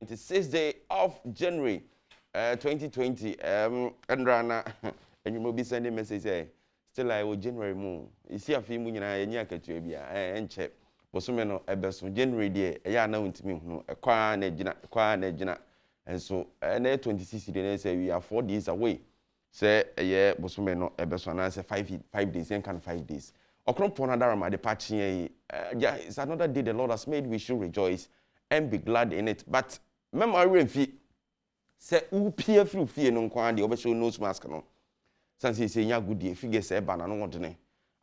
26th day of January 2020. And Rana, and you will be sending message. Still, I will January moon. You see a few moon and I and check. Bosumeno, a best January day, a year now into me, a choir, and so, and 26 days say we are 4 days away. Say, a year, Bosumeno, a best one, I say 5 days, and can 5 days. Okroponadara, the patching, yeah, it's another day the Lord has made, we should rejoice and be glad in it. But, memory fee, say, who peer through fear no quantity, over nose mask, no. Since he say, yeah, good day, figure say, ban,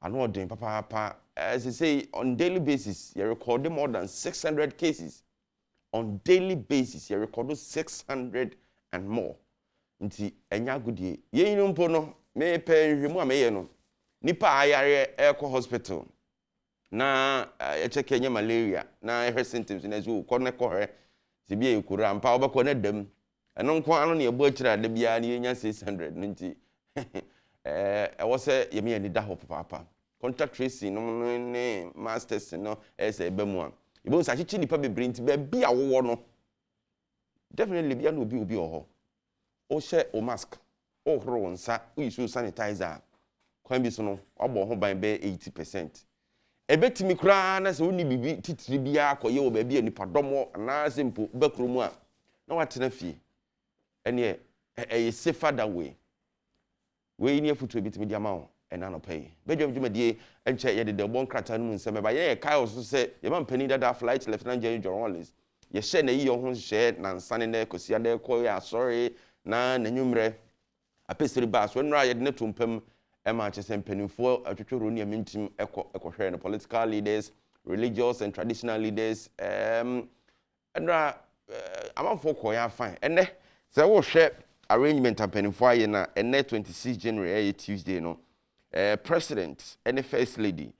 I know, papa, as I say, on daily basis, you record more than 600 cases. On daily basis, you record 600 and more. Nti, enya good day. Ye no mpono, me pe hwemu me ye no. Nipa ayare eko hospital. Na check enya malaria, na her symptoms na zo ko ne ko he. Ti bia ekura mpa obekọ na dam. Eno nko anu ne ebo akira da bia na enya 600 nti. Wo se ye me ni da ho papa. Contact tracing no ne masters no ese eba mu a. Ibo sa chichi nipa bebre nti ba bia wo no. Definitely bia no obi oho. O share o mask. O horo nsa, o use sanitizer. Kwan bi so no, abo ho ban be 80%. Ebetimi kura na se woni bibi titiri bia akoye wo ba bia nipa domo na simple bakrumu a na watena fie. Ene e safer that way. We ni afutu ebitimi dia ma wo ena no pay. Bedwam dwumadie enche ye de bon krata no nsem ba ye kai oso se ye man pani dada flight lieutenant general Rollins. Ye share na yi ho share na nsane na ekosia da ko ya sorry na nanyumre apesiri ba so nra ye de netumpam ema chese mpanimfo atwetworo ni amintim ekohwe no political leaders, religious and traditional leaders nra amanfo koya fine ene se wo hwe arrangement mpanimfo aye na ene 26 January Tuesday no president and first lady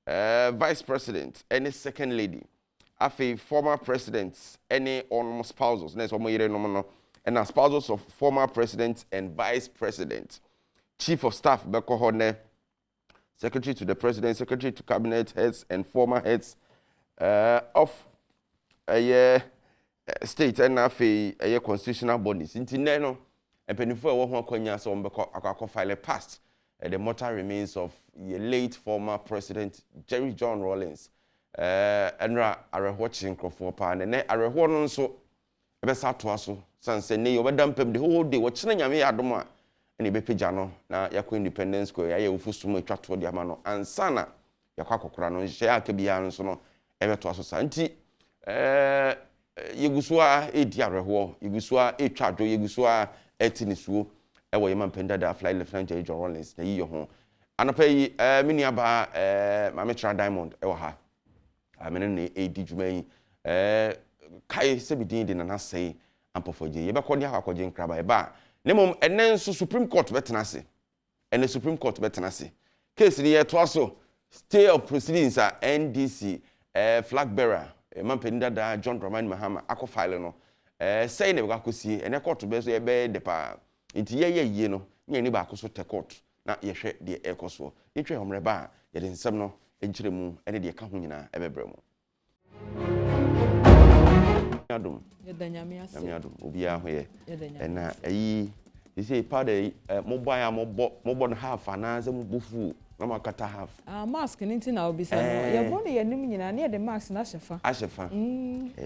vice president and second lady afi former presidents any on spouses next omo yire no and as spouses of former presidents and vice presidents, chief of staff Beko Hone, secretary to the president, secretary to cabinet heads and former heads of state and a constitutional bodies. Intineno and penifo wo ho kwanya so mbeko akwa file past the mortal remains of the late former president Jerry John Rawlings. Enra arehwochin krofo pa ne arehwo no nso ebesa to aso sanse ne yobedampem the whole day wochina nyame adom a ene bepeja no na yakọ independence square ya yefusumo atwato de ama no ansana yakọ akokora no hye aka bia nso no ebeto aso sa nti yeguso a edi arehwo yeguso a etwadwo yeguso a etinisuo ewo yema mpenda da fly lieutenant General Rollins na yiyo ho anapa yi mini aba mame tra diamond ewo ha amene ne edi dwuma yi kai sebidin de na sei ampofoje ye bekodi akwaje nkraba e ba nemom enen so Supreme Court betenase ene Supreme Court betenase case ni ye to aso stay of proceedings a NDC flag bearer mampenda da John Dramani Mahama akọ file no say na bekosi ene court be so ye be de pa nti ye no nya ni ba akoso te court na ye hwe de ekoso yetwe homreba ye de nsem no enkyere mu ene de ka ho nyina ebebre mu Adom. Yedanyame ase. Adom. Obi a hoye. Na ayi you say powder mo no half ana ze mo bufu na makata half. Mask ni ntina obi sa no. Ye bo ne yanim nyina na ye de mask na hyefa. Ahyefa.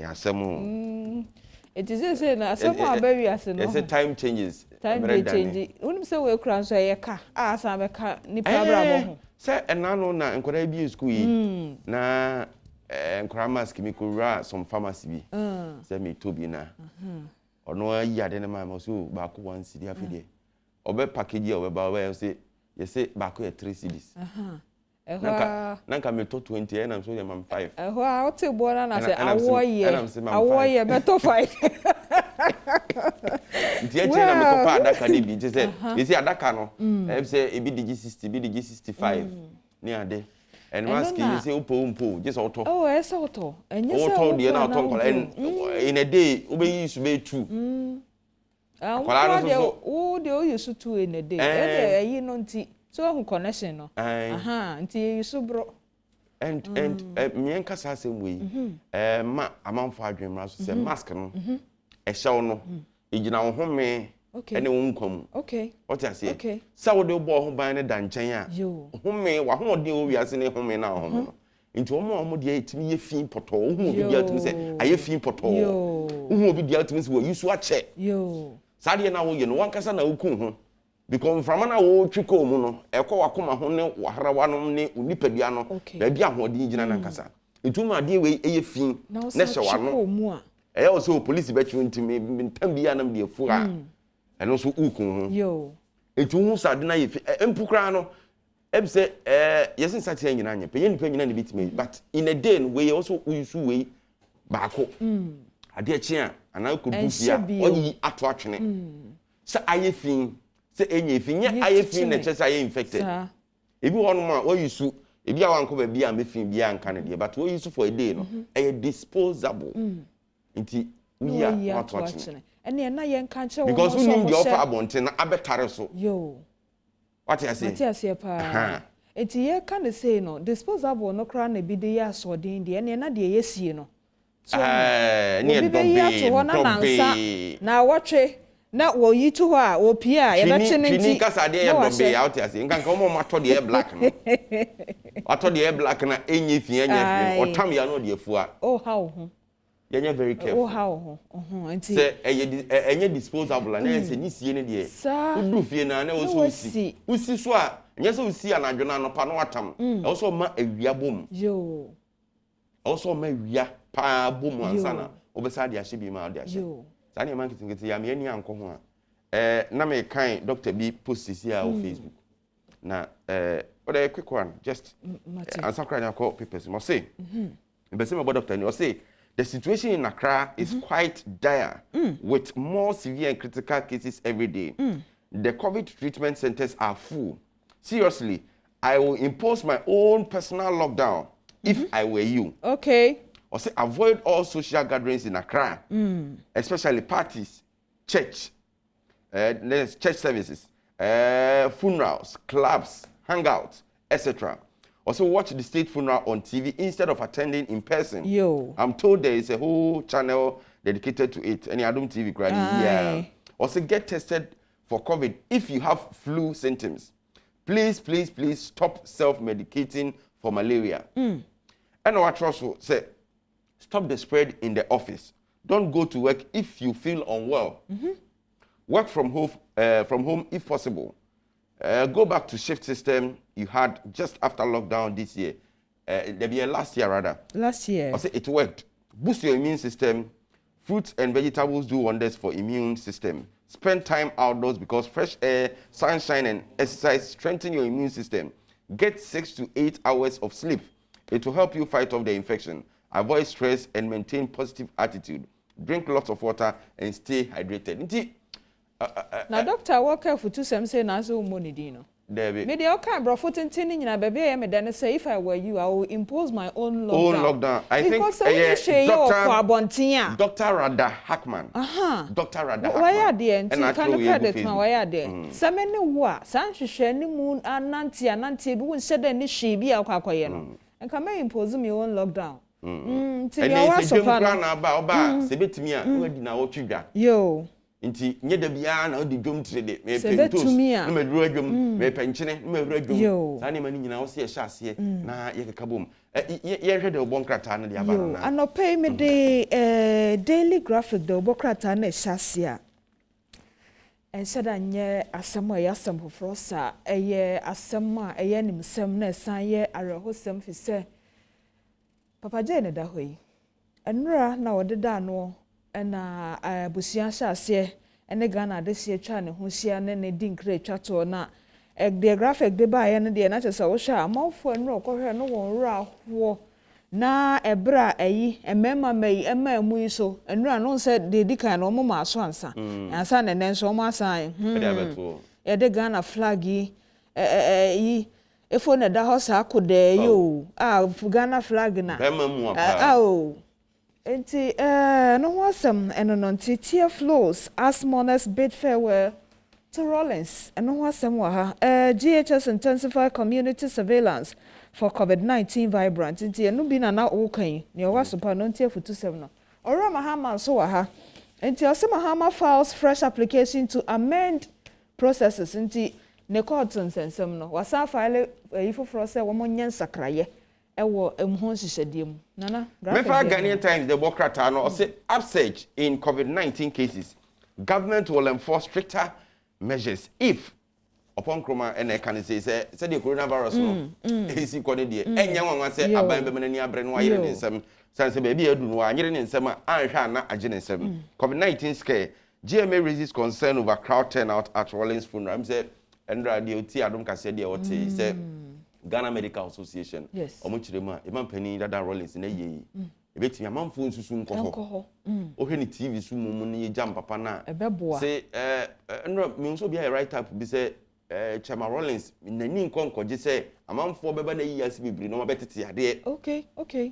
Asemo. It is say na asemo abawi ase no. It's a time changes. Time change. Unim say we kura so ye ka. Asa be ka ni problem ho. Say enano na enkwara bi school yi. Na nkora mask mi kura some pharmacy bi say me tobi na ono ayi ade na ma so ba ko 1 cedi afide obe package obe ba we say you say ba ko 3 cedis nanka me to 20 na so ya mam 5 o te bo na say awoye me to 5 nti e che na me ko pa adaka de bi say you see adaka no e say e bi digi 60 bi digi 65 ni ade and mask you say umpo just auto yes auto and yes auto dey na auto in a day we use be 2 akwala no dey use 2 in a day e dey no nti so who connection no nti use bro and me nkasa asem we ma amanfo adwemra so say mask no ehyew no ejina wo home ene wo nkwam what I say sa wo de bo ho ban ne da nchen a home wa ho de wo wiase ne home na home no nti omo de etimi ye fin poto wo hu obi dia tumi se aye fin poto wo hu obi dia tumi se wo yusu ache sa de na wo ye no wankasa na wo kun ho because from na wo twiko mu no ekọ wakoma ho ne waharawa no ne unipadua no da bia hoden gina na nkasa etuma de we eye fin ne hye wano eye o so police be twu ntimi ntam bia nam de afu a eno so ukun ho etu hu sa de na ye empukra no ebse yesin sati anyina anya pe yenipa nyina ne bitime but in a day we also use we baako ade echi a ana ko du bia oyi ato atwene sa aye fin se enye fin nya aye fin na chese aye infected ebi won ma o use ebi a wanko ba bia mefin bia nka ne de but o use for a day no aye disposable nti we are ato atwene ene na ye nka che wo because we need the offer abonte na abetare so what I say? What I say, pa. Eti ye can say no disposable no kra na bi de ya so den de ene na de ye sie no. So ne dombe na watwe na wo yi to ho a wo pie a ye be chene nti. Ni kasa de ye dombe ya what I say. Nkan mo mato de ye black no. Ato de ye black na enye fi otam ya no de afu a. Oh how ho. You're very careful. Oh how say enye disposable na say ni sie ne de udu fie na na wo so usi so a enye so usi anadwona no pa no atam e so ma awia bom also ma awia pa bom ansa na obesa de ahye bi ma de ahye sa ne man kitingiti ya me ani anko ho a na me kan doctor bi post this here on Facebook na what a quick one just answer cry na call papers mo say be say my doctor ni say the situation in Accra is quite dire with more severe and critical cases every day. The COVID treatment centers are full. Seriously, I will impose my own personal lockdown if I were you. Okay. Or say avoid all social gatherings in Accra, especially parties, church services, funerals, clubs, hangouts, etc. Also watch the state funeral on TV instead of attending in person. I'm told there is a whole channel dedicated to it. Any Adom TV crying. Yeah. Also get tested for COVID if you have flu symptoms. Please stop self-medicating for malaria. And what also say stop the spread in the office. Don't go to work if you feel unwell. Work from home if possible. Go back to shift system you had just after lockdown this year. There be a last year rather. Last year. I say it worked. Boost your immune system. Fruits and vegetables do wonders for immune system. Spend time outdoors because fresh air, sunshine and exercise strengthen your immune system. Get 6 to 8 hours of sleep. It will help you fight off the infection. Avoid stress and maintain positive attitude. Drink lots of water and stay hydrated. Now, doctor, what careful to some say na so money dino. Debbie. Me dey okay, bro. For tinting in a baby, I me then say if I were you, I will impose my own lockdown. I because think Dr. Rada Hackman. Dr. Rada Hackman. Why are there? And kind of credit, why are there? Some any wa, some she moon and nanti, but when said any she be a quacoyeno. And come impose me own lockdown. Till you are so far about Sebetimia, who had now trigger. Yo. Inti nye da bia na odi dwom trede me pentos na medru adwom me penchene na medru adwom sa ne mani nyina wo se ye hyase na ye keka bom ye hwe de obonkrata na de aba na anopay me de daily graphic de obonkrata na hyase a enshada nye asem a yasem foforo sa eye asem a eye nimsem na san ye arehosem fi se papa je ne da hoyi enura na wodeda no na abusia hyase ene Ghana de sie twa ne ho sia ne dinkre twato na the graphic de ba ye ne de na chese wo hwa amafo enro kohwe no won ra ho na ebra ayi emema mai ema mu iso enura no se de dikan no mo ma so ansa ansa ne nso mo asan e de Ghana flag yi efo ne da ho sa akode yo Ghana flag na Enti no wasam enononti tear flows as mourners bid farewell to Rollins. And no wasam waha GHS intensify community surveillance for COVID-19 vibrant. Enti no bina na okay. Ni wasupa no tear for 27 no. Ora mahama so waha Enti Mahama files fresh application to amend processes nti ne court nsensem no wasa file ifoforo se wo monyen sakraye ewo emho hyehyediem nana Mefa Ghanaian Times the Bokrata no say upsurge in COVID-19 cases. Government will enforce stricter measures if upon kroma ene kan say the coronavirus no esi kone de enya wanwa say aban be menani abre no ayere ne nsem sanse be bia du no anyere ne nsem anhwa na age ne nsem. COVID-19 scare GMA raises concern over crowd turnout at Rollins funeral. Say Endra de oti Adom kase de wote say Ghana Medical Association omo chirema e man pani dada Rollins na yeyi ebetimi amanfo nsusu nkoho ohwe ni TV su mumu ne jam papa na say Endra me nso bia right up bi say Chama Rollins nani nkonkoje say amanfo beba na yi ase bibiri no mabetete ade okay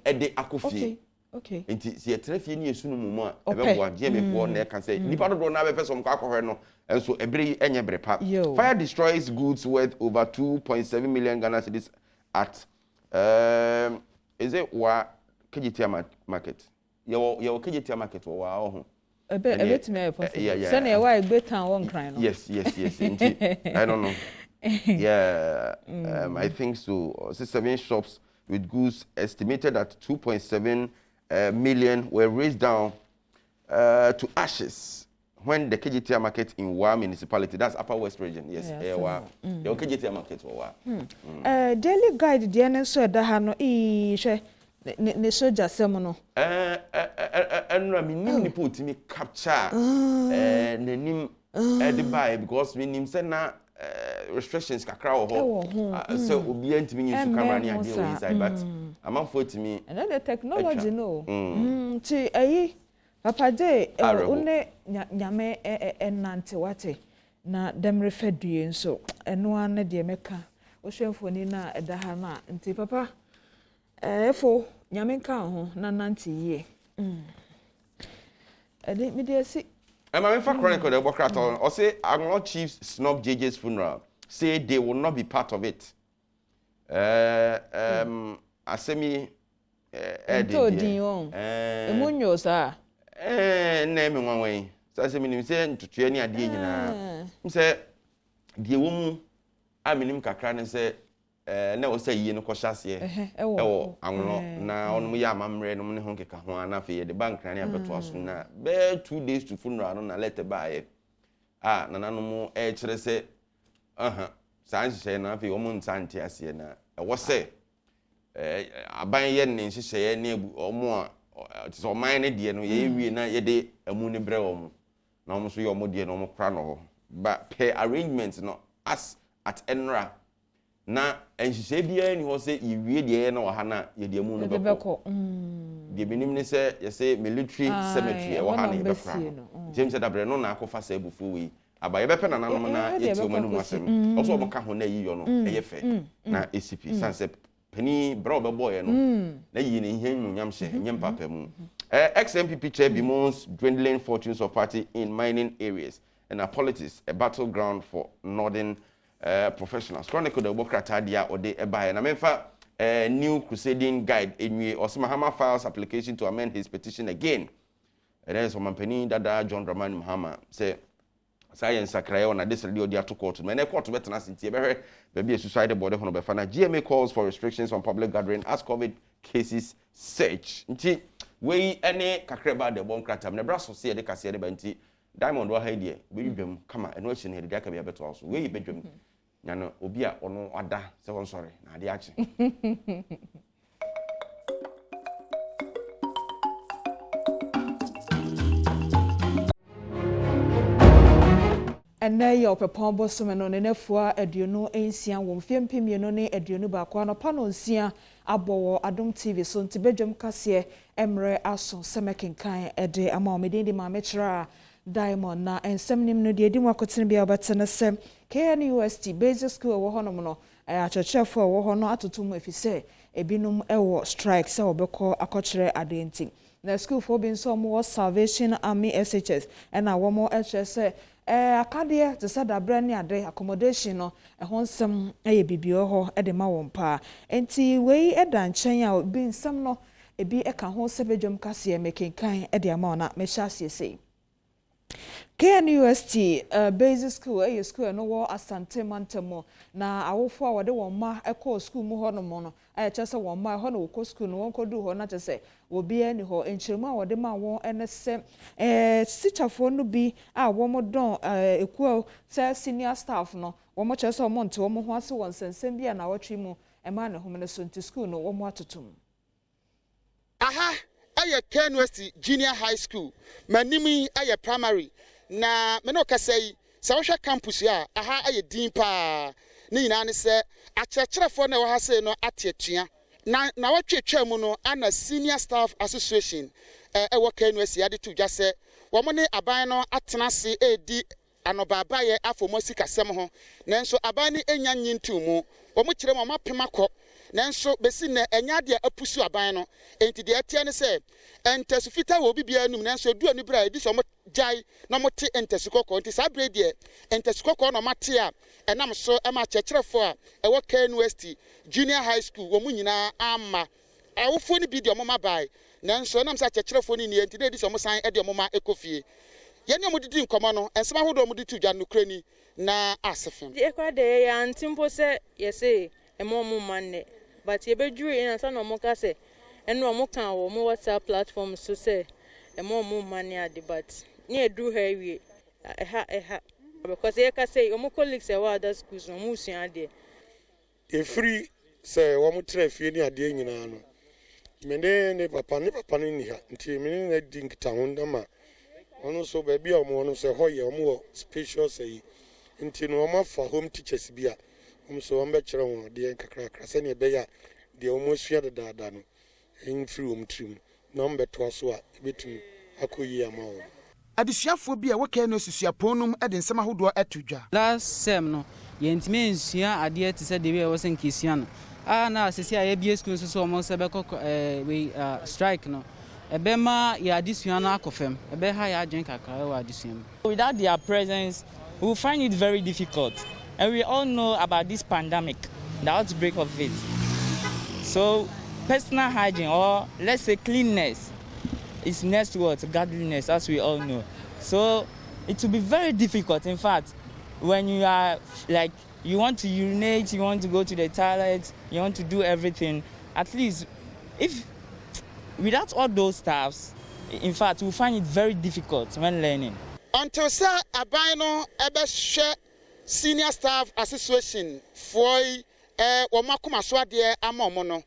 ede akofie okay enti si etrafie ni esu no mumu a ebeboa GMA4 na e kan say nipa dodo na be person kwa akohwe no enso ebere enye brepa. Fire destroys goods worth over 2.7 million Ghana cedis at is it wa KGT market your KGT market wa ho ebetime e possible say na wa egbe tan won kran no yes I don't know I think so 7 shops with goods estimated at 2.7 million were raised down to ashes when the KGT market in Wa municipality, that's Upper West region, yes, Wa. The KGT market Wa. Daily guide the ene so da ha no ne soja semono. Enra minim ni put me capture nanim edibai because minim say na restrictions kakra ho. So obi antimi use camera ni ade o inside but amafo timi. And then the technology no. Ti ayi Papa de une nyame enante wate na dem refedue nso eno ane de meka wo hwemfoni na eda ha na nti papa efo nyame nka ho na nante yie ade me de si my chronicle the Bokrata or say Agno chiefs snub JJ's funeral say they will not be part of it asemi edin emunyo sa na me nwanwen sase minim se ntutua ni ade nyina mse die wo mu aminim kakra ne se na wo say yie no kohyase ewo anwo na onum ya amamre no ne ho keka ho ana fe de bank na ne abeto aso na be 2 days to funeral no na let buy nananom kire se san hye na fe wo mu nsante ase na wo se aban ye ne hye ne omo a so mine de no ye wie na ye de amu ne bre wo mu na omo so ye omo de no omo kra no but per arrangement no as at enra na enhye bia ni ho se iwie de ye na wo ha na ye de amu no beko de benim ne se ye se military cemetery e wo ha na ye bekra James said abre no na akofa sa ebufu we aba ye bepe na nanom na ye ti omanum asem also omo ka ho na yi yo no eye fe na ACP sanse Penny bro boy no na yi ne ihe nyam hye nyem papa mu ex-MPP chair bemoans dwindling fortunes of party in mining areas and politics a battleground for northern professionals. Chronicle the Bokrata dia ode eba na memfa new crusading guide enwie Mahama files application to amend his petition again. And then some Penny dada John Dramani Mahama say science sakraye on this radio dia to court me na court betena sintie behwe be suicide body hono be fa na GMA calls for restrictions on public gathering as COVID cases surge nti we any kakreba de bon kratam na bra so se de kase de banti diamond wa ha die be dwam kama eno achi na de aka be beto so we be dwam nya no obi a ono ada se won sorry na de achi And now your pepombo sumeno ne nefua eduonu ensia wo mfiempimienu ne eduonu baako no pano nsia abowo Adom TV so ntibedwam kase emre aso semekenkan ede ama omedin di ma mechra diamond na ensemnim no de edi mu akotene bia obetene sem KNUST Basic School wo honom no achechefo wo ho no atotom efise ebinum ewo strike se obekọ akọkire adenti na school for bin so mo Salvation Army SHS and a womo HSS akade te sada brand ade accommodation no ho nsem bibio ho de ma won pa enti wei eda nchen a bi nsem no ebi eka ho sebedwam kase mekenkan de ama na mehya asiese KNUST basic school school no wo asante mantemo na awofo a wode won ma ekọ school mu ho no mo no chese won ma ho no ko school no won ko du ho na chese obi ani ho enchiremu a wode ma won enese sichafo no bi a wo mo don ekuo se senior staff no wo mo chese wo mo nte wo mo ho ase won sensem bia na wotwe mu ema ne hom ne so nte school no wo mo atotum aha aye KNUST junior high school manimi aye primary na me no kasai sa wohwe campus ya aha aye din pa ni nyina ne se akyerɛkyerɛfo na wo ha se no ateatua na watwetwa mu no ana senior staff association wo KNUST ya de to dwa se wo mo ne aban no atena se edi anobaba ye afomosi kasem ho nanso aban ni enya nyintu mu wo mo kyerɛ mo mapema kɔ nanso besi na enya de apusu aban no enti de atia ne se entasu fita wo bibia num nanso edu ani bra edi so mo jai na mo te entasu kokɔ enti sa bre de entasu kokɔ no mate a enam so e ma kyerɛkyerɛfo a ɛwɔ KNUST junior high school wo mu nyina ama awofo ni bi de ɔmo mabai nanso enam sa kyerɛkyerɛfo ni enti de edi so mo san e de ɔmo ma ekofie yɛne ɔmo didi nkɔmɔ no ensema hodo ɔmo ditu dwa no krani na asefem de ekwa de ya antimpo se yese emo mu manne but ye beduru in na no ka se eno mo kan wo mo WhatsApp platform so say emo mu manne ade but ni edu ha wie eha because ye ka say omo colleagues e wa other schools no mu sua ade e free say wo mo trafie ni ade nyina no mene ne papa ni ha nti mene na di nkita honda ma ono so ba bia omo ono se hoye omo special say nti no omo fa home teachers bia so on be kire won de kakra se ne be ya de omo sua dada no en free om trim na on be to so a betum akoyi ama wo adesuafo bi a woka no susuaponum de nsema hodo atudwa last sem no yentime nsua ade ate se de we wo sen kesua no na asesi a ye bie school so omo se be we strike no ebema ya adesua no akofem ebe ha ya adwen kakra wa adesua. Without their presence we will find it very difficult. And we all know about this pandemic, the outbreak of it. So personal hygiene, or let's say cleanliness, is next to godliness, as we all know. So it will be very difficult. In fact, when you are like, you want to urinate, you want to go to the toilet, you want to do everything, at least if without all those stuffs, in fact, we'll find it very difficult when learning. Until sir abino ebe share senior staff association for womakuma so ade amomo no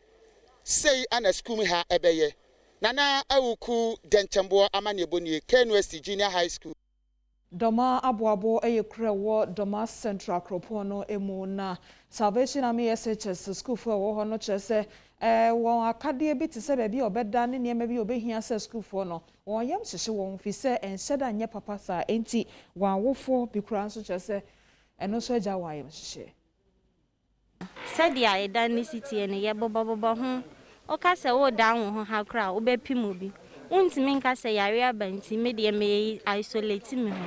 say ana school ha ebeye nana awuku denchembo amane boni KNUST junior high school Doma aboabo eyekure wo Doma Central Kropono emu na Salvation Army SHS school for wo ho no chese won akade bi te se ba bi obeda ne niam bi obehia se school for no won yam hyehye won fi se enhyeda nye papa sa enti wan wofo bi kura so chese eno so agya wan yam hyehye said ya eda ni city ene ye bobobobo ho o ka se wo da wo ho ha kra wo be pimu bi untimi nka se yare abanti me de me isolate me ho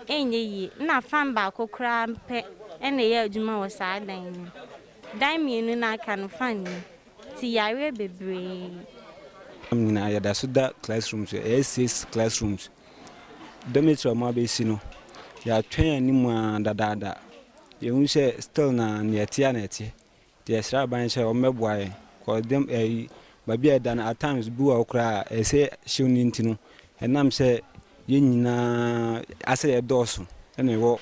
enye yi na fan ba kokra mpe ene ye adwuma wo sa dan ni dan mienu na aka no fan ni ti yare bebre amina ya da suda classrooms SS classrooms dormitory ma be si no ya twen animu dada ye hu she still na netia the extra ban she o meboae ko dem babia dan at times bu okra say shuni ntinu enam se ye nyina ase ye doso ene wo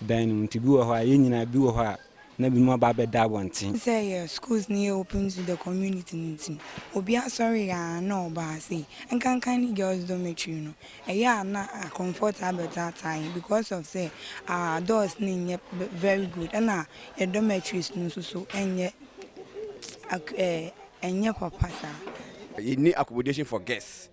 dan ntibu ho ye nyina bi wo ho na bi mo ba be da wontin say schools near open to the community ntin obi sorry ya no ba say enkan girls dormitory no eya na comfortable that time because of say our doors ni very good and a dormitories no so enye papa sa you need accommodation for guests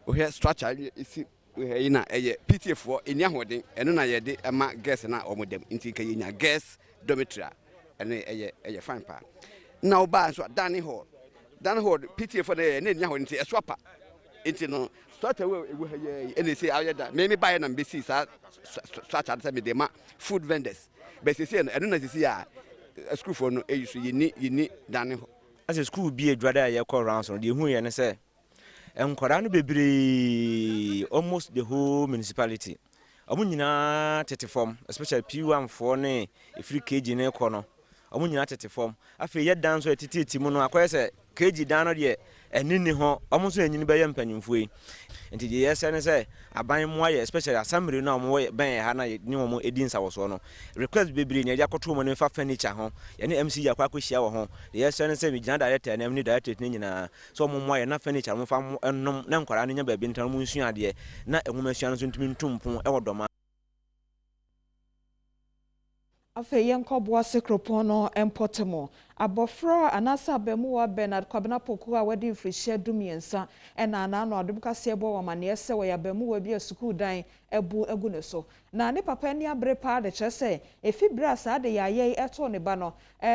we have structure is we na PTA for enya hoden eno na ye de ma guests na omodem nti ka yenya guests dormitory ene eye fine pa na oba so dan hall PTA for na enya hoden nti eswapa nti no structure we ha ene say ayeda me buy na mbesi sa structure say me de ma food vendors but say eno na say a school for no you ni dan hall as a school be a drada ye call round so the hu ye ne say Enkwara no bebre almost the whole municipality. Omu nyina tete form, especially P1 for ne efiri KG ne kɔ no. Omu nyina tete form. Afi ye dan so etiti mu no akoye se KG dan no de enini ho, omu so enyini be ye mpanyimfo yi. Nti je yese ne se aban mu aye especially assembly na omu ben ha na ni omu edi nsawoso no. Request bebre ne ya koto mu ne fa furniture ho. Ye ne MC ya kwa kwahia wo ho. Yese ne se mi gina director na ni director ni nyina. So omu aye na furniture mu fa ennom na nkwara ne nya ba bi ntan mu nsu ade na enwuma sua no so ntimi ntumpon e wodoma. Afe yenkoboa sekropon no empotemo abofra anasa abemuwa Bernard Kwabena Poku a wedi mfrihye dumiensa ena anano adumkase ebo wamane se we abemuwa bi asukuu dan ebu egu ne so na ne papa ni abre pa de kyerese efi brasa de yaye eto ne ba no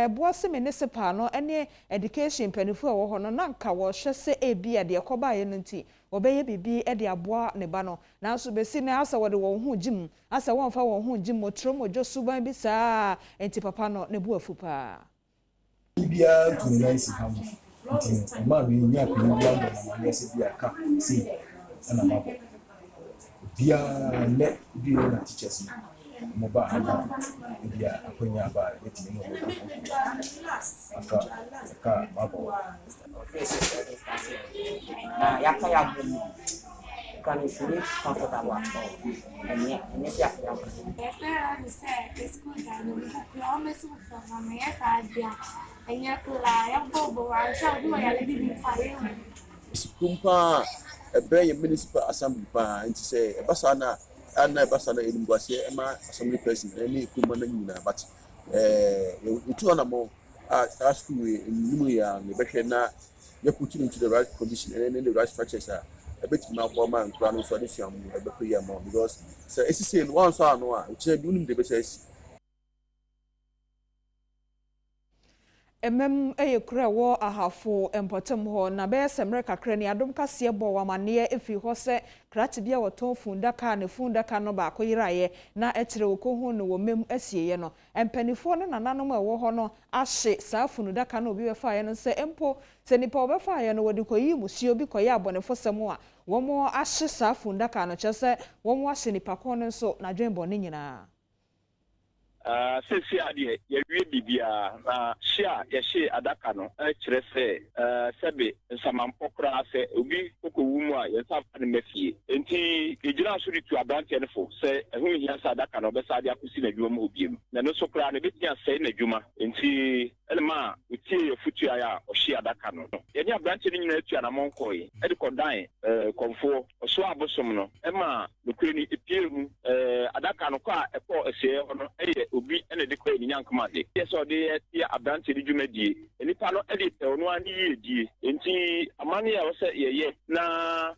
boa se municipal no ene education panifu a wo ho no na nka wo hwese ebi ade ekoba ye no nti obeye bibi e de aboa ne ba no na so besi ne asa wo de wo hu jim asa wo mfa wo hu jim motro mojo suban bi saa enti papa no ne bu afu pa bia to nice hamu nti ma we nya ko bia mo na ma se bia ka si ana ma bia le bia na teachers mo ba ana bia akonya ba eti mo afa ka ma bo na yaka ya bu can you feel comfortable at all and yeah and yes yes I say school that we promise from yes idea and yeah la ya bobo I say do ya le bi fire kumpa ebe municipal assembly pa nti say e basa na enumguase e ma assembly person any kuma na nyina but itu na mo a school nimu ya ne behwe na ya put into the right condition and the right structures a bit more man plan so this yam because so it's say one so no a che bi unim de be say kura wo ahafo empotem ho na be semre kakra ni adom kase bo wamane efi ho se krate bia woton fundaka ne fundaka no ba koyiraye na ekire wokohu no wo mem asieye no empanifo ne nananom a wo ho no ahye saa fundaka no obi we fa ye no se empo se nipa obefa ye no wodi koyi musuo bi koye abonefo sem a wo mo ahye saa fundaka no kyese wo mo ahye nipa ko no so na dwenbo ne nyina sesi ade ye wie bibia na hia ye hye adaka no kire se sebe nsamampokra se obi kokowu mu a ye safa ne mafie enti egira so ritu abante ne fo se ehu hia sa adaka no be sa ade akosi na dwuma obiem na no so kra ne betia se na dwuma enti elema utie ye futu ya o hye adaka no ye ni abante ne nyina atu anamonkoi e de kodan konfo so abosom no ema nokure ni epie mu adaka no kwa ekọ ese no eye obi ene de kwa ni nyankoma de so de ya abante de dwumadie enipa no e de pe no ani ye die enti amane ya wo se ye na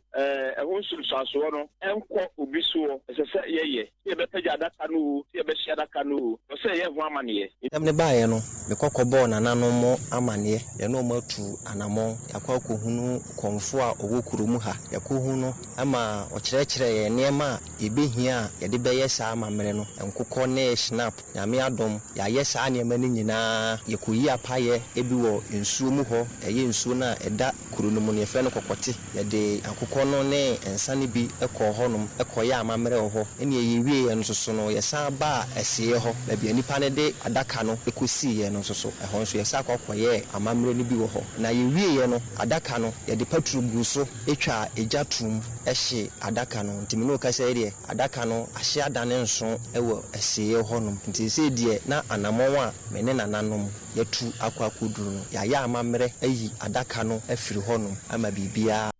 ehun sulsanso no enko obi so se se ye be pagya adaka no ye be hye adaka no wo se ye hu amane ye ne baaye no me kokobọ na nanom amane ye no matu anamon yakwa kohunu konfo a owokuru mu ha yakohu no ama okyerɛkyerɛ ye niema ebehia ye de bɛyɛ saa amamere no enkokɔ ne snap nyame adom ya yɛ saa niema ne nyinaa yekoyi apaye ebi wɔ nsuo mu hɔ ɛyɛ nsuo na ɛda kuru no mu ne fɛ no kokote ye de akokɔ no ne ensa ne bi ɛkɔ hɔ nom ɛkɔyɛ amamere hɔ ɛne ye wie ye no so no ye san ba ɛsie hɔ ba bi nipa ne de adaka no ekosi ye no so ɛhɔ nso ye sa akɔkɔyɛ amamere ne bi wɔ hɔ na ye wie ye no adaka no ye de patru gu so etwa ejatum ɛhye adaka no ntimi no ka sɛ deɛ adaka no ahye adane nso ɛwɔ ɛsie hɔ nom nti sɛ deɛ na anamɔn a mene nananom yɛtu akɔakɔduru no yɛayɛ amammerɛ ayi adaka no afiri hɔ nom ama biribiara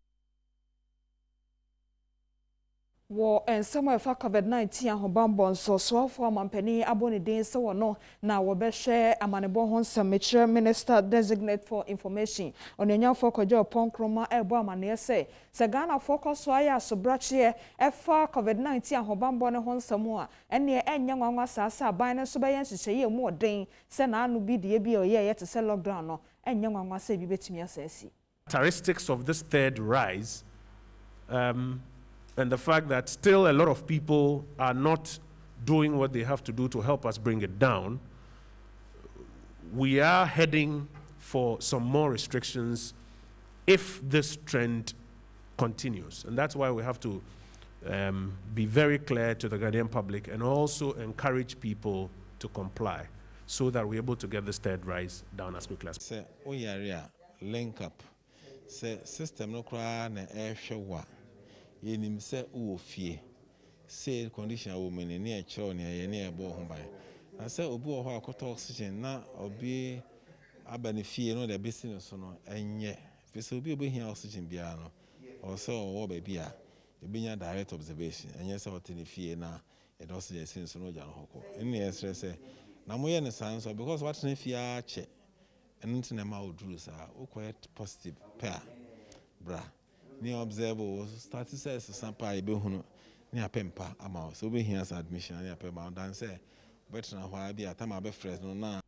wo ensemo efa COVID-19 ahobambo nso soafo amampani abone den se wono na wo behwe amanebo ho nsemmekire minister designate for information onyanfo kwadwo ponkroma ebo amane se Ghana focus so aya sobrache efa COVID-19 ahobambo ne ho nsemo a ene enye nwanwa sasa aban ne so beyen hyehyeye mu oden se na anu bi de bi oye ye te se lockdown no enye nwanwa se bi betimi asasi. Characteristics of this third rise and the fact that still a lot of people are not doing what they have to do to help us bring it down, we are heading for some more restrictions if this trend continues. And that's why we have to be very clear to the Ghanaian public and also encourage people to comply so that we're able to get this third rise down as quickly as possible. Link up. Say system no cry na ehwe yenim se wo fie say condition woman ni e chiro ni ye ni e bo ho ban na say obi wo ho akoto oxygen na obi abani fie no the business so no enye fi say obi obehia oxygen bia no o say wo ba bia ebinya direct observation enye say otini fie na e do oxygen sin so no ja no hoko eni e stress na mo ye ne san so because what na fie a che enu tina ma oduru sa o quite positive pair bra ni observe start says sampa e be hunu ni apempa ama so be here as admission ni apempa dan say better na hwa bia tama be fresh no na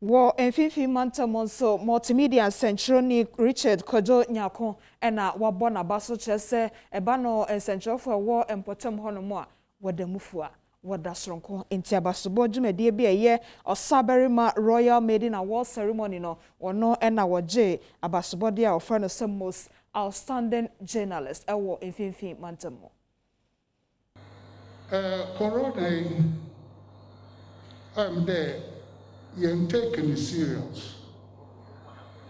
Wo enfifi mantam so multimedia central ni Richard Kojo Nyako ena wabo na baso chese eba no central for wo empotem hono mo a wadamufua wada sronko enti abasobo dwumade bi eye Osaberima Royal Maiden Award ceremony no ono ena woje abasobo de a offer no some most outstanding journalist ewo enfifi mantam corona I'm there you're taking it serious.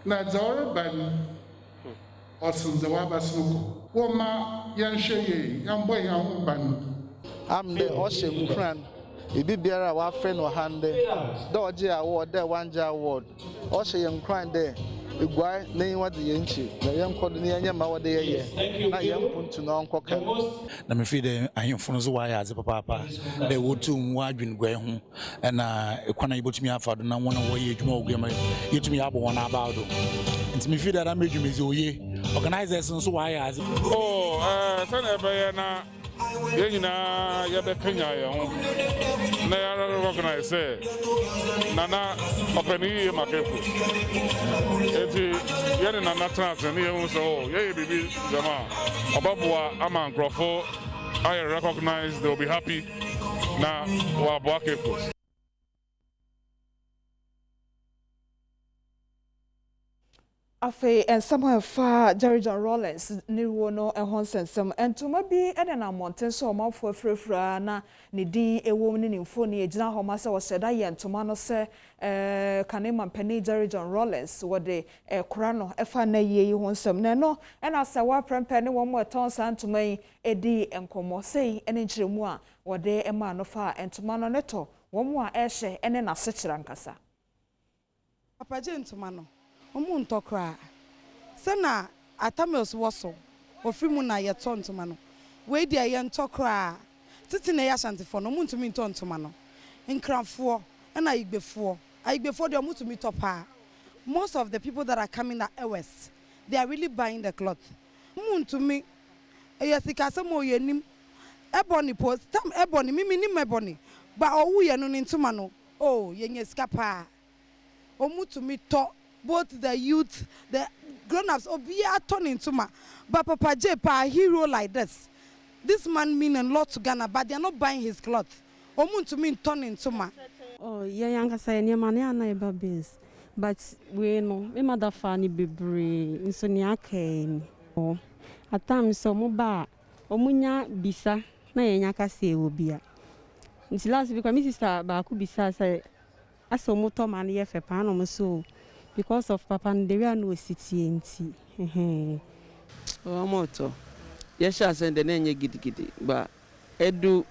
Na zawre ban osun zawaba suko. Woma yan sheye yan boy yan ban. I'm the Ocean Kran. Ibi biara wa friend no hande. Doje award there wanja award. Ocean Kran there. Igwai na yin wade yenchi. Na yen kodo ne yen ma wade ye. Na yen puntu na onko ka. Na me fi de ahemfo no zo wa ya ze papa de wotu nwa adwin gwa ho na ekwana ibotumi afa do na wona wo ye adwuma ogwema yetumi abo wona aba do nti me fi de da medwumezi oye organizers nso wa ya ze sana be na yenyina ye be kanya ye ho na ya recognize nana openi makefu eti ye na trans ni ye so ye bibi jama obabua ama nkrofo I recognize they will be happy na wa boakefu. Afe and somehow far Jerry John Rollins ni wono ehon sensem entuma bi ede na mountain so omafo frefra na ne din ewo ni nimfo ni ejina homa se wo seda ye entuma no se kanema mpani Jerry John Rollins wode kura no efa na ye yi honsem na no ena se wa prempe ne wo mo eton san entuma yi edi enkomo sei ene nchiremu a wode ema no fa entuma no neto wo mo a ehye ene na sekira nkasa papa je entuma no omuntu kra sana atamios woso ofrimu na ye tontoma no we dia ye ntokra titi na ya shantifo no omuntu mi tontoma no nkrafo na igbefo de omuntu mi topa most of the people that are coming at West they are really buying the cloth omuntu mi eyesika samo yenim ebony post tam ebony mimi ni ebony ba owu ye no ntoma no oh yenye skapa omuntu mi to both the youth, the grown-ups, Obia turn into ma. But Papa J, a hero like this. This man mean a lot to Ghana, but they are not buying his clothes. Omun to mean turn into ma. Oh, yeah, young say any money and I babies. But we know, my mother funny be brave, in Sonia Kane. Oh, at times so moba, Omunya bisa, na yaka say Obia. Until last week, my sister Baku bisa say, I saw motor money if a pan so. Because of Papa and there are no city enti. Oh, moto. Yes, I send the name giddy, but Edu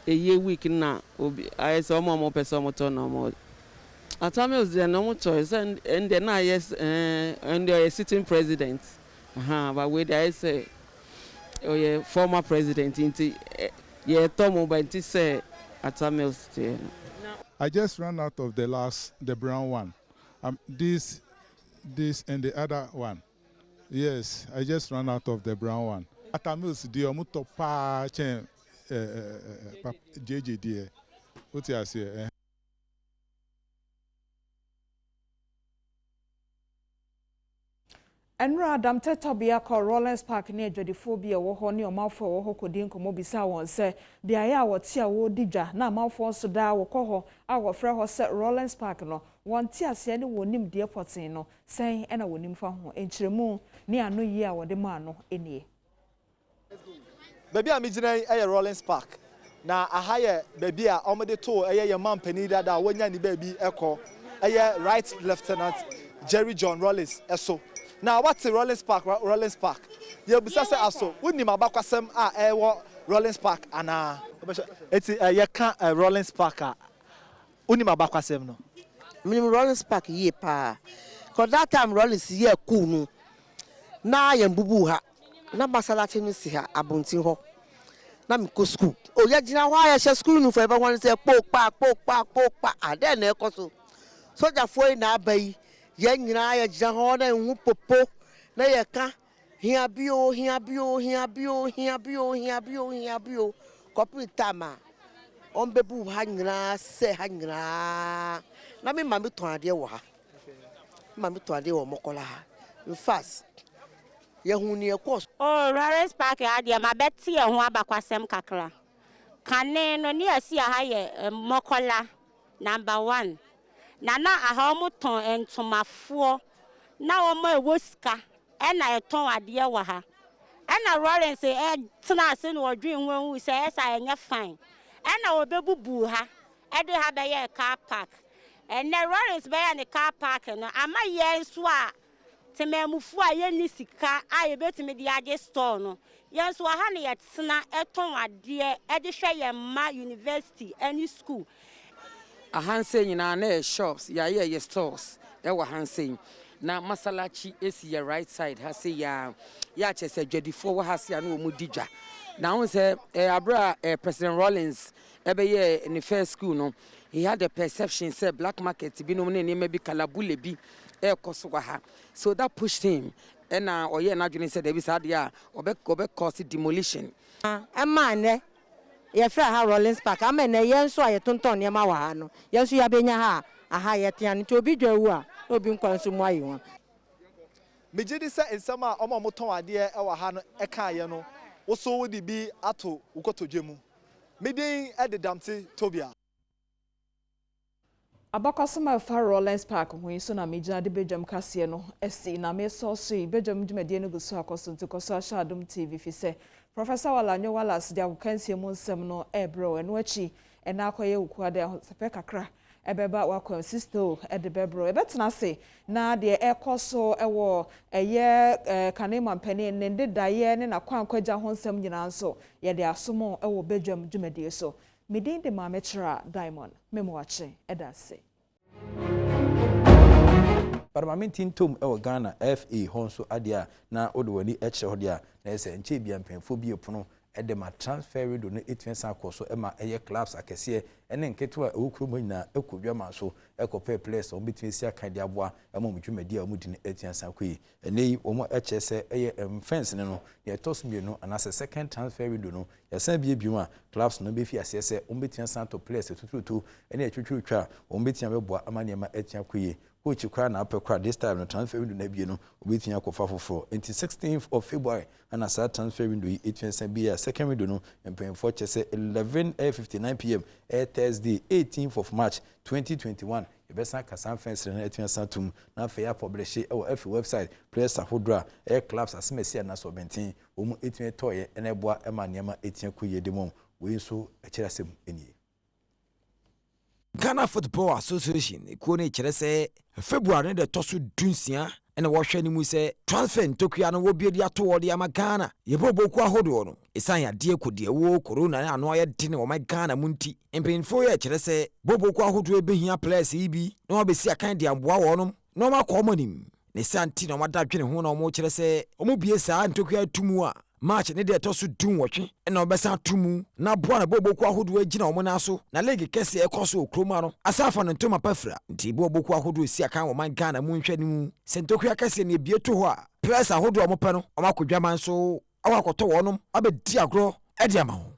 a year week now. I saw more person motor no more. At times there are no more choice, and then I yes, and they are sitting president. But where I say, oh yeah, former president into yeah, Tomo by say at times. I just ran out of the brown one. This and the other one. Yes, I just ran out of the brown one. Atamils di omuto pa chen JJ die. What you say? Enra Adam Tetabia call Rollins Park near Jodiphobia wo ho ne omafo wo ho kodi nkomo bisa won se de aya wo tia wo didwa na amafo so da wo kɔ ho a wo frɛ ho se Rollins Park no won tia se ne wonim de potin no sen ena wonim fa ho enkyeremu ne ano yi a wo de ma no enie baby a mi gina e Rollins Park na aha ye baby a omede to ye mampani dada wonya ni baby ekɔ Right Lieutenant Jerry John Rollins eso. Now what's the Rollins Park? Rollins Park. You be say aso. Woni mabakwasem a ewo Rollins Park ana. It's you can Rollins Park a. Woni mabakwasem no. Minimum Rollins Park ye pa. Cause that time Rollins ye cool no. Na ye mbubu ha. Na masalachi ni si ha abuntin ho. Na mi ko school. O ya gina wa ya school no for everyone say pok pa. Ade na ekoso. Soja foi na abai. Ye nyina ye gina ho na hu popo na ye ka hia bio kopi tama on bebu ha nyina se ha nyina na me mami ton ade wo ha mami ton ade wo mokola ha in fast ye hu ni e course Rollins Park ade ma beti ye ho abakwasem kakra kane no ni asi ha ye mokola number 1 nana aha mo ton entomafo na wo ma ewoska e na eton ade wo ha e na Rollins tena ase no odwen nwanwu se esa enye fine e na obebubu ha e de ha be ye car park e na Rollins be ye ne car park no ama ye nso a tememufu a ye ni sika a ye betimi de age store no ye nso ha ne ye tena eton ade e de hwe ye ma university any school ahanse nyina na shops ya ye stores e wa hanse na masalachi esi ya right side ha se ya chese dwadifo wa ha se ya na omu didwa na won se abra President Rollins ebe ye in the first school no he had the perception say black market bi no ne maybe kalabule bi koso wa ha so that pushed him and oye na dwene say there be sad ya obe cause demolition amane ye fra ha Rollins Park amene ye nso aye tonton ne ma wa ha no ye nso ya benya ha aha ye tian nti obi dwawu a obi nkwanso mu ayi ho mejidi se ensama omo ton ade e wa ha no e ka ye no wo so wodi bi ato ukotodwemu medin e de damte tobia Abakosoma fa Rollins Park ho so na meja de bedwam kase no esi na me so bedwam dwumade no guso akoso ntikoso Adom TV fi se Professor Walanyo Wallace dia kansie mu nsem no ebro eno achi ena akoye ukuade sepe kakra ebeba wakon sister de bebro ebetena se na de ekoso ewo eye kanema mpani ne de daye ne na kwankwaja ho nsem nyina nso ye de asomo ewo bedwam dwumade so midin de mametra Diamond memoache edase Parliamentin tom ewo Ghana FA honso adia na odwani eche hodia na ese nche bia mpemfo bi epono edema transfer window no etwensa akoso ema eye clubs akese ene nketo a okuro nyina ekodwa manso ekope place on between sia kan dia boa ema mudwumadi a mudi ne etwensa koyi ene omo eche se eye fence ne no ye tosumie no anase second transfer window no yasan bie biuma clubs no be fi asese on betwensa to place tututu ene etwutwutwa on betia beboa amaniema etwa koyi which kwa na apekwa this time no transfer window na bie no obetia kofa foforo until 16th of February and as that transfer window it will be a second window no employing chese 11:59 p.m. Thursday 18th of March 2021 ebesa kasan fence na etia satum na fair publish e o F website players ahodra air clubs asemesi na so benten omu etia toye ene boa ema niema etia koye demom we so ekirasem enie Ghana Football Association ikone kyerese February de tosu dunsia ene wo hwe ni mu se transfer ntokua no wo biedi ato wo de ama Ghana yeboboku ahodo no esan ya de kodie wo corona na ano aye de ne wo ma Ghana munti empinfo ye kyerese boboku ahodo ebehia players ibi na obesi akan de amboa wo no no ma ko manim ne santi na wadadwene ho na wo kyerese omo bie saa ntokua tumu a match ne de tosu dun wotwe na obesa tumu na boa na boboku ahodo agina omo na so na league kese ekoso okroma no asafa no ntoma pafra nti boboku ahodo esi akan wo man Ghana munhwe ni mu sentokua kese ne bie to ho a press ahodo omo pe no omakodwa man so awakoto wonom abedi agro e de ama ho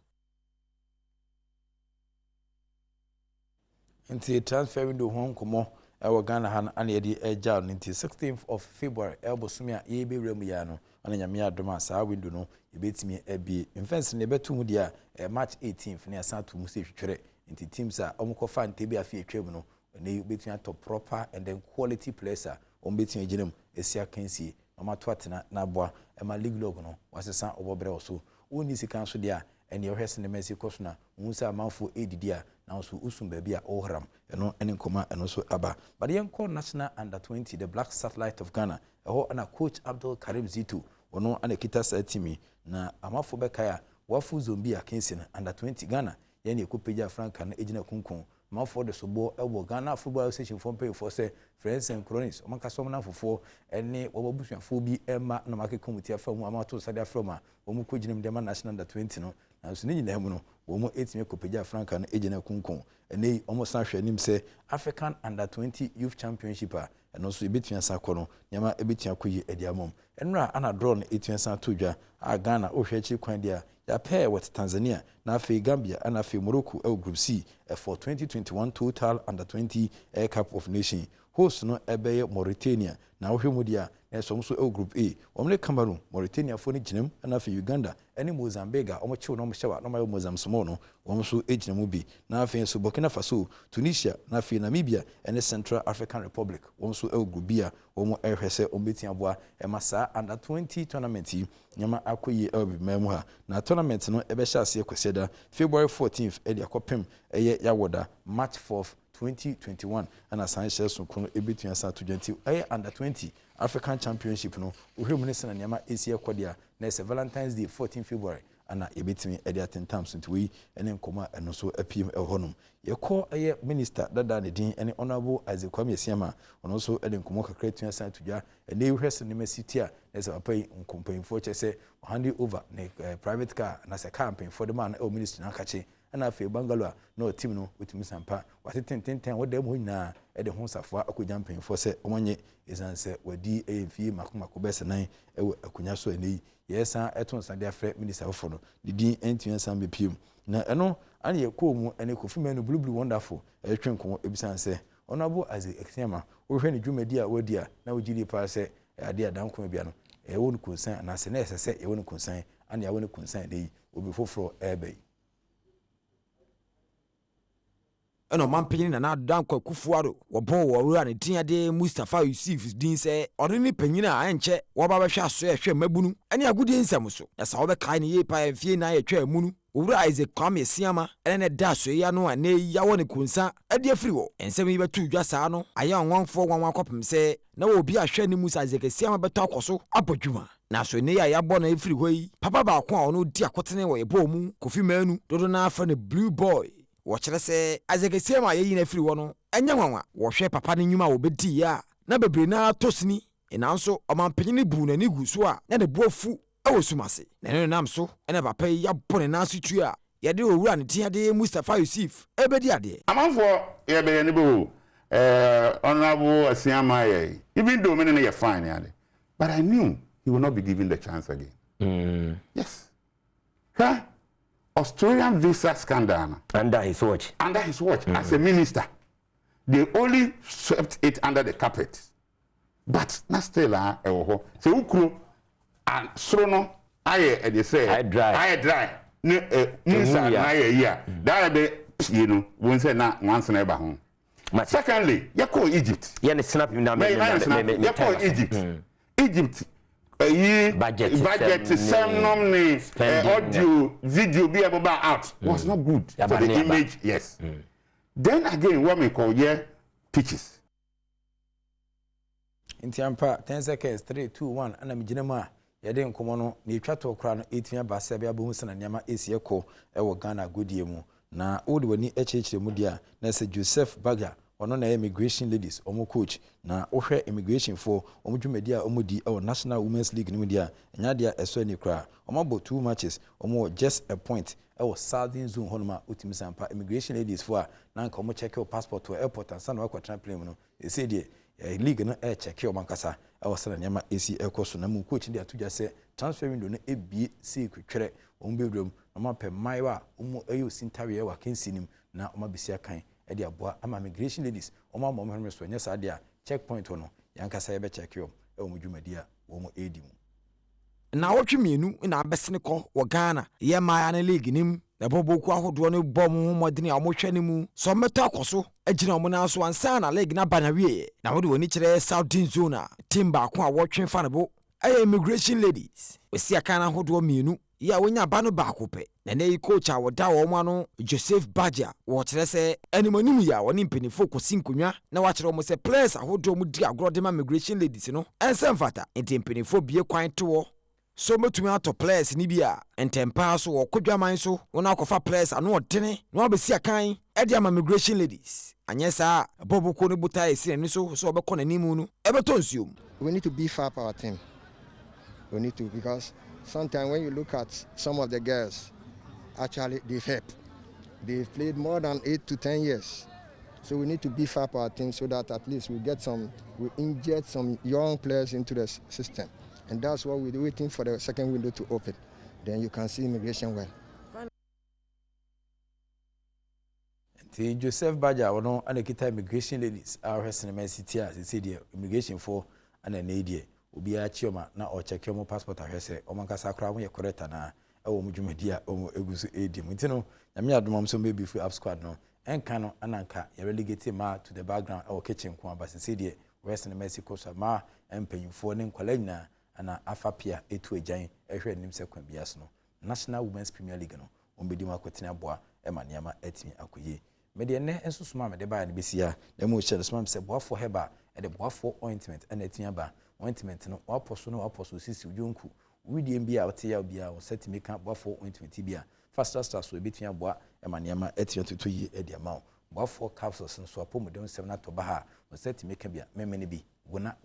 nti transfer window ho nkomo ewo Ghana han ane yedi eja no nti 16th of February elbosumi a ye be wrem ya no ane nyame adoma saa window no yebetimi ebie mfense ne betu mu dia March 18th ne asatu mu se twetwere nti teams a omukofa ntebi afi etwem no ne betumi to proper and then quality players a ombetumi ginam esia kansie omato atena na boa ema league log no wasesa obobre oso woni sika so dia ene yohwese ne mesi koso na musa amanfo edidi a na so usum ba bia ohram eno ene nkoma eno so aba but yen call national under 20 the black satellite of Ghana eho ana coach Abdul Karim Zito ono ana kita sa timi na amafo bekaya wafu zombi akensi na under 20 Ghana yen ekopeja franka na ejina kunkun mafo de sobo ewo Ghana Football Association for pay for say friends and cronies o maka so na fofo ene wobabusuafo bi ema na make committee afa mu amato sade afroma wo mu koginam de national under 20 no na so ni nyina mu no wo mu etime kopeja franka na ejina kunkun ene omo san hwe nim say African under 20 youth championship a eno so ebetua sa kɔ no nyama ebetua koyi ediamom enra ana draw no etua sa todwa a Ghana o hwe chi kwan dia ya pair with Tanzania na afi Gambia and afi Morocco group C for 2021 total under 20 Air Cup of Nation host no ebeye Mauritania na ohwemudia na somso group A omle Cameroon Mauritania fo ni ginem na afi Uganda ene Mozambique omo chiwo no mhyewa no mayo Mozambique no omso ejinamu bi na afi so Burkina Faso Tunisia na afi Namibia ene Central African Republic omso group B a omo ehwese ombetia boa emasa under 20 tournament nyama akoyi elbimemu ha na tournament no ebe hyase kweseda February 14th edi akopem eye yawoda March 4th 2021 and asan shares kono ebetua sa to 20 under 20 African Championship no ohwemu ne sena nyama esi ekodia na Valentine's Day 14 February ana ebetimi edi atentams nti we ene nkoma eno so apim ehonum yekɔ eye minister dada ne din ene honorable Isaac Kwame Siama ono so ede nkomo kakra tua sa tudwa ene ehwese ne masiti a na se papa nkompanfo kyese hand over ne private car na se campaign for the man e minister na kache ana afi Bangalore no team no utimi sampa watententen wodam ho nyina ede ho safo akoja mpanfo se omonye ezanse wadi emfie makomako bese nan ewe akunya so ene yesa eton sande afre minister fo no didi entuen san bepiem na eno ane yekɔ mu ene kofume no blue wonderful etwenko ebisanse honorable Isaac Eksiama ohwe ne dwumadi a wadi a na wogidi pa se ade adanko bia no ewo no konsan na se na esese ewo no konsan ane ewo no konsan dey obi foforo ebe eno mampanyin na adanko kufuado wobo wora ne tiade Mustafa Yusuf din se odini panyina anche woba behwe aso ehwe mabunu ane agudi nsam so na sa wobɛkae ne ye pa enfie na ye twa munu owura Isaac Kwame Siama ene da so ya no ane ya woni kunsa ade afiri wo ensem yi betu dwa saa no aya onwanfo wanwan kopem se na obi ahwe ne Musa Isaac Siama beto akoso abodwuma na so ne ya bɔ na efiri hɔ yi papa ba ko a ono di akotene wo yebo mu Kofi Manu dodo na afa ne Blue Boy wo kyerɛ sɛ Isaac Siama ye yi na efiri hɔ no enya nwanwa wo hwɛ papa ne nyuma wo bedi ya na bebre na tosini enanso ɔmanpanyin bu na ni guso a na ne buafu ewo sumase na ne nam so ene papa yi ya bɔ ne na so tu a ye de owura ne tiade Mustafa Yusuf ebedi ade amanfo ye be ne bo honorable Siama ye even though me ne ye fine ade but I knew he will not be given the chance again. Yes. Huh? Australian visa scandal. Under his watch. Under his watch, as a minister. They only swept it under the carpet. But not still, so ukru and srono, they say, I dry. Minister, that be, you know, won't say not once never home. Secondly, you call Egypt. You snap him down. You call Egypt. Egypt. Budget some audio video be able out was not good for the image. Yes. Then again, what we call pitches. In Tiampa 10 seconds 3 2 1 ana mijinema yede nkomo no na etwa to kra no etia ba se bia bohu sana nyama esieko ewo Ghana godie mu na odi wani echechire mu dia na se Joseph Baga ono na immigration ladies omo coach na ohwe immigration for omo dwumadi a omo di o National Women's League ni mu dia nya dia eso ni kra omo bo 2 matches omo just a point ewo southern zone honoma utimi sampa immigration ladies for na nka omo check your passport to airport and sana wakwa plane no e say die league no check your mankasa ewo sana nyama AC ekoso na mu coach dia tudja se transfer window no ebie se kwetwere omo bewdom omo pe maiwa omo ayo sintawe wa kensinim na omo bisia kan ɛde aboa ama migration ladies ɔmo ama ɔmo so nyɛ saa de a checkpoint no yankasa yɛbɛ check yom ɛwɔ mo dwumadi a wɔn edi mu na wotwe mienu na abɛsene kɔ wɔ Ghana yɛ maa ne league nim na boboku ahodoɔ no bɔ mo modene a mo hwɛ ne mu so meto akoso agyina mo na so ansa na league na bana wie na wode woni kyerɛ Southern Zone a team baako a wɔtwe fa ne bo ɛyɛ immigration ladies osi aka na ahodoɔ mienu ya wonya ba no baako pɛ na ne coach a wɔda wɔ mo ano Joseph Baja wɔ kyerɛ sɛ animanim ya wɔne mpanifo kosi nkonwa na wɔakyerɛ mo sɛ players ahodoɔ mu di agorɔ de ma immigration ladies no ɛnsɛ mfata nti mpanifo bie kwan to so metumi ato players ni bia entempa so wɔ kodwaman so wona akɔfa players ano ɔdene na wabɛsi akan ɛde ama immigration ladies anyɛ saa bɔbɔko ne buta esi ne so ɔbɛkɔ n'animu no ɛbɛtɔ nsuom. We need to beef up our team. We need to, because sometimes when you look at some of the girls, actually they've played more than 8 to 10 years. So we need to beef up our team so that at least we inject some young players into the system. And that's what we're waiting for the second window to open. Then you can see immigration well. Joseph Baja wono ana kita immigration ladies our cinema city as say the immigration for ana needie obi a chioma na o check your passport ahwese o manka sakra mo ye correct na e wo mudwumadi a o egusu edi mu ntino na me adom so be free up squad no enka no ananka ye relegate ma to the background e kitchen ko aba say the west in Mexico so ma empanyimfo ne nkwala nyina ana afapia etu agyan ehwe nim sekwan bias no National Women's Premier League no ombedi makotena boa e ma niama atimi akoye mede ne enso soma mede ba ne besia na mo hye soma se boafo heba e de boafo ointment ana atimi aba ointment no waposo sisi ujonku widie bia wote ya bia wo setimi ka boafo ointment bia faster so ebetimi aboa e ma niama atimi toto yi e de ama boafo capsules so apomodem sem na to ba ha wo setimi ka bia memene bi guna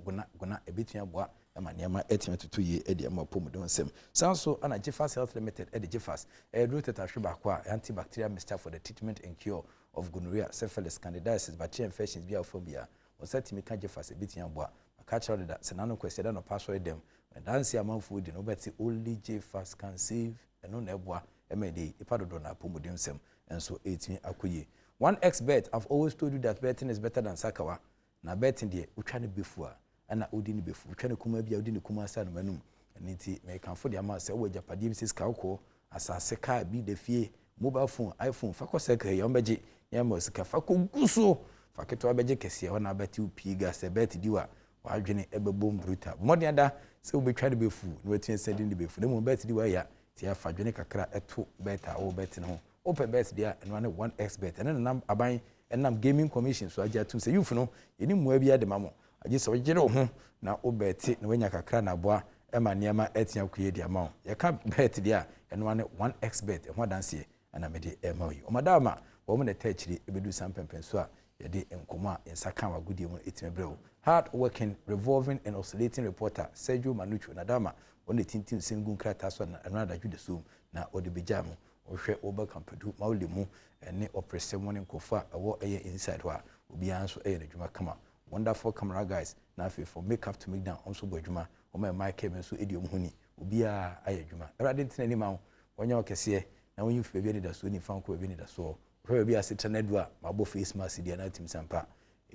ebetimi aboa ama niama atimi toto yi e de ama apomodem sem sanso ana Jeffas Health Limited e de Jeffas e do tetahwe kwa antibacterial mixture for the treatment and cure of gonorrhea, syphilis, candidiasis, bacterial infections, biaphobia, or set me can't Jeffas a bit young boy. A catcher that Senano question or password them. And dance among food, you know, but only Jeffas can save and no nebwa, MAD, a padodona, pomodium sem, and so 18 akuye. 1xBet, I've always told you that betting is better than Sakawa. Now betting the Uchani before, and I wouldn't before. Uchani Kuma be out in the Kuma San Manum, and it may come for the amount, say, where Japadim says Kauko, as I say, be the fee, mobile phone, iPhone, Fako Secretary, Yambaji. Yamo sika fako guso faketo abeje kese ho na beti upiga se beti diwa wa adwene ebebom bruta modern ada se obetwa de befu no wetin sending de befu no beti diwa ya ti afa adwene kakra eto beta o beti no open bet dia eno ne 1xBet ene nam aban enam gaming commission so aja tum se youth no eni mua bia de mamo aje se wogere ho na o beti no wenya kakra na boa ema niama etia kuye dia ma ye ka bet dia eno ne 1xBet ho danse ana mede ema yi o madama woman the techri ebedu sampempen so a yede enkoma ensaka wa gudie mu etimebreo hard working revolving and oscillating reporter Sergio Manucho nadama on the tintin singun krata so na another jude so na odebejam ohwe oba kampadu maulemu ene opresse mo ne nkofa awo eye inside ho a obi anso eye adwuma kama wonderful camera guys na afi for makeup to make down onso bo adwuma o my mic em so edi omhuni obi a aye adwuma erade tinani ma wonya okese na wonyi fu bia ni da so ni fanko bia ni da so hwe bia se tenadua mabo face mask dia na tim sampa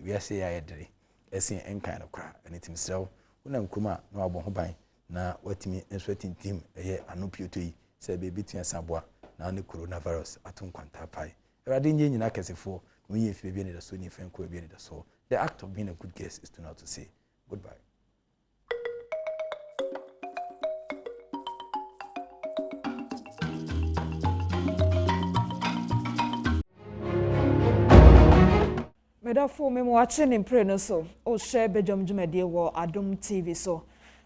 bia se ya yedre esen enkan no kra ani tim srew wona nkuma na wabo ho ban na watimi enso tintim eye anopioto yi se be bitua saboa na ne coronavirus atun kwanta pai erade nye nyina kesefo wonyi fu bia ni da so ni fanko bia ni da so the act of being a good guest is to not to say goodbye. Medafo me watching in pray no so o share Badwam dwumade wo Adom TV so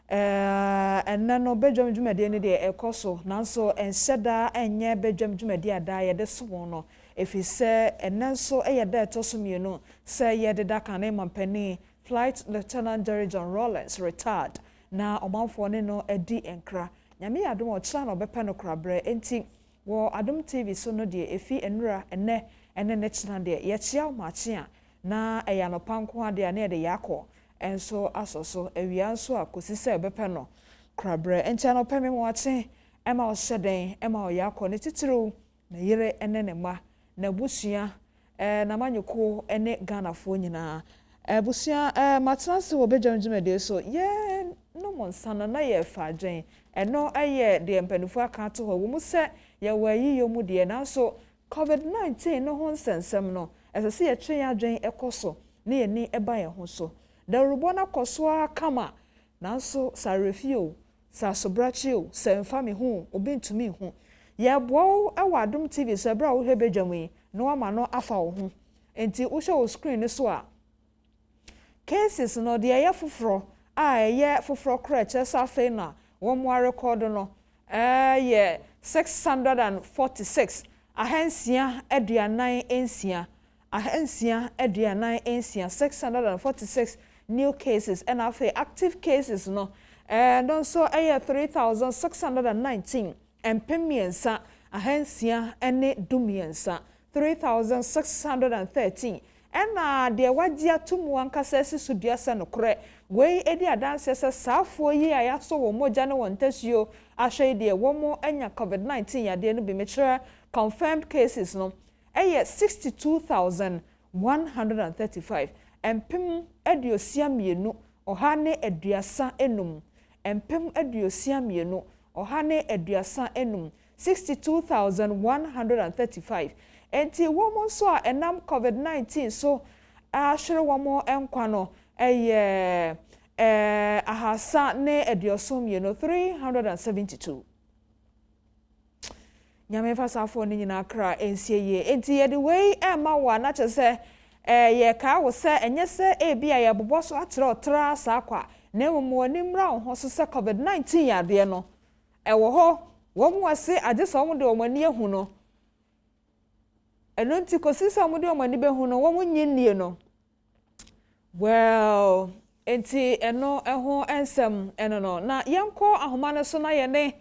and no Badwam dwumade ne de ekoso nanso enhyeda enye Badwam dwumade ada ye de so no efise enanso eyeda etoso mienu say ye de daka na mampani Flight Lieutenant Jerry John Rollins retired na omanfo ne no edi enkra nyame Adom o kira no bepe no krabre enti wo Adom TV so no de efi enura ene ne kira de ye chia o machia na eyano panko ade na de yakọ enso asoso ewia nso akosi se bepe no krabre encha no peme moache ema o hyeden ema o yakọ ne titiro na yire ene ne ma na busua na manyoko ene Ghana fo nyina busia matranse wo bejamjumede so ye no monsana na ye fa dwen eno aye de mpanifo aka to ho wo mu se ye wayi yo mu de na so COVID-19 no ho nsensem no esese ye twen adwen ekoso na ye ni eba ye ho so da rubo na koso akama na so sarefio sa sobrachio se mfami ho obintumi ho ye bo awa Adom TV so bra wo hebejamwe no ama no afa wo ho enti wo show screen ni so a cases no de ye foforo ye foforo kra chesa fe na wo mo record no ye 646 ahansia aduanan ensia ahansia aduanan ensia 646 new cases and active cases no and also 3619 and pemiensa ahansia ene dumiensa 3613 and de wadia tumu ankasa sisudua se no kre we edi adanse se safo yi aya so wo moja ne wontasio ahwe de wo mo anya COVID-19 ya de no bi metre confirmed cases no 62135 empem adiosia mienu ohane aduasa enum empem adiosia mienu ohane aduasa enum 62135 enti wo mo so a enam COVID-19 so ahwere wo mo enkwa no ahasa ne adiosom mienu 372 nyame fasafo ni nyina kra ensie ye enti ye de wey ma wa na chese ye ka wo se enye se bia ye bobo so atere otra sa kwa na emu ni mra ho so se COVID-19 ya de no wo ho wo mu ase ade so mo de o mani ehu no eno nti kosi so mo de o mani be hu no wo mu nyinnie no well enti eno eho ensem eno no na yenko ahoma ne so na ye ne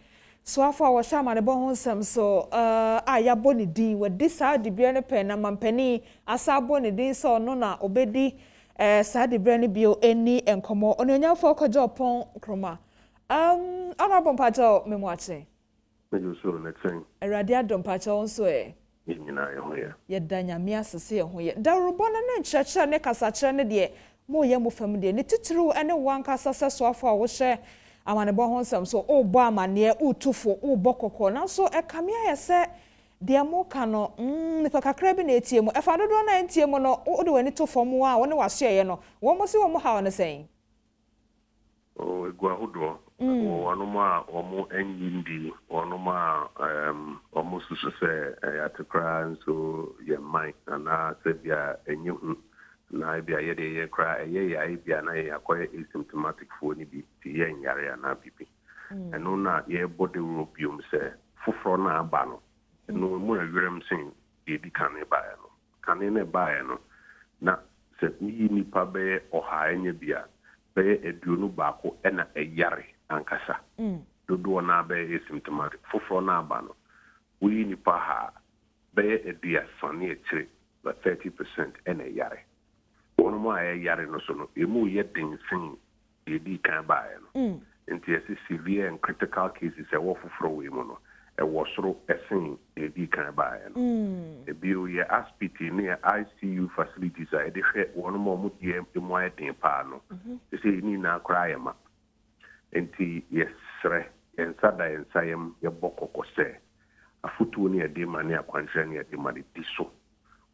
so afọ a shama ne bo ho nsem so ya boni din we di sa di bia ne pen na mampani asa boni din so no na obedi sa di bia ne bio eni enkomo ononyafo kojo pon kroma honorable mpacho memwache mejo so na tsen erade Adom mpacho nso nyina ye ho ye ye danyame asese ye ho ye da rubona na nchreche ne kasachre ne de mo ye mo fam de ne titru ene wanka sase so afọ a wo hye amane bo honsam so o bo amane utufo o bokoko na so ekame ayese de mo ka no nipa kakra bi na etie mu efa dodo na entie mu no o de wani to fom a woni waso ye no wo mo si wo mo ha ne sen o egwa hodo wonu ma omo enyindi wonu ma omo susu se atekra so ye mai na se bia enyehu na bia ye de ye kra ye bia na ye akoye asymptomatic for ni bi ti ye nyare na bibi eno na ye body rubium se fufro na aba no eno mu na werem sin e di kan e ba no kan ne ba no na se ni pa be oha enye bia be eduonu baako ena eyare ankasa dodo na be asymptomatic fufro na aba no we ni pa ha be edia sane etire but 30% ena eyare ono mo yare no so no emu ye densin e di kan ba no enti esi severe and critical cases e wo foforo we mu no e wo soro esin e di kan ba no e bi o ye hospital ne ICU facilities a e de hwe ono mo mu die emu aye den pa no esi ni na akra ye ma enti yesre ensada ensayem ye bokoko se afutu ne e de mane akwanhwe ne e de mane diso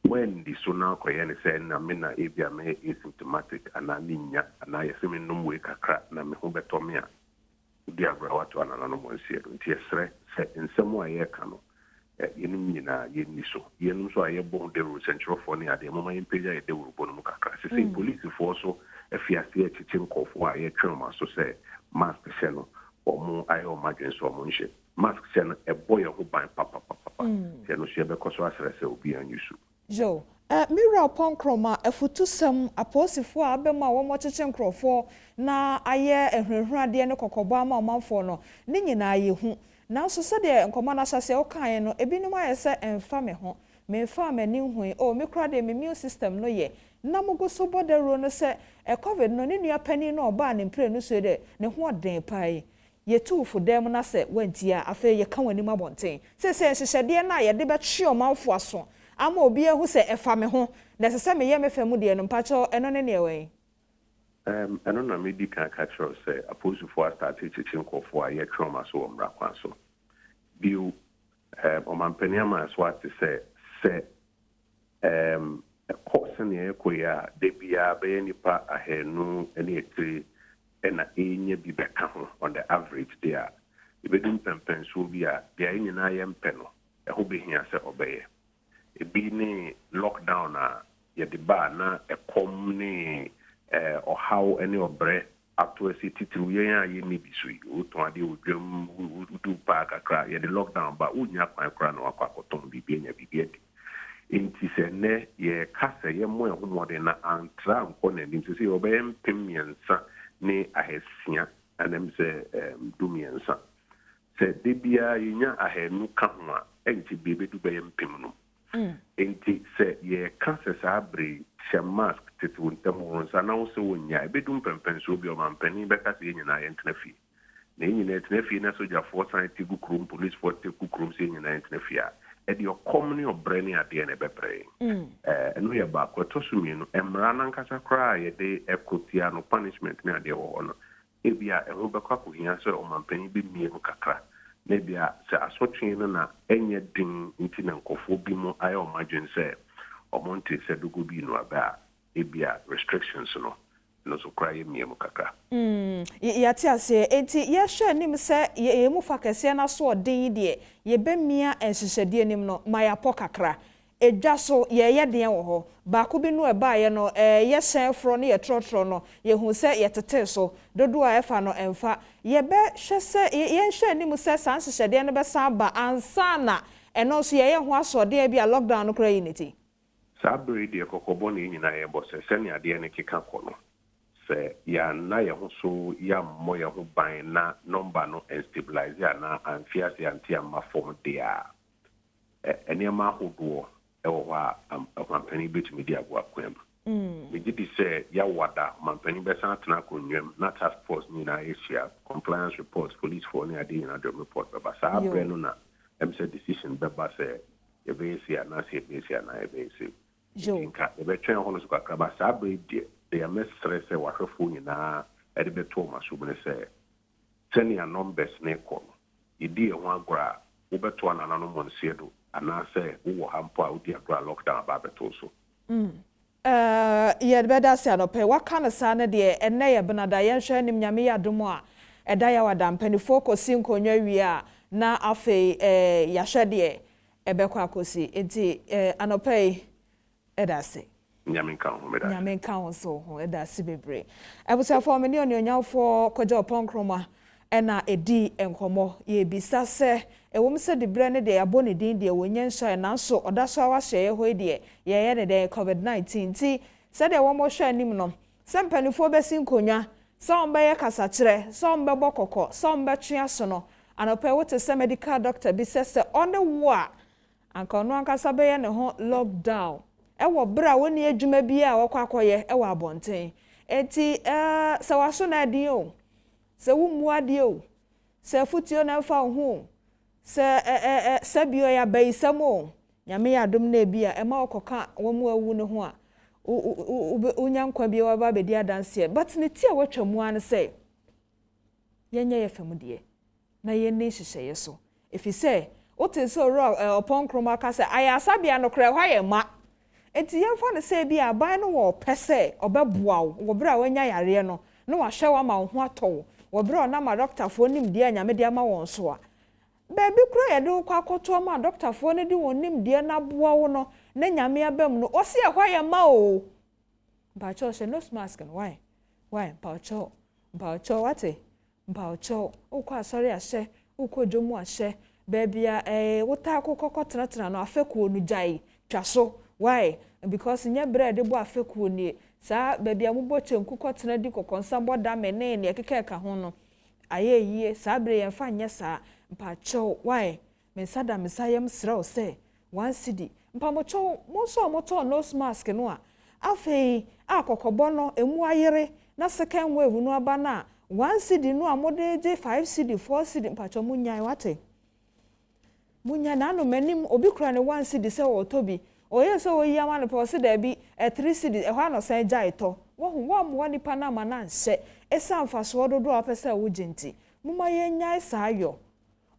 when the sona koyene say na me na ebia me asymptomatic ananinya na yesemi no mu kakra na me ho beto me a di agra watu anana no mo nsiero nti esre se nsemo aye ka no yenim nyina yenni so yenum so aye bon de ru central for ne ade mo ma impeja e de ru bon mu kakra se police for so afiase e chichim kofo aye twema so say mask se no omo aye o madwen so omo nche mask se no e boy ho ban papa se no se be koso asre se obi anyusu Jo, mira upon kroma efutusem aposifo abema wo mocheche nkrofo na aye ehwehwade ne kokobo ama omanfo no ne nyina aye hu na so se de nkoma na hyase o kan no ebinim aye se emfa me ho me fa mani hu o me kra de me immune system no ye na mugo so bodero no se covid no ne nua pani no oba ne mpre no so de ne ho den pai ye tuufo dem na se wantia afa ye kan wani mabonten se hyehyede na ye de be twe omanfo aso ama obi ehu se efa me ho na se me ye me fa mu de no mpacho eno ne ne we eno na me di kan catch us say opposed for start teaching kofo a ye trauma so omra kwan so biu omampaniama as what to say course ne ekoya de bia be nipa ahenu ene etri ena enye bi beka ho on the average there ibedum pempen so bia bia nyina ye mpeno eho behia se obeye ebi ne lockdown a ye de ba na ekom ne how ene obre ato esi titiri yen aye ni bisui o ton ade odwam udu park akra ye de lockdown ba unya kwan kra na akwakoton bibia nya bibia di inti se ne ye kase ye mo ehun mode na antra nko na nim se obeye mpemiensa ne ahesia anem se dumiensa se debia yinya ahenu ka ho a enti bebedu beye mpem no enti se ye kase sa abre she mask titu ntamo sa na wo se wonya ebedum pempen so bi o mampani be kase yinyina ye ntnafi na yinyina ntnafi na soja force anti gukrum police force gukrum se yinyina ntnafi a edi okomni obrani ade na bebre eno ye ba kwato suminu emra na nkasa kra ye de ekotia no punishment na ade wo no ebia eho be kwa ko hia so o mampani bi mie ko kakra na bia se asotwe no na enye din nti na nkofo bi mo ayo imagine se omonte se dugo bi no aba ebia restrictions no so cry mie mo kakra yati ase enti ye hwe nim se ye mu fakese na so odin de ye be mia enhyehyede nim no maya po kakra edwa so ye den wo ho ba ko bi no e ba ye no ye hyen fro no ye trotro no ye hu se ye tete so dodo a efa no emfa ye be hwe se ye hwe nim se san hyehyede no be san ba ansa na eno so ye ho asode bia lockdown no kra unity sabre de kokobo ne nyina ye bo se ne ade ne keka kono se ya na ye ho so ya mo ye ho ban na number no stabilize ya na amfia se anti ama form dia enema hodo ewo ha ampani betimi dia go akwem me did say ya wada mampani be san tena konwem na task force ni na Asia compliance reports police for ni ade na the report be sa abre no na say decision be ba say e be sia na se be sia na e be se inka e be twen hono so kakra ba sa abre de ya mestre se wa hwefo ni na e de beto ma so be say senia numbers ne ko idi e ho agora wo beto anana no mon siedo ana say wo hampo a odi agora lockdown ba beto so ye beda se anope waka na sa na de enne ye benada ye hwe nim nyame ya domo a eda ya wada mpani focus nkonwa wi a na afi ya hwe de ebekwa akosi enti anope eda se nyame kan ho so ho eda se bebre abusa for me ne onyawfo koja opon ena edi enkomo ye bisa se ewom se de bre ne de abone din de wonyen hye na so odaso awahye ye ho de ye ne de covid-19 ti se de wo mo hwe anim no se mpanifo besi nkonwa se ombe ye kasa kire se ombe bokoko se ombe twe aso no anope wote se medical doctor bi se on the war anka no ankasa be ye ne ho lockdown ewo bra woni adwuma bi a wokwakoye ewo abonten enti se waso na adin o se wumu ade o se futio na fa ho se bio ya baisamo nyame ya dom na bia e ma okoka wo mu awu ne ho a unyankwa bi wa ba bedi adanse but ne ti a watwamu an se yenye ye fam de na ye ne hyehyeye so efi se ote se ro opon kroma ka se ayasa bia no kra hwa ye ma enti yemfa ne se bia ban no wo pese obeboa wo bra wanya yare no no wa hwe wa ma ho ato wo bra na ma doctor fo nim de anyame de ama won so a baby kura ye de kwa akoto ma doctor fo ne de wonim de na boa wo no na nyame abam no o se ye hwa ye ma o ba cho she no mask and why ba cho wate ba cho o kwa sorry ahye o ko jomu ahye baby wota akokoko tena no afekuo no jai twaso why because nya bread de bo afekuo ni sa baby amubo chenkuko tena di kokonsa boda mene ne ekeka ho no aye yie sa bre ye fa nya sa mpacho why me sada mesayem sra se one city mpamocho mo moto nose mask no a afei akokobo no emu ayere na second wave no aba na one city no amode je 5 city 4 city mpacho munyai wate munya na no manim obi kura ne one city se wo tobi oye so oyi ama no pose da bi 3 cities e hwa no san gya eto wo hu wo mo nipa na ma na nse esanfa so dodo apesa wo ginti muma yenya saayo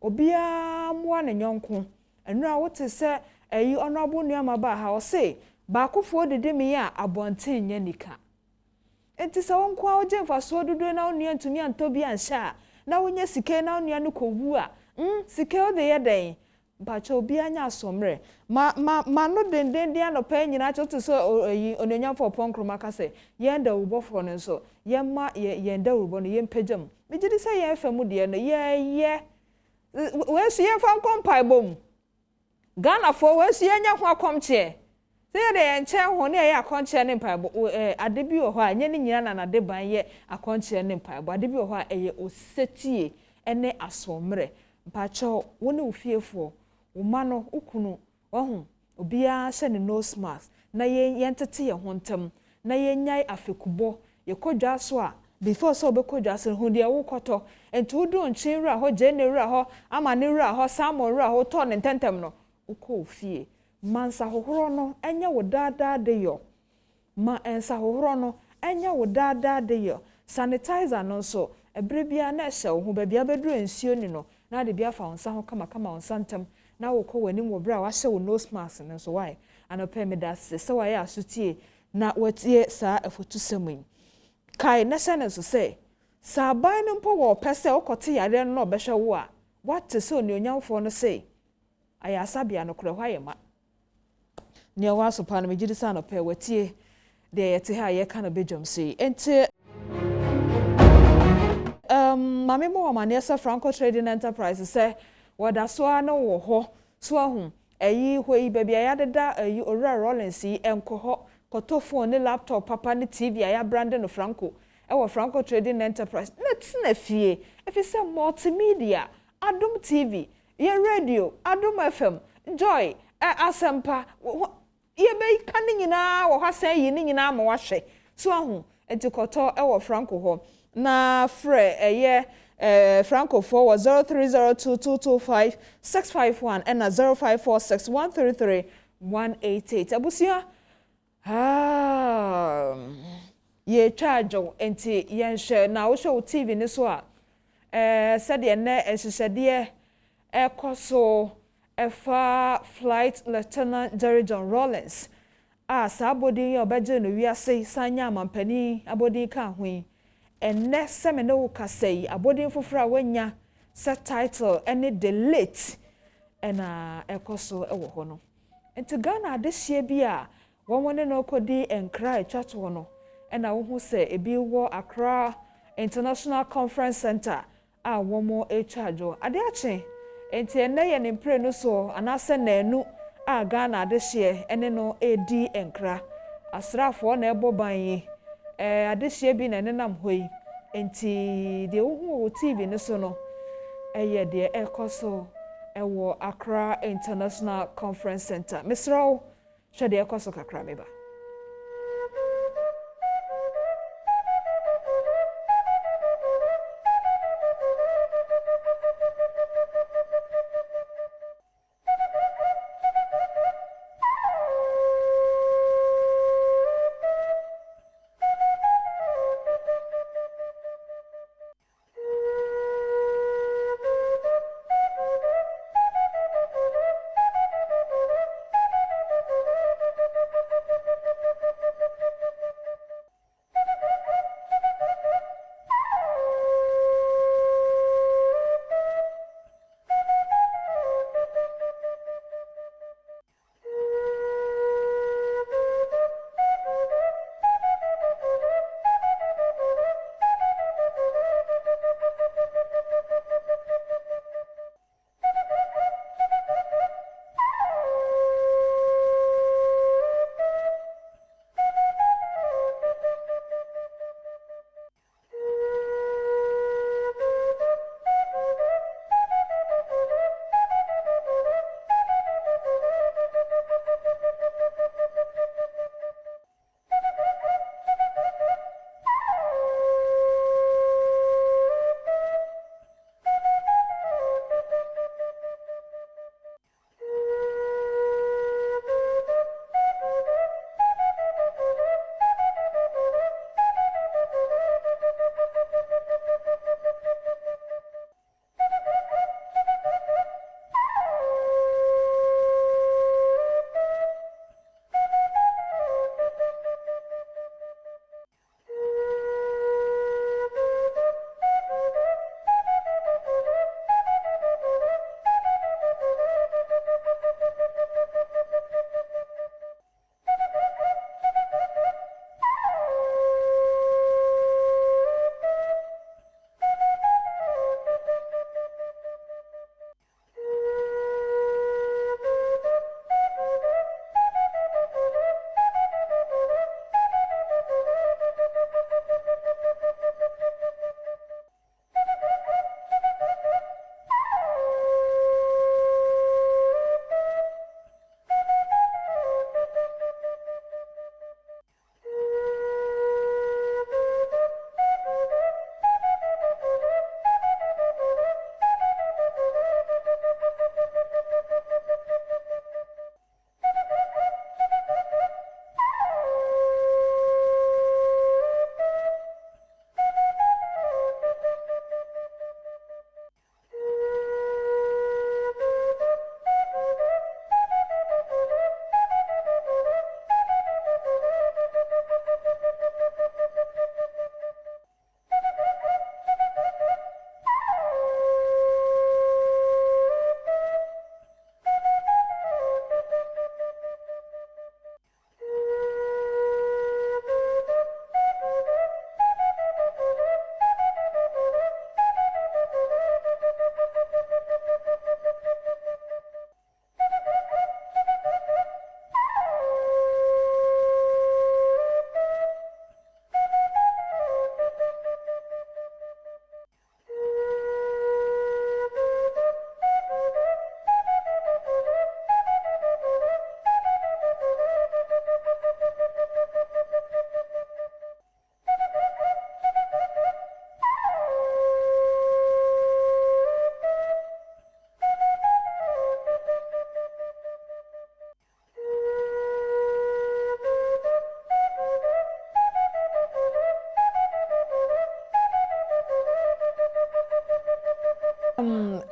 obia mo na nyonko enura wo te se eyi honorable nuama ba ha o se ba kofo dede me ya abonten nya nika enti se wonko a ogye so dodo na onua ntumi antobi ansha na wonya sike na onua no kowu a sike o de ye den bacha obi anya asomre ma no denden dia no pa nyina choto so yi onenya for ponkroma ka se yenda ubofo no so yemma yenda ubo no yempejam megidi se ye fa mu de no ye we so ye fa nkompai bom Ghana for we so ye nya ho akomche se ye de enche ho ne ye akonche ne mpai bo ade bi wo ho a nye ne nyina na ade ban ye akonche ne mpai bo ade bi wo ho a eye osetie ene asomre bacha woni ufiefo umano ukunu wahu obia hye ne nose mask na yentete ye hontam na yenyai afekubo ye kodwa so a before so be kodwa so hu de wo koto enti udu nchinra ho jenera ho amanera ho samora ho to ne ntentem no uko ofie mansa hohoro no enye wo dada de yo ma ensa hohoro no enye wo dada de yo sanitizer no so ebrebia na hye wo hu ba bia bedru ensio ni no na de bia fa onsa ho kama onsa ntem na wo ko wani mo bra wa hye wo nose mask no so why anope me da se wa ya asotie na watie saa afotu samun kai na sene so se sa ban no mpo wo pese okote yare no obehwe wo a what se oni onyamfo no se aya sabia no kure hwaye ma ne wa so pa no megidi sa no pe watie de yete ha ye kana bejom se enti mame mo wa ne Franco Trading Enterprise se wada so ana wo ho so ahu ayi hoi baby ayadeda ayi ora Rollins yi enkoho koto phone ne laptop papa ne TV aya brand no Franco e Franco Trading Enterprise na fie if say multimedia Adom TV ye radio Adom FM Joy Asempa ye be kan nyina wo ha san yi nyina ma wahwe so ahu enti koto e Franco ho na frɛ Franco for was 0302225651 and 0546133188 abusia ye charge enti yenhwe na wo show TV ni so a said ye na ehyehyede ekoso efa flight Lieutenant Jerry John Rollins sabodi ye obeje no wiase sanya amampani abodi ka hwen enne semene wo kasei abodin fofora wanya set title any delete ena ekoso ewo ho no enti Ghana adehye bi a wonwone no kodi enkra etwato no ena wo hu se ebi wo Accra International Conference Center a womo echajo ade ache enti enne ye ne mpre no so anase nanu a Ghana adehye ene no edi enkra asrafo na eboban yi adehye bi na nenam hoi enti de wo TV ne so no eye de ekoso ewo Accra International Conference Center misraw hwe de ekoso kakra meba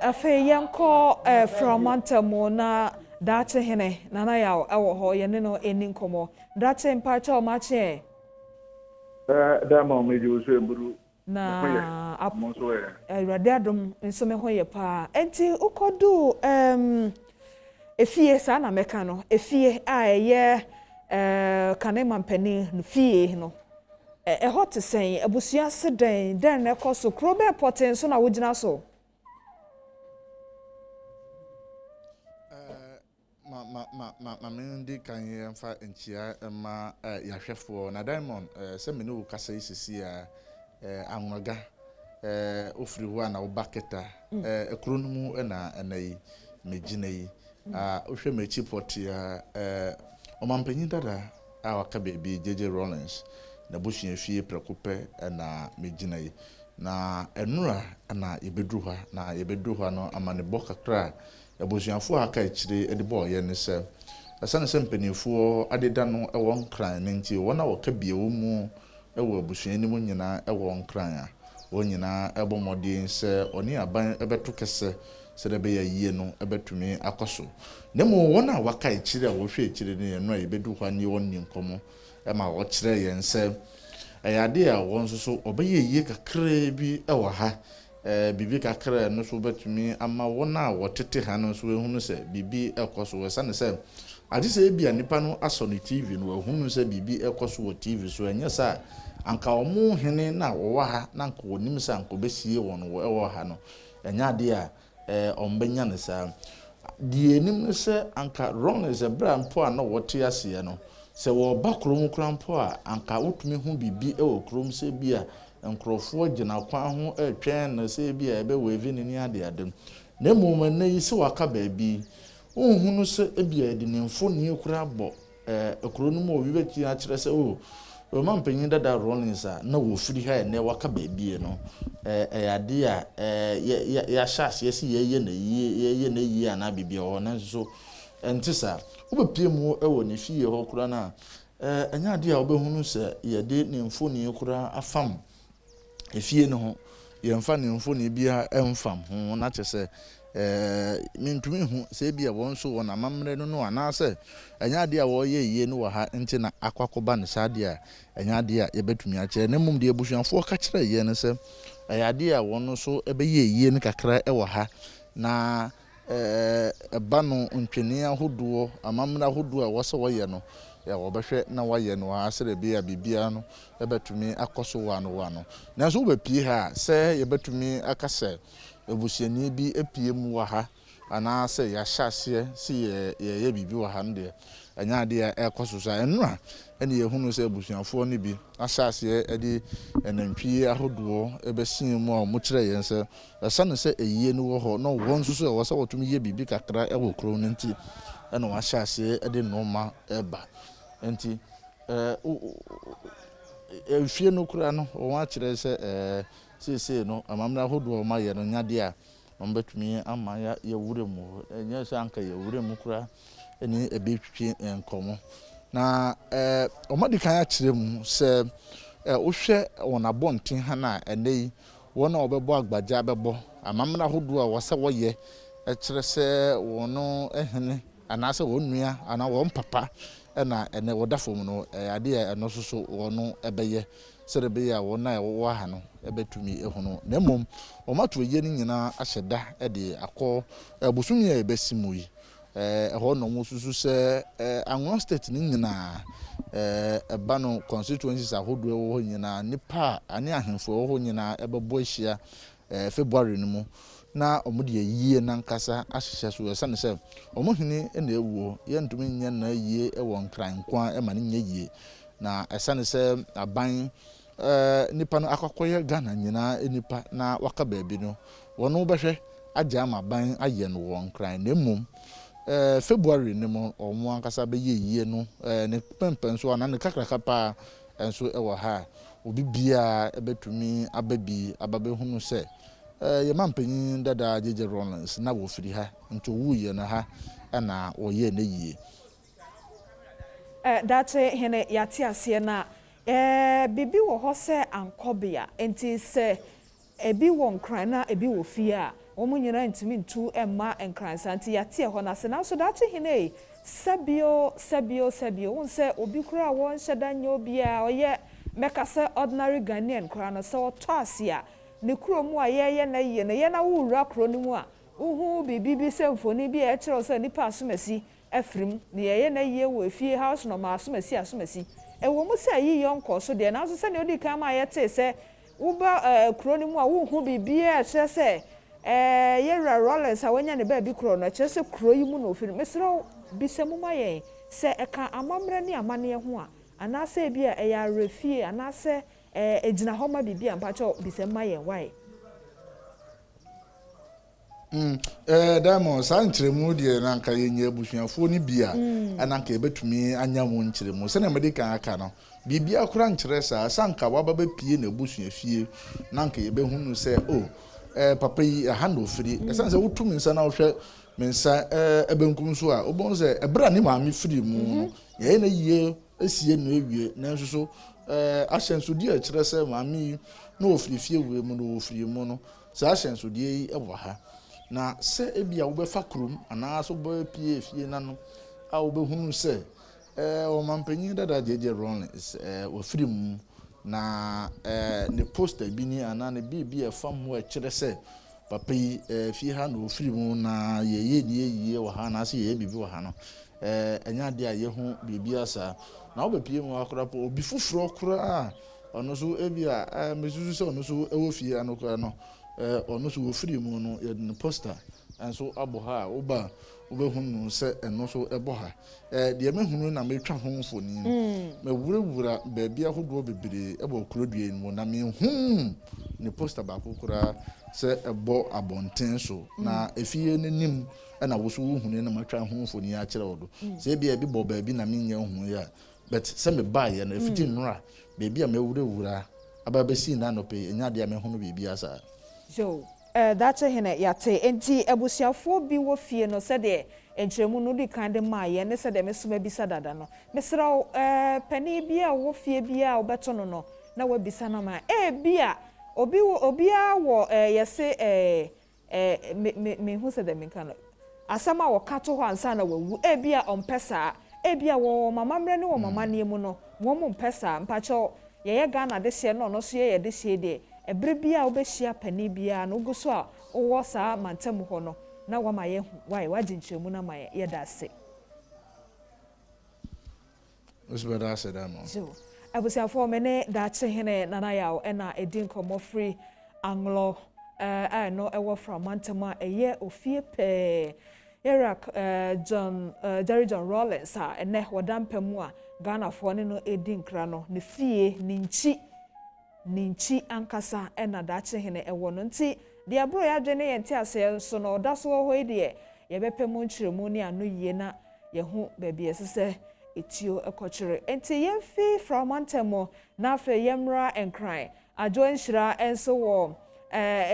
afe yanko from Montamo na dache hene nana yaw ewo ho yene no eni nkomo dache mpacha o mache da ma me jo so emburu na amonso Awurade adom nso me ho ye pa enti ukodu efie sa na meka no efie a eye kanema mpani no fie no hot sen abusua seden den na ekoso krobe poten so na wogina so ma ndi kan ye mfa enchia ma yahwefo na diamond se me no kasa isisi a anwoga ofiri ho na obaketa ekro no mu na anai megina yi ohwe mechi port ya omampanyin dada a waka baby JJ Rollins na busua fie prekope na megina yi na enura na yebedru ha na yebedru ha no amane bokakra abusuafo aka ekire edibo ye ne se asane se mpanifo adeda no ewo nkran ne nti wona waka biewo mu ewo abusua ni mu nyina ewo nkran a wonyina ebo modin se oni aban ebeto kese se de be yie no ebetumi akoso nemo wona waka ekire a wo hwe ekire ne no yebedu hwa ni wonni nkomo ema wo kire ye nse ayade a won so obeye yie kakra bi ewo ha bibi kakra no so betumi ama wona wotete ha no so ehunu se bibi ekoso we sane se ade se bia nipa no aso no TV no ehunu se bibi ekoso wo TV so enye sa anka omu hene na wo ha na anka wonim se anka obesie won wo ewo ha no enya ade a ombenya ne sa die nim se anka wrong is a brand po na wote ase no se wo ba krom krampo a anka wotumi hu bibi ewo krom se bia nkrofo gina kwa ho atwen na se bia ebe wevi ni ade adem na mum na yi se waka baabi ohunu se bia de nemfo ni ekura bo ekuro no mo wiwe ti a kire se o mampanyin dada Rollins na wo firi ha na waka baabi no ade a ya shase yesi ye na yi ana bibia ho na so entisa obepie mu ewo ne fie ho kura na enya ade a obehunu se ye de nemfo ni ekura afam efie no ho yemfa ne mfo ne bia emfam ho na kyese mentumi hu se bia won so won amamre no no anase enya de a wo ye yie no wa ha nti na akwakoba ne sade a enya de a yebetumi a kire ne mum de abusuanfo ka kire ye ne se ayade a won so ebe ye yie ne kakra e wa ha na eba no ntwene ahodo amamre ahodo a wo se wo ye no ya wobehwe na waye no asere bia bibia no ebetumi akoso wano na so obepie ha se yebetumi akase ebusiani bi epie mu wa ha ana se ya hyase si ye bibi wa ha nde anya de ekoso sa enura ene yehunu se ebusianfo ne bi ahyase edi enantwie ahodo ebesin mu a mo kire yense asane se eyie no wo ho no won so so wo se wotumi ye bibi kakra ewo kro no nti ene wa hyase edi noma eba enti efie no kura no won akire se no amamra hodo ma ye no nyade a ombetumi ama ya wuremu enye se anka ya wuremu kura eni ebetwi enkomo na omadi kan akire mu se wohwe won abonten ha na enei won a obebo agbaja bebo amamra hodo a wose woye ekire se wono ehene anase wonnua ana won papa na ene wodafom no ade a eno so wono ebeye serebe ya wona e wo ha no ebetumi ehunu na mom omato ye ni nyina ahyeda de akọ abusumi a ebesimu yi ho no mususu se Angon state ni nyina eba no constituencies ahodo wo nyina nipa ani ahemfo wo nyina ebebo ahia February ni mu na omudi yie na nkasa ahyehye so esane se omohini na ewuo ye ntumi nya na yie ewo nkran kwa ema ne nya yie na esane se aban nipa no akwakoye Ghana nyina nipa na waka baabi no wono behwe agya ama ban aye no wo nkran na mum February ni mu omo ankasa be yie no ne pempen so na ne kakraka pa enso ewo ha obi bia ebetumi ababi ababehunu se ye mampanyin dada JJ Rollins na wo firi ha nto wuye na ha na oye na yie dache hene yati ase na bibi wo ho se ankobia enti se ebi wo nkran na ebi wo fie a wɔn nyinaa ntumi ntu ɛma nkransa nti yate hɔ na se na so daakye hene sabio wɔn sɛ obi kura wɔn hyɛ da nyɛ obi a ɔyɛ mɛka sɛ ordinary Ghanaian kura no sɛ ɔtɔ ase a ne kuro mu a yɛyɛ na yie no yɛ na wura kuro no mu a uhu bibi bi sɛ mfoni bi a ɛkyerɛw sɛ nipa asomasi afrim ne yɛyɛ na yie wɔ efie house no ma asomasi ɛwɔ mu sɛ yi yɔnkɔ so deɛ nanso sɛ ne odi kan ma yɛte sɛ woba kuro no mu a wohu bibi a ɛkyerɛ sɛ yɛwura Rollins a wɔnya ne baabi kuro no ɛkyerɛ sɛ kuro yi mu na ofiri mesrɛ bisɛmu ma yɛn sɛ ɛka amammerɛ ne amaneɛ ho a anaasɛ bi a ɛyɛ arefie anaasɛ egyina hɔ ma bibi a mpakyɛ bisɛmu ma yɛn wae Diamond saa nkyerɛmu deɛ na nka yɛnyɛ abusuafoɔ no bi a ana nka yɛbɛtumi anya mu nkyerɛmu sɛnea mede kan aka no biribia kora nkyerɛ saa sa nka waba bɛpie na abusuafie na nka yɛbɛhu no sɛ papa yi aha na ofiri ɛsiane sɛ wotu me nsa na wohwɛ me nsa ɛbɛnkum so a wobɛhu sɛ ɛberɛ a ne maame firi mu no yɛyɛ na yie asie no awie nanso so ahyɛnsodeɛ a ɛkyerɛ sɛ maame yi na ɔfiri fie wei mu na ɔfiri mu no saa ahyɛnsodeɛ yi ɛwɔ ha na sɛ ebi a wobɛfa krom anaa so bɛpie fie na no a wobɛhunu sɛ ɔmampanyin dada J.J. Rollins wɔfiri mu na ne poster bi ni anaa ne biribi a ɛfa mu ɛkyerɛ sɛ papa yi fie ha na wɔfiri mu na yɛyɛ ne yɛyie wɔ ha anaasɛ yɛyɛ biribi wɔ ha no ɛnyɛ adeɛ a yɛho biribi asa na wobɛpie mu akora po obi foforɔ koraa ɔno so ebi a mesusu sɛ ɔno so ɛwɔ fie ano koraa no ɔno so wɔfiri mu no yɛde ne poster nso abɔ ha a woba wobɛhunu sɛ ɛno so ɛbɔ ha deɛ mehunu na metwa ho mfoni mawurawura baabi ahodoɔ bebree ɛbɔ kurodua mu na mehu ne poster baako koraa sɛ ɛbɔ abɔnten so na efie n'anim ɛna wo so wohunu na matwa ho mfoni akyerɛ wo do sɛ ebi bɔ baabi na menyɛ hu ya but sɛ me baayɛ na efiti nnora baabi a mawurawura aba bɛsi na nɔpɛ enya deɛ mehunu biribi asa Jo dache hene yate enti ebusiafo bi wo fie no se de enkyeremu no di kan de maaye ne se de mesoma bisa dada no mesra pani bi a wo fie bi a obeto no no na wa bisa na ma bi a obi a wo yese me hu se de me kan asama wo kato ho ansa na wawu bi a ompesa bi a wo mama mre ne wo mama ne mu no wo mo mpesa mpacho ye Ghana de hye no no so ye de hye de ebre bia obehia pani bia no guso a wo saa mantem ho no na wa maye hu wai waginchemu na maye ye da se usbeda se da mo jo abusiafo me ne da che hene nana yawo na edin komo free anglo I know ewo from mantem a eye ofie pe Eric Jerry John Rollins a ene wodampemu a Ghana fo ne no edin kra no ne fie ninchi ankasa ena dache hene ewo no nti de abro ya dwene ye nti ase so no da so ho de ye bepemu nkyeremu ne anu yie na ye hu baabi esese etio ekokyere enti ye fi from antemo na afa yemra enkran adwo nhyira enso wo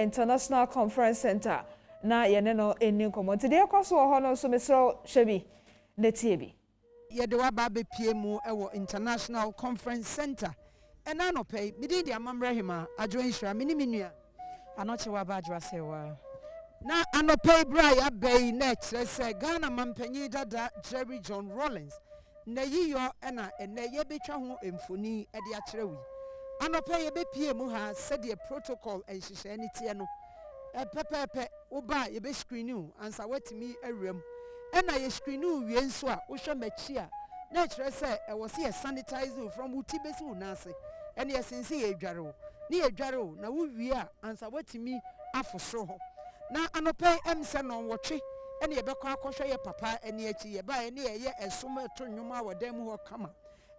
International Conference Center na ye ne no eni komo nti de ekoso ho no so mesro hwebi netie bi ye de wa ba be pie mu ewo International Conference Center ena no pay midi di amamre hima adwo nhyira mini minua anoche wa ba adwo asewa na anopay bra ya bay na kire se Ghana mampanyi dada Jerry John Rollins na yiyo ena ye betwa ho emfoni e de akire wi anopay ye be pie mu ha se de protocol enhyehyɛ ne tie no pepepe oba ye be screen ansa watimi awrem ena ye screen wie nso a wo hwɛ machi a na kire se e wo se sanitize from uti besi unase ene ye sense ye dware wo ne ye dware wo na wo wie a ansa watimi afosoro ho na anopay emse no wotwe ene ye bekọ akọhwe ye papa ene achi ye ba ene ye esom eto nwoma wadam ho kama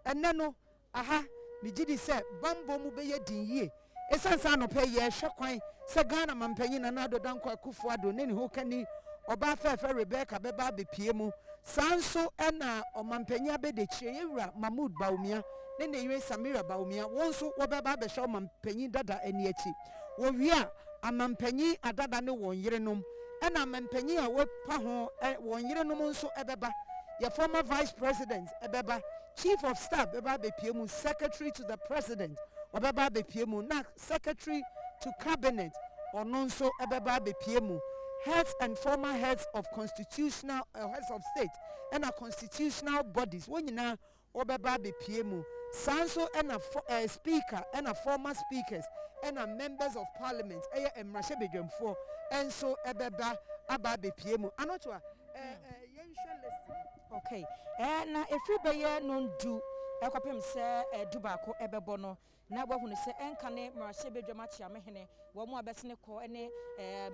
ene no aha migidi se bambo mu be ye din yie esansa anopay ye hwe kwan se Ghana mampanyi na na dodanko akufo ado ne ne ho kani oba fefe Rebecca beba bepie mu sanso ena omampanyi abedechie yewura Mahmoud Baumia ne ne yire Samira Baumia wonso wobeba be hwe omampanyi dada ene achi wo wia amampanyi adada ne won yerenom ena amampanyi a wopa ho won yerenom nso ebeba your former vice president ebeba chief of staff beba bepie mu secretary to the president obeba bepie mu na secretary to cabinet ono nso ebeba bepie mu heads and former heads of constitutional heads of state and constitutional bodies when you know obeba be PM sanso and a speaker and a former speakers and a members of parliament and Bedwamfo and so ebeba aba be PM anotwa okay na everybody no do ekopem se dubako ebebo no na wahu ne se enkane Marashe Bedwam Chiamehene wo mo abesene ko ene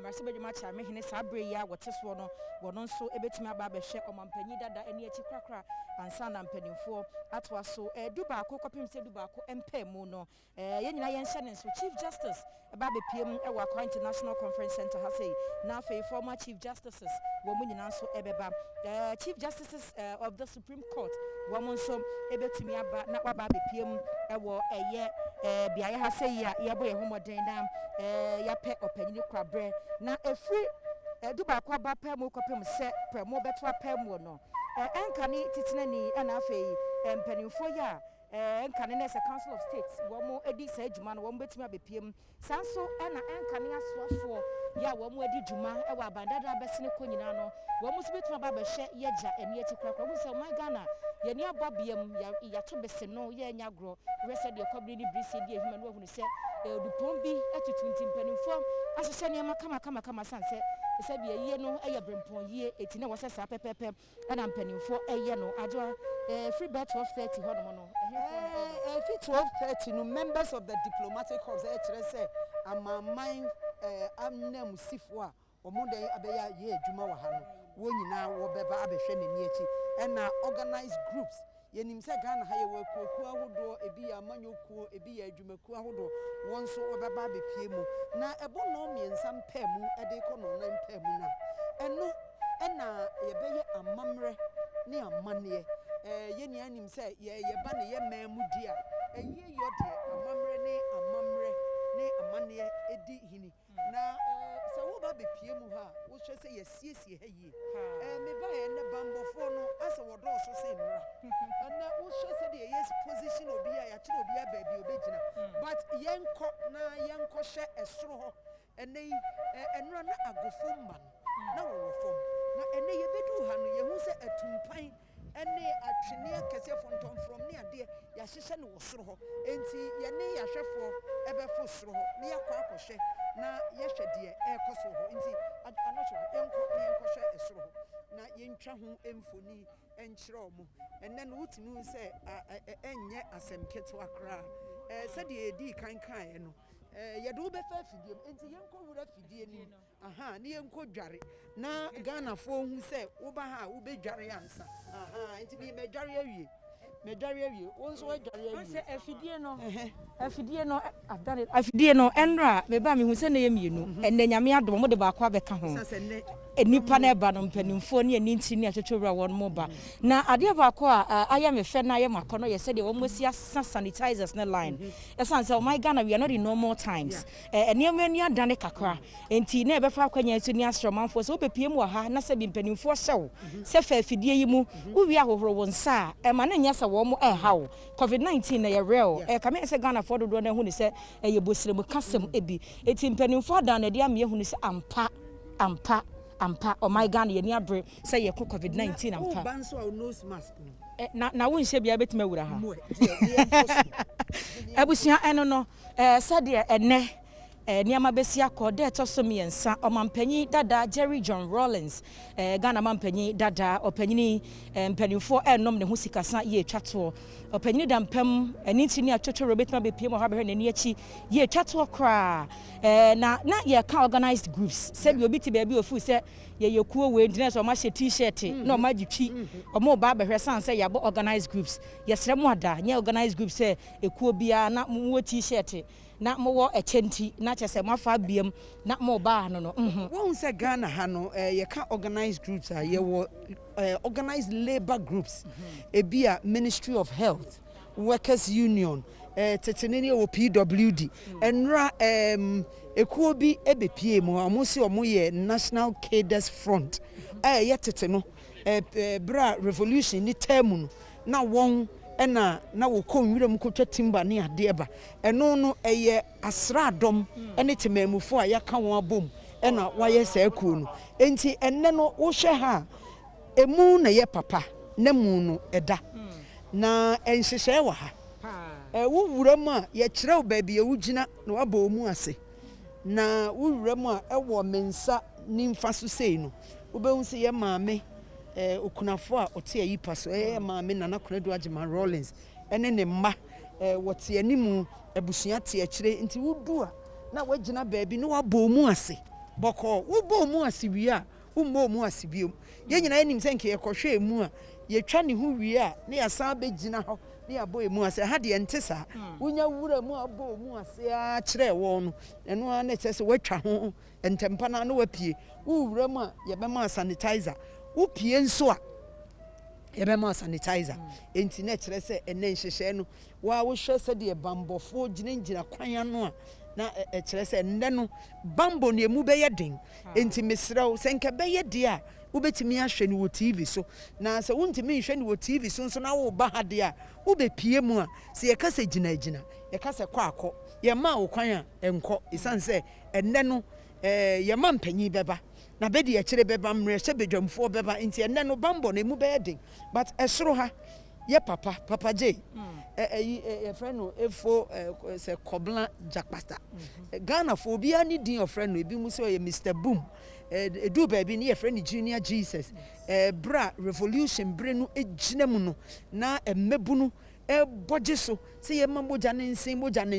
Marashe Bedwam Chiamehene sabre ya wote so no wono nso ebetimi aba behwe omampanyi dada ene achi krakra ansa na mpanimfo atwa so dubako kopem se dubako empemu no ye nyina ye nhye ne so Chief Justice eba be PM e wa International Conference Center ha say na fe former Chief Justices wo mo nyina nso ebeba Chief Justices of the Supreme Court wo mo nso ebetimi aba na waba be PM e wo eye biaye ha say ya ye boye homoden na ya pe opanyini kwabre na efri dubako aba pe mo kopem se pe mo beto apa mo no enkani titinani na afei mpanimfo ya enkani na se Council of State wo mo edi sa adwuma no wo mo betimi abepiem sanso na enkani asoafo ya wo mo edi dwuma e wa bandada besene ko nyina no wo mo so betimi aba behwe yeja eni ati krakra wo se my Ghana ye ni abobiem ya to bese no ye nyagro rese de kobri ni brisi di ehima no hu ne se dupombi atutunti mpanimfo ahye ne kama sanse se bia ye no eye brempon ye etine wo se sa pepepe na mpanimfo eye no adwo free bet 12:30 ho no no free 12:30 no members of the diplomatic corps kire se amaman amnam sifo a omude abeya ye adwuma wa ha no wo nyina wo beba abehwe ne ni echi na organized groups yenim se Ghana ha ye wakuaku ahodo ebi ya manyokuo ebi ya adwumaku ahodo won so obeba bepie mu na ebo no miensa mpamu ede ko no na mpamu na eno na ye beye amamre ne amane yeni anim se ye ba ne ye mamu dia eye yode amamre ne amane edi hini na se wo ba bepie mu ha wo hwe se ye siesie ha yi me ba ye ne bambofo no ase wo do so se nra na wo hwe se de yes position obi ya kire obi ya ba bi obegina but yenko na yenko hwe esoro ho ene enra na agofo man na wo fom na ene ye bedu ha no ye hu se atumpan ene atwene akese fonton from ne ade ya hyehye ne wo soro ho enti ye ne ya hwefo ebefo soro ho ne yakwa akohwe na yehwe de ekoso ho enti anocho yenko ne yenko hwe esoro ho na yentwa ho emfoni enkyere omo enne no wutimi se enye asemketo akra se de edi kankan no ye do be fa fidie enti yenko wura fidie ni aha ne yenko dware na Ghana fo hu se wo ba ha wo be dware ansa aha enti bi me dware awie wonso dware awie se afidie no abdane afidie no enra me ba me hu se na ye mienu enne nyame adom mo de ba kwa beka ho enipa na eba no mpanimfo ne ani nti ne atwetwura won mo ba na ade ba ko aya me fe na ye makono ye se de wo mosia sanitizers na line esan say my Ghana we are not in normal times eniam anu adane kakra enti na ebe fa akwanya nti ni astromanfo so obepiem wa ha na se bi mpanimfo hyew se fa afidie yi mu wo wi ahohoro won sa ma na nya se wo mo hawo COVID-19 na ye real kame se Ghana for do na hu ni se ye bosiremu kasem ebi eti mpanimfo adan na de am ye hu ni se ampa oh my Ghana ye ni abre say ye COVID-19 ampa ban so nose mask na won hye bia betima wura ha abusia eno no said de ene niama besia ko de toso miensa omampanyi dada Jerry John Rawlings Ghana mampanyi dada opanyini mpanimfo enom ne ho sikasa ye twato opanyini da mpam eniti ni atwotwo robetima bepiem ha behwe nani achi ye twato kra na ye ka organized groups se bi obi ti ba bi ofu se ye yekuo we ndine so ma hye t-shirt na o ma gitwi o mo ba behwe san se ya bo organized groups ye sremu ada nya organized groups se ekuo bia na mo t-shirt na mo echenti na chese mafa biem na mo ba no no won se Ghana ha no ye ka organized groups ye wo organized labor groups ebia Ministry of Health Workers Union tetenene wo PWD enra ekuo bi ebepie mu amosi omo ye National Cadres Front ye tete no bra revolution ni term no na won na wo konwirem kotwa timba ne ade eba eno no eye asradom ene temamufo a yaka won abom ɛna wayɛ sɛ kuo no enti ɛnɛ no wohwɛ ha emu na yɛ papa na mu no ɛda na ɛnhyehyɛ wɔ ha wo wura mu a yɛkyerɛ wo baabi a wogyina na wabɔ mu ase na wo wura mu a ɛwɔ mensa nimfa so sei no wobɛhu sɛ yɛ maame okunafo a ɔte ayi pa so ɛyɛ maame Nana Konadu Agyeman Rollins ɛne ne mma wɔte animu abusua te akyire nti wodu a na wagyina baabi na wabɔ mu ase bɔkɔ wobɔ mu ase wie a wommɔ mu ase biom yɛn nyinaa anim sɛ nka yɛkɔhwɛ mu a yɛtwa ne ho wie a na yɛsan bɛgyina hɔ na yɛabɔ mu ase ha deɛ nte saa wonya wura mu abɔ mu ase a kyerɛ wɔ no ɛno a na kyerɛ sɛ watwa ho ntɛmpa na wapie wo wura mu a yɛbɛma sanitizer wopie nso a yɛbɛma sanitizer enti na kyerɛ sɛ ɛnɛ nhyehyɛ no wa wohwɛ sɛ deɛ bambɔfoɔ gyinagyina kwan ano a na kyerɛ sɛ nnɛ no bambɔ ne emu bɛyɛ den enti mesrɛ wo sɛ nka bɛyɛ deɛ a wobɛtumi ahwɛ no wɔ TV so na sɛ wontumi nhwɛ no wɔ TV so nso na woba ha deɛ a wobɛpie mu a sɛ yɛka sɛ gyinagyina yɛka sɛ kɔ akɔ yɛma wo kwan a ɛnkɔ ɛsiane sɛ ɛnnɛ no yɛma mpanyin bɛba na bɛdi akyire bɛba mmerɛhyɛ badwamfoɔ bɛba nti ɛnnɛ no bambɔ no emu bɛyɛ den but ɛsoro ha yɛ papa gye yɛfrɛ no efo sɛ kɔbla jakpata Ghana fo obiara ne din ɔfrɛ no ebi mu sɛ ɔyɛ Mr Boom edu baabi ne yɛfrɛ no Junior Jesus bra revolution bre no egyina mu no na mmebu no bɔgye so sɛ yɛma mogya ne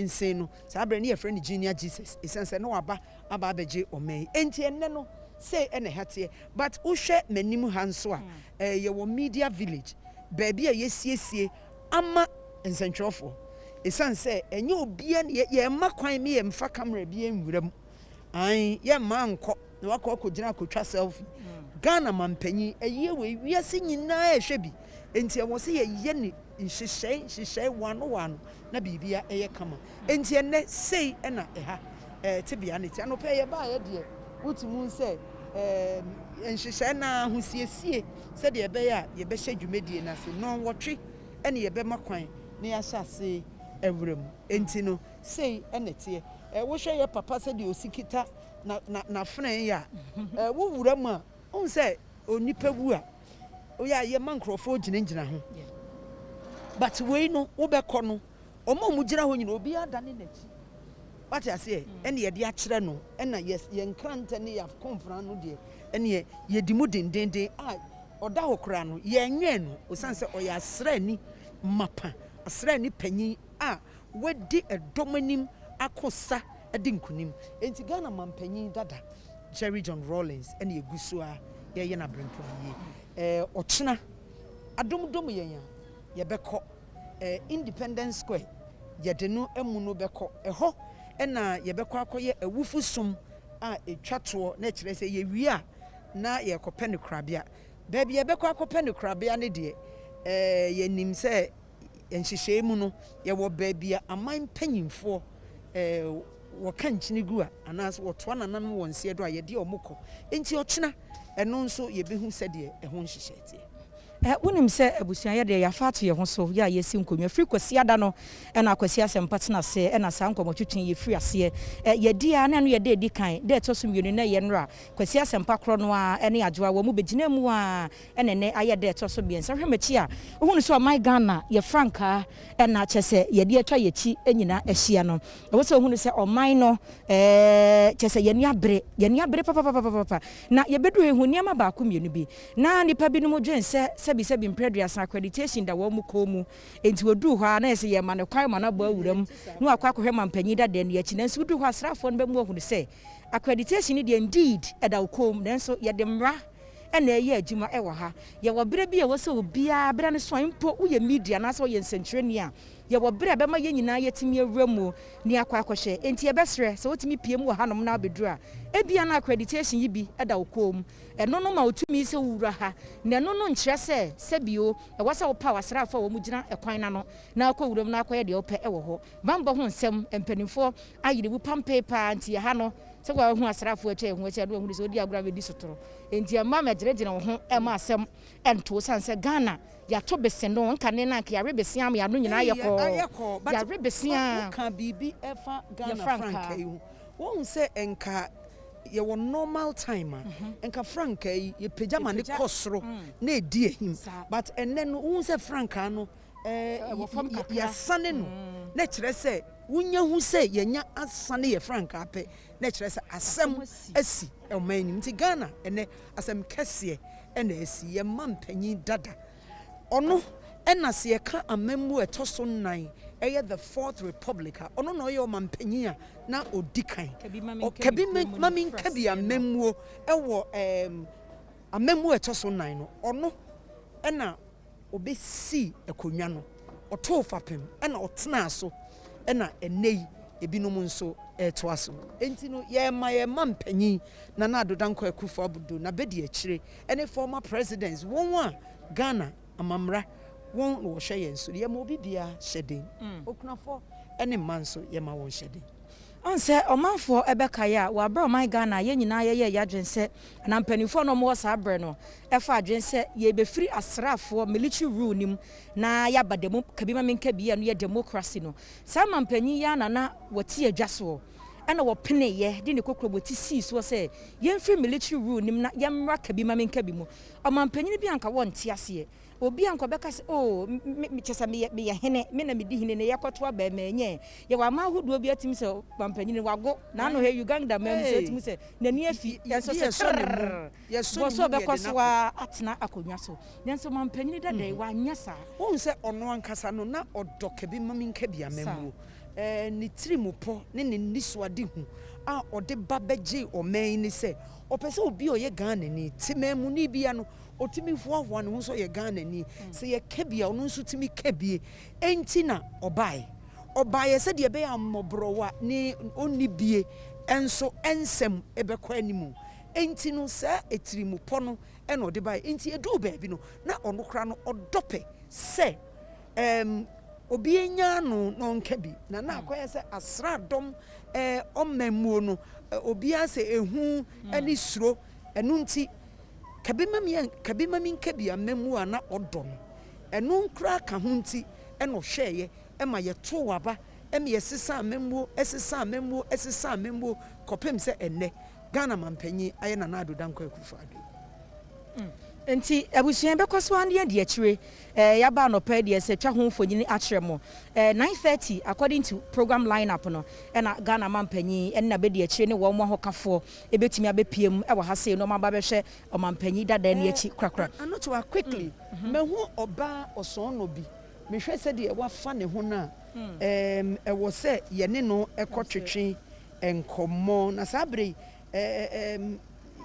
nsen no saa bere ne yɛfrɛ no Junior Jesus ɛsiane sɛ no aba abɛgye ɔman enti ɛnnɛ no sɛ ɛna hateɛ but wohwɛ m'anim ha nso a yɛwɔ media village baabi a yɛsiesie ama nsɛntwerɛfoɔ ɛsiane sɛ ɛnyɛ obia yɛmma kwan me yɛmfa camera bi nwura mu yɛmma nkɔ na wakɔ akɔgyina akɔtwa selfie Ghana mampanyi ɛyɛ wɔ wiase nyinaa ɛhwɛ bi enti ɛwɔ sɛ yɛyɛ ne nhyehyɛe wano na biribia ɛyɛ kama enti ɛnɛ sei ɛna ɛha tebea ne ti anɔpɛ yɛbaa yɛdeɛ wotimu sɛ nhyehyɛ na ho siesie sɛdeɛ ɛbɛyɛ a yɛbɛhyɛ dwumadie no ase nɔnwɔtwe ɛne yɛbɛma kwan na yɛahyɛ ase awura mu enti no sei ɛne teɛ wohwɛ yɛ papa sɛdeɛ osikita na fene yɛ a wowura mu a wohu sɛ onipa wu a woyɛ a yɛma nkurɔfoɔ gyinagyina ho but wei no wobɛkɔ no ɔma mu gyina hɔ nyina obiara dane n'akyi wate aseɛ ɛne yɛde akyerɛ no ɛna yɛnkrantɛ ne yɛakɔmfra no deɛ ɛne yɛdi mu dendenden a ɔda hɔ koraa no yɛnwɛn no ɔsiane sɛ ɔyɛ asraani mapa asraani panyin a wadi ɛdɔm anim akɔsa de nkunim enti Ghana mampanyin dada Jerry John Rollins ɛne yɛgu so a yɛyɛ no aberɛmpo yie ɔkyena adomdom yɛn a yɛbɛkɔ Independence Square yɛde no amu no bɛkɔ ɛhɔ ɛna yɛbɛkɔ akɔyɛ awufu som a ɛtwa toɔ na kyerɛ sɛ yɛwie a na yɛkɔpɛ no korabea baabi yɛbɛkɔ akɔpɛ no korabea ne deɛ yɛnim sɛ nhyehyɛe mu no yɛwɔ baabi a aman mpanyimfoɔ wɔka nkyene gu a anaasɛ wɔtoa nananom wɔ nseɛ do a yɛde ɔmo kɔ enti ɔkyena ɛno nso yɛbɛhu sɛdeɛ ɛho nhyehyɛ teɛ wonim sɛ abusua yɛ deɛ yɛafa ato yɛ ho so yɛ a yɛsi nkonnwa firi kwasi ada no ɛna akwasi asɛmpa tena ase ɛna saa nkɔmmɔtwetwe yɛfiri aseɛ yɛdi a na no yɛda ɛdi kan da ɛtɔ so mmienu na yɛ nnora kwasi asɛmpa korɔ no a ɛne adwoa wɔ mu bɛgyina mu a ɛne nɛ ayɛ da ɛtɔ so mmiɛnsa hwɛ m'akyi a wohunu sɛ ɔman Ghana yɛ frankaa ɛna kyɛ sɛ yɛde atwa yɛkyi nyina ahyia no ɛwɔ sɛ wohunu sɛ ɔman no kyɛ sɛ yɛni abere papapapapa na yɛbɛdu ehu nneɛma baako mmienu bi na nipa bi no mu dwen sɛ sɛbi mpreduasa accreditation da wɔ mu kɔ mu enti wodu hɔ a na ɛsɛ yɛ ma ne kwan ma na bɔ awuram no akɔ akɔhwɛ mampanyi da den yɛkyi nanso wodu hɔ asrafoɔ no bɛmu ahunu sɛ accreditation ne deɛ indeed ɛda wo kɔm nanso yɛde mmara ɛna ɛyɛ adwuma ɛwɔ ha yɛwɔ berɛ bi a ɛwɔ sɛ obiara berɛ no so mpo woyɛ media anaasɛ woyɛ nsɛnkyerɛni a yɛwɔ berɛ a bɛma yɛ nyinaa yɛtumi awura mu ne akɔ akɔhyɛ enti yɛbɛserɛ sɛ wotumi pie mu wɔ hanom na abɛduru a ebia na accreditation yi bi ɛda wo kɔm ɛno no ma wotumi sɛ wura ha na ɛno no nkyerɛ sɛ sɛbio ɛwɔ sɛ wopa wasraafo a wɔn gyina ɛkwan na no na akɔ wuram na akɔyɛ deɛ wopɛ ɛwɔ hɔ bambɔ ho nsɛm mpanimfoɔ ayere bu pampe paa nti ha no sɛ wɔn ho asraafo atwa ɛho akyɛ do wɔn sɛ odi agora bɛdi sotoro enti ɛma mɛgyerɛgyerɛ wɔn ho ɛma asɛm ɛnto sanse Ghana yato besen no nka ne na nka yare besen am ya no nyina yɛkɔ yare besen ka bibi ɛfa Ghana franka yi wɔn sɛ enka ye wɔ normal time enka franka ye pejama ne kosro na edi ehim but enne no hu se franka no ya sane no na kyerɛ sɛ wonya hu sɛ yenya asane ye franka pɛ na kyerɛ sɛ asɛm asi ɔman nim nti Ghana enne asɛm kɛseɛ ɛna asi ye mampanyin dada ɔno ɛna se yɛka amammu ɛtɔ so 9 ɛyɛ the 4th Republic ɔno na ɔyɛ ɔmampanyin a na odi kan kabi mamin kabi amammuo ɛwɔ amammu ɛtɔ so 9 no ɔno ɛna obesi akonwa no ɔtɔ fapem ɛna ɔtena so ɛna ɛnei ebinom nso ɛto aso enti no yɛ mampanyin na adodankɔ akufo abudo na bedi akyire ɛne former presidents wɔn a Ghana amamra won wo hwɛ yɛn so yɛma obi bia hyɛden okunafo ɛne man so yɛma wɔn hyɛden onse omanfo ebekaye a wa bra my Ghana ye nyina ye yadwense na mpanifo no mo sa abre no efa adwense ye befiri asrafo military rule nim na ya bademu kabima menka bia no ye democracy no sa mampanyi ya na wati adwaso ana wo pene ye de ne kokroboti si so se ye mfiri military rule nim na ye mra kabima menka bi mu omampanyi bi anka wonte ase obi anko beka se oh me chesa me ye hene me na me di hene ne yakoto aba ma enye ye wa ma hodo obi atimi se pampanyin wago na no he Uganda mem se atimi se na ni afi yeso se so beko so wa atena akonwa so nenso pampanyin dada wa anya sa won se ono ankasa no na odo kabi maminka bia memmu ni trimupo ne ne niswade hu a ode babeje o man ni se opese obi oye Ghana ni timemu ni bia no otimi fuafua ne ho so ye Ghana ni se ye kabia ono nso timi kabie enti na obae se de be amobrowa ni onibie enso ensem ebekọ animu enti no se etirimu po no e no de bae enti edu baabi no na ono kra no odope se obi enya no nkabi na akoye se asradom ommamuo no obi ase ehu ani suro enu nti kabima minkabi ammamu ana odo no enu nkra ka ho nti e no hweye e ma ye to waba e me yesesa ammamu kopem se enne Ghana mampanyi aye na adodankwa akufa ado enti abusuan bekoso ande de akire ya ba no pa de se twa ho mfonyini akire mo 9:30 according to program lineup no na Ghana mampanyi na be de akire ne wo mo ahokafo ebetimi abepiem e wo hase no maba behwe o mampanyi dada ne achi krakra anoto quickly mehu oba oson no bi mehwe se de wa fa ne ho na e wo se ye ne no ekotwetwe enkomo na sabre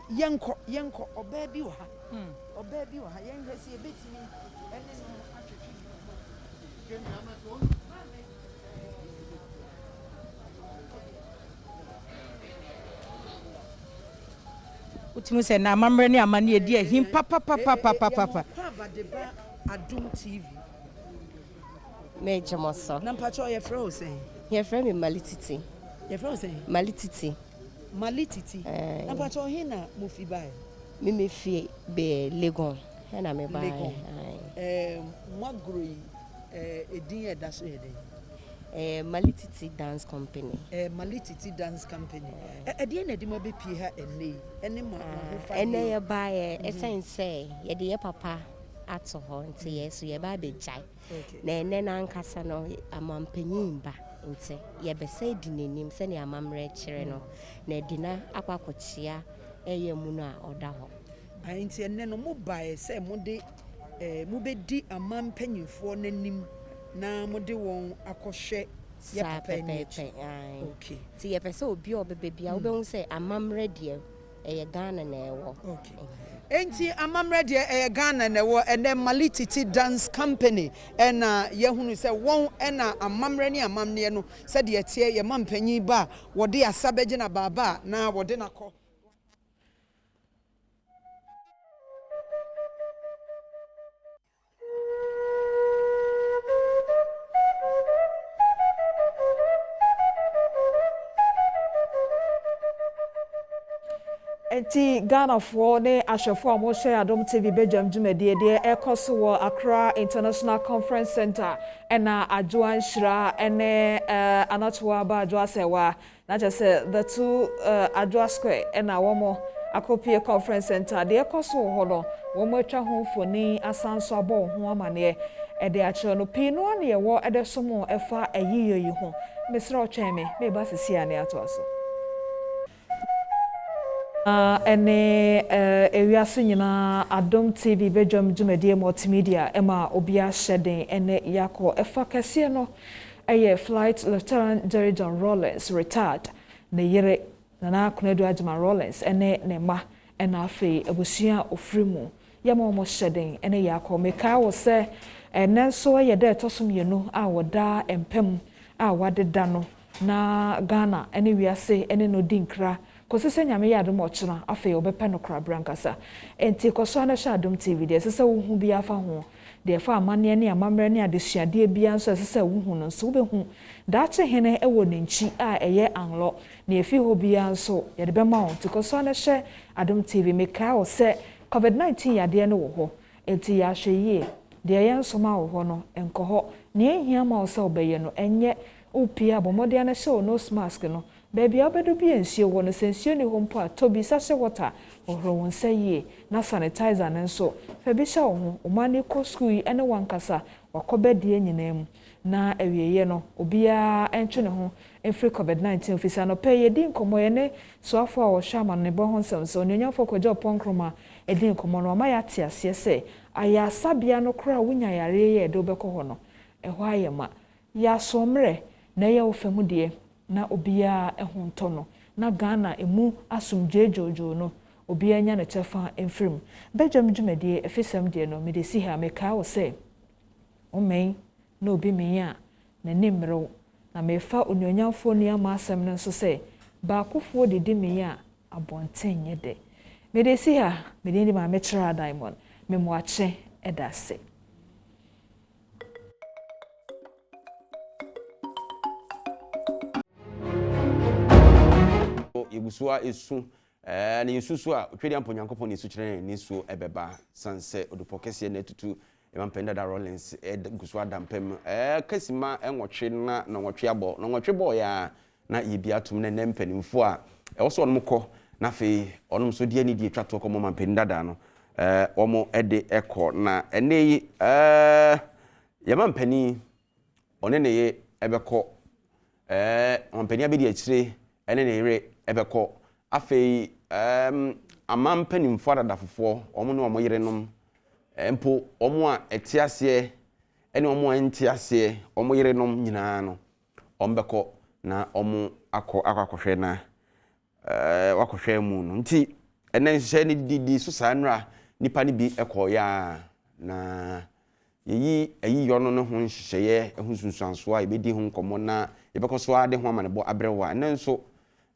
yenko oba bi wo ha obaby wa yen hwesi ebetimi ene no atwetwe utimi se na amamre ne amane edi ahim papa Adom TV me jamoso na mpacho ye frɛ o sen ye frɛ me Malititi ye frɛ o sen Malititi na mpacho he na mo fi bae me fie be Legon na me ba Magroi edin e da so ye den Malititi Dance Company Malititi Dance Company edin na di ma be pie ha ene ma ho fa ene ye ba ye esense ye de ye papa ato ho nti ye so ye ba be jai na ene na ankasa no amampanyin ba nti ye be say di nanim se ne amamre kire no na edina akwakochia eye mu no a oda ho nti ene no mo bae se mo de mo be di amampanyinfo nanim na mo de won akohwe ye papa ni okay ti ye pese obi obebebia wo be hu se amamre de eye Ghana na ewo okay enti amamre de eye Ghana na ewo ene Malititi Dance Company ena ye hunu se won ena amamre ni amamne no se de tie ye mampanyin ba wo de asabeje na baba na wo de nakọ enti Ghana for ne ahwefo a mo share Adom TV Badwam dwumadie de ekoso wo Accra International Conference Center ena adwoan hira ene anatoa ba adwoa sewa na just the two adwoa square ena womo Akopie Conference Center de ekoso ho no womo atwa ho mfoni asanso abo ho amane e de akye no pino ane ye wo ede somo efa ayiyo yi ho mesra otweme me ba sisi ane atoaso ene ewiase nyina Adom TV Badwam dwumadie multimedia ema obia hyeden ene yako efa kase no eye Flight Lieutenant Jerry John Rollins retired ne yere na Kunedu Ajima Rollins ene ne ma ena afi abusua ofrimu yama omo hyeden ene yako meka wo se ene so ye de tosum yenu a woda empem a wadeda no na Ghana ene wiase ene no dinkra kosese nyame ya Adom ochina afi obepe no kra brankasa enti koso na sha Adom TV de sese wo hu bia fa ho de fa amane ne amamre ne adesuade bia nso sese wo hu no nso behu daache hene ewo nenchi a eye anlo na efi ho bia nso ye de be ma on ti koso na sha Adom TV meka o se COVID-19 yade ne wo ho enti ya hweye de ye nso ma wo ho no enko ho ne ehia ma o se obeye no enye opia bomode na sha nose mask no baby obedo bi ensio wo no sensio ni ho mpo a tobi sase water ohro won saye na sanitizer nenso fa bi sha wo ho mani ko school yi ene wankasa wakobedie nyinam na awieye no obia entwe ne ho enfri COVID-19 ofisa no pay yedi nkomo ye ne so afo a wo hwama ne bo ho nsem so onyonya fo kojo ponkroma edi nkomo no ma ya te ase se aya sabia no kra wunya yare ye de obekọ ho no ehọ ayema ya somre na ye ofemu de na obia ehunto no na Ghana emu asumdwe jojo no obia nya ne chefa enfrim Badwam dwumadie efisem de no medesi ha meka wo se omen na obi menya na nimro na mefa onyonyamfo ni ama asem no so se ba akofo de menya abonten ye de medesi ha medeni ma metra diamond memoache edase Yegusua esu na yesusu a otwedi ampo nyankopon ni su kire ni su ebeba sanse odupokese na tutu emampenda da Rollins gusua dampem kasima enwotwe na nwotwe abo na nwotwe bo ya na yibia tum na nempanimfo a ewoso onum kọ na fe onum so die ni die twato kọ mampenda da no omo ede ekọ na eneyi yamampani oneneye ebekọ mampani abedi akire ene ne yere ebekọ afei amampanimfo adadafofo omo ne omo yerenom empo omo a etiase ene omo antiase omo yerenom nyina no ombekọ na omo akọhwe na wakọhwe mu no nti ene nhye ne didi so sanra nipa ne bi ekọ ya na yeyi yono no ho nhyehyeye ehunsunsanso a ebedi ho nkomo na ebekọ so ade ho amanebo abrewa ene nso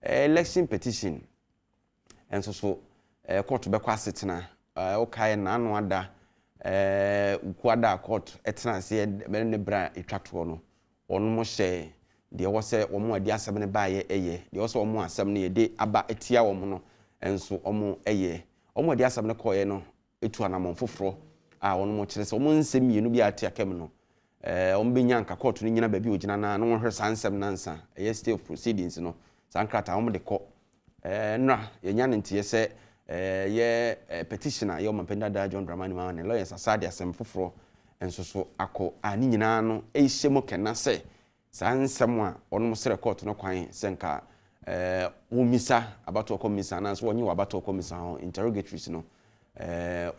election petition enso so court be kwa setena okay na anu ada ukwada court etena se ne bra etwato no onu mo hye de wo se wo mo adi asem ne baaye eye de wo se wo mo asem ne de aba etia wo mo no enso omo eye omo adi asem ne koye no etu anamon foforo a onu mo kire se omo nsem yenu bi atia kem no omo benya nka court no nyina ba bi ogina na no hwe sansem nansa eye state of proceedings no sankrata omo de ko nra yenya ntie se ye petitioner ye mampenda da John Dramani ma ne lawyers asade asem foforo enso so akọ ani nyina no ehyemo kena se sansem a onu sere court no kwan senka wo misa abato komisa na so wonye wa abato komisa ho interrogatories no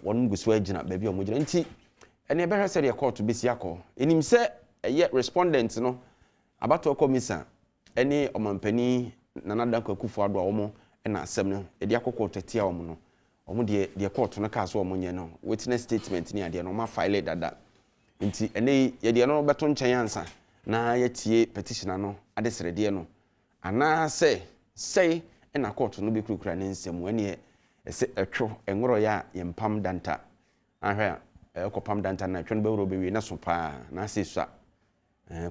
wonu gusu agina ba bi o mogina nti ene be hwese de court besi akọ enim se ye respondent no abato komisa ene omampani Nana Kwakufu ado omo na asem no e de akokọ tetia omo no omo de court no ka so omo nye no witness statement ni ade no ma file dada nti ene ye de no beto nchen ansa na yetie petitioner no ade serede no ana sei na court no be kurukura ne nsem ene ese etwo enworo ya yempam danta ahwe ekopam danta na etwo no be woro be wi na so pa na se sua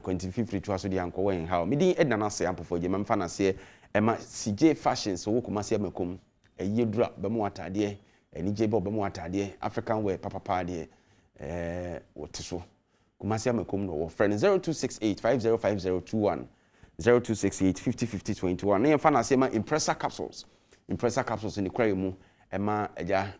kwantififiri twa so de anko wen ha midi edna na se ampofo je memfa na se ema CJ fashions wo kuma se amakom yedura be mu atade eni je be mu atade African wear papa de wote so Kumasi amakom no wo friend 0268505021 0268505021 na yemfa na sema impressor capsules ni kwai mu ema eja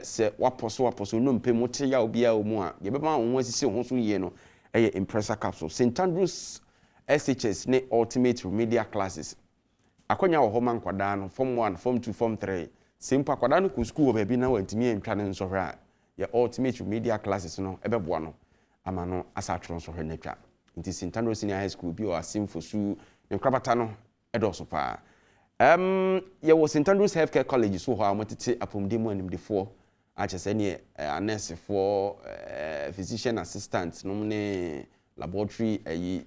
se waposo no mpemu te ya obi a omu a ye be ma won asisi ho so ye no eye impressor capsules St Andrews SHS ne ultimate remedial classes akonya wo homa nkwada no form 1 form 2 form 3 simple akwada no ku school ba bi na wantimi entwa ne nso hwe a ye ultimate remedial classes no ebeboa no ama no asatro nso hwe netwa nti St Andrews Senior High School bi o asimfo su ne krabata no edoso pa ye was St Andrews Healthcare College so ho amotete apomdemu animdefo achese ne nurse for physician assistant no ne laboratory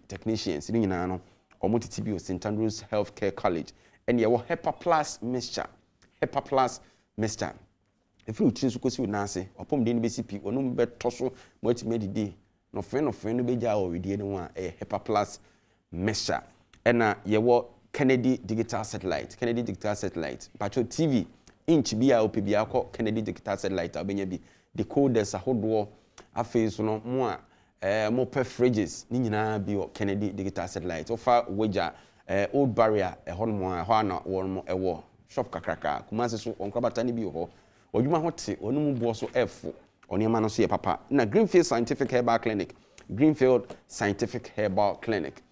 technicians ni nyina no omotete bi o St Andrews Healthcare College and ye wo HEPA plus mixture if you choose ko si unase opomde ni besipi onum betoso mo atime didi no fe no beja o widie ne ho a HEPA plus mixture ena ye wo Kennedy Digital Satellite Patrol TV inch bia opibia ko Kennedy Digital Satellite abenya bi decoders ahodo afi so no mo a mo per fridges ni nyina bi o Kennedy Digital Satellite ofa weja old barrier ehon mo a ho ana won mo ewo shop kakraka Kumasi so onkrabata ni bi ho odwuma ho te onum bo so efo oniema no so ye papa na Greenfield Scientific Herbal Clinic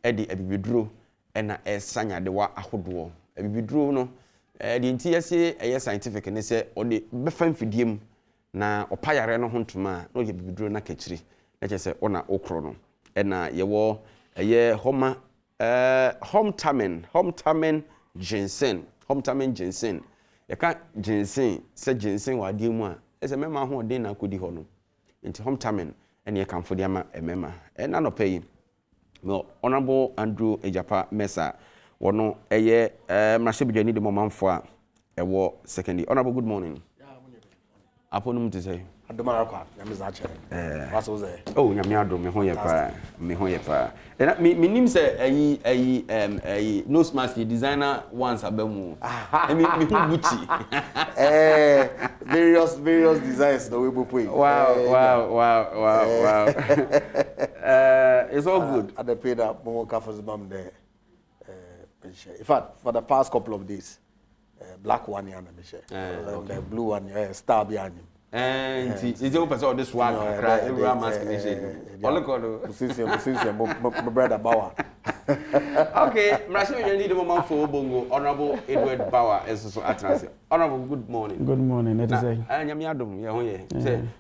edi abibeduro ena esanya de wa ahodo abibeduro no de ntiase eye scientific ne se ode befa mfidiem na opayare no hontuma no ye abibeduro na kachiri na chese ona okro no ena yewo eye hometamin ginseng yaka ginseng se ginseng wa de mu a ese mema ho de na kodi ho no nti hometamin ene ye kamfo de ama emema ena no pay no Honorable Andrew Ejapa Mesa wono eye mrashebidwani de momamfo a ewo secondary. Honorable, good morning. Aponum to say Adomara kwa nyamiza chere waso ze oh nyame adom me ho ye pa me nim say ayi nose mask designer once abamu me hu Gucci various designs no we boy wow it's all good at the pay that mo ka for zibam there in fact for the past couple of days black one here na me share the blue one star behind him. And it's the opposite this one. Every mask all the since my brother Bauer. Okay, Mrashebidwani need a moment for Bongo. Honorable Edward Bauer is also at us. Honorable, good morning. Good morning. Let us say. Nyame adom ye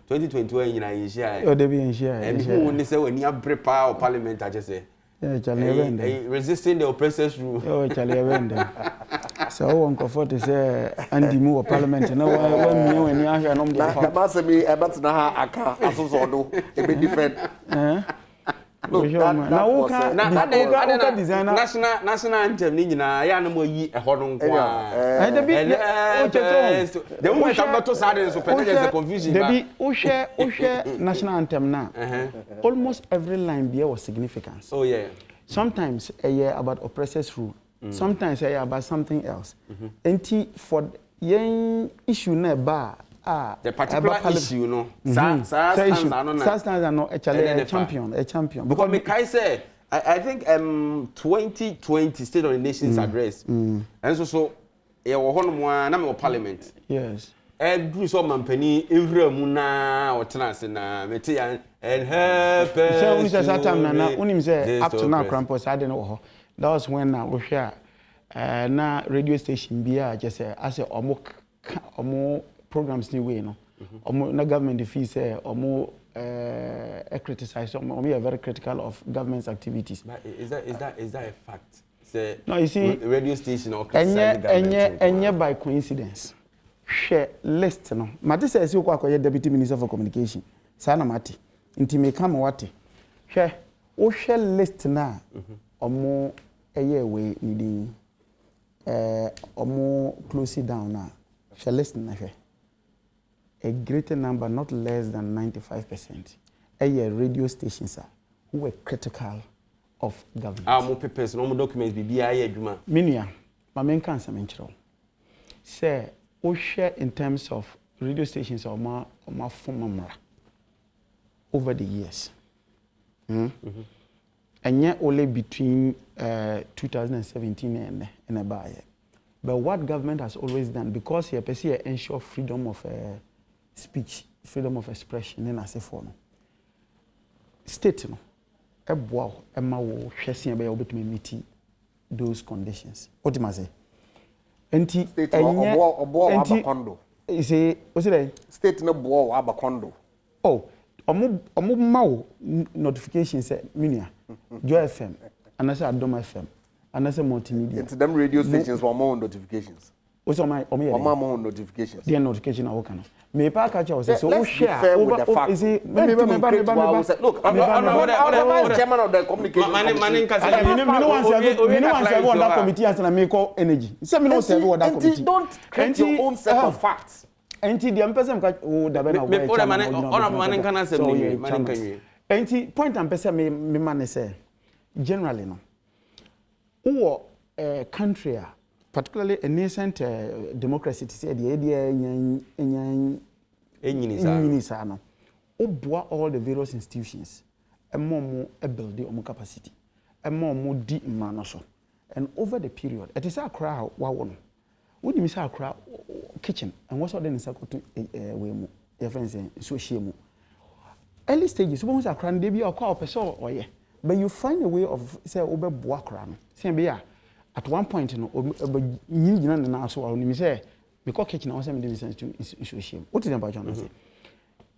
2021 nyina yi share. O de bi in share. And who ni say when you prepare parliament I just say. Resisting the oppressors rule. Oh, Charlie so one comfort is Andy Moore Parliament. No one knew when you are no more. Master me about na aka aso do e be different. Now designer national anthem ni nyina ya na mo yi ehọ no nko a. The one that to sad so pete is confusion. Debi o national anthem na. Almost every line there was significance. Oh yeah. Sometimes a year about oppressors rule. Sometimes I about something else. And for yen issue na ba the particular issue no stands actually a champion because me kai say I think 2020 State of the Nations address and so e wo hono mo na me parliament yes every so mampani evra mu na otenase na meti and help so we say that time na unim say up to now crampos I don't know. That was when we share na radio station bia just say as a omo programs ni way no omo na government fees say omo criticize omo very critical of government's activities. But is that a fact? Say no, you see radio station or criticize the government enye by coincidence share list no mate say si ko akoye deputy minister for communication sana mate nti me come wate share o share list na omo eye we ni omo close it down na share list na share a greater number not less than 95% radio stations who were critical of government mo papers no mo documents bibia ya adwuma minia ma men kan sa men kire say we share in terms of radio stations or my former over the years. And yet only between 2017 and about. But what government has always done, because here ensure freedom of speech, freedom of expression, and as a form. State no, wow, wo hwese be able to meet those conditions. What do you say? Enti obo abakondo. You say, what's it? State no bo abakondo. Oh, omo mawo notification say minia Joy FM and I say Adom FM and I say multimedia. Into them radio stations for more notifications. What's on my more notifications? The notification I work on. Me pa catch us so let's share with the fact. Is it look, I'm chairman of the communication. Me no want serve on that committee as na me call energy. Say me no serve on that committee. Don't create your own set of facts. Enti the person catch da be na me on man can answer me man can. Enti point am person me man say generally no. Who country particularly a nascent democracy to say the idea no obua all the various institutions and more build the capacity and more di man so and over the period it is a crowd one would you miss a crowd kitchen and what's all the circle to way mo your friends so shame early stages once a crowd they be a call person or yeah but you find a way of say over boa crowd say be at one point no you na so you say because kitchen was me sense to shame what is about John say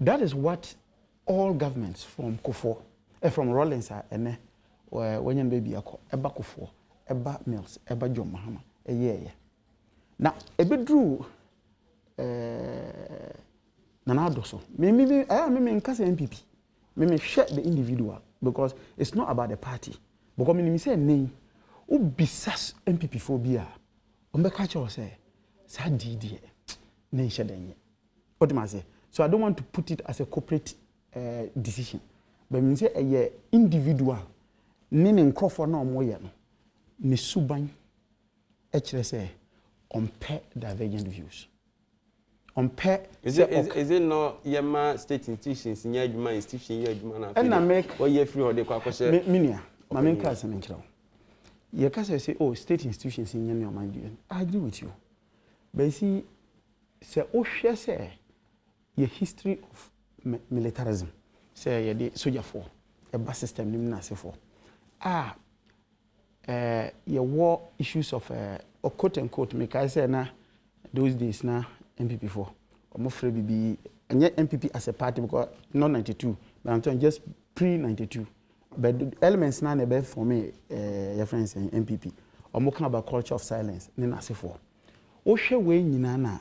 that is what all governments from Kofo from Rollins and when you baby akọ eba Kofo eba Mills eba John Mahama now e be drew na do so me nkasa MPP me share the individual because it's not about the party because me say name o bisas MPP phobia o me catch you say sa didi na nhye denye what do I say so I don't want to put it as a corporate decision but me say a individual ne nkrofo na omoye no ne suban e kire say on pair divergent views on pair is it no yema state institutions nya adwuma institution nya adwuma na and na make what you free hode kwa kwose minia ma men class me nkira you can say oh state institutions nya me mind you I agree with you but you see say o hwe say your history of militarism say your soldier for a bus system nim na se for your war issues of quote unquote make I say na those days na MPP for omo free BB and yet MPP as a party because not 92 but I'm talking just pre-92 but the elements na be for me your friends in MPP omo kan about culture of silence ni na se for o hwe we nyina na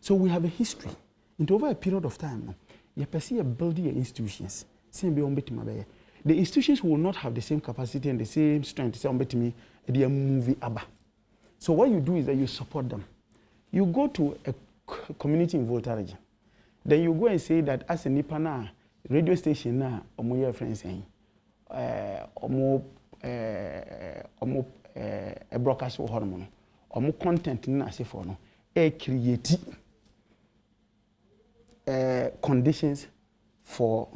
so we have a history into over a period of time no you perceive building institutions same be on betima be the institutions will not have the same capacity and the same strength say on betimi they movie aba so what you do is that you support them you go to a community in Volta region then you go and say that as a nipa na radio station na omo your friends saying omo broadcast wo hono no omo content na say for no create conditions for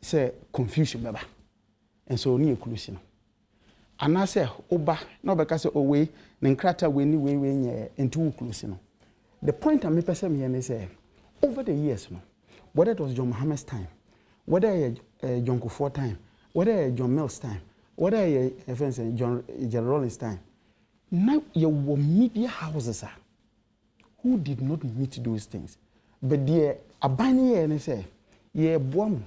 say confusion baba and so ni inclusion and I say oba no be ka say owe ne nkrata we ni we nye into inclusion the point I'm person here is over the years no whether it was John Mohammed's time whether John Kufuor time whether John Mills time whether friends John Rollins time now your media houses who did not meet those things but the abani here and say ye boamu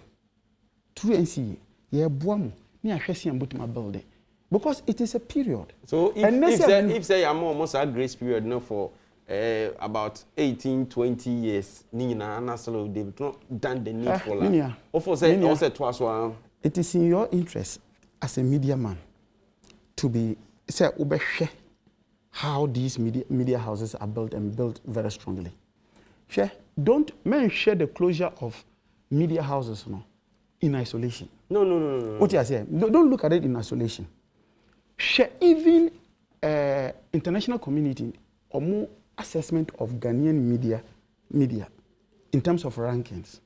through NCA ye boamu ni ahwese ambutima build because it is a period so if say I'm almost a grace period no for about 18-20 years nina na solo they not done the need for that of say also twice one it is in your interest as a media man to be say obehwe how these media houses are built and built very strongly don't share the closure of media houses in isolation. No. What you are saying? Don't look at it in isolation. Share even international community assessment of Ghanaian media in terms of rankings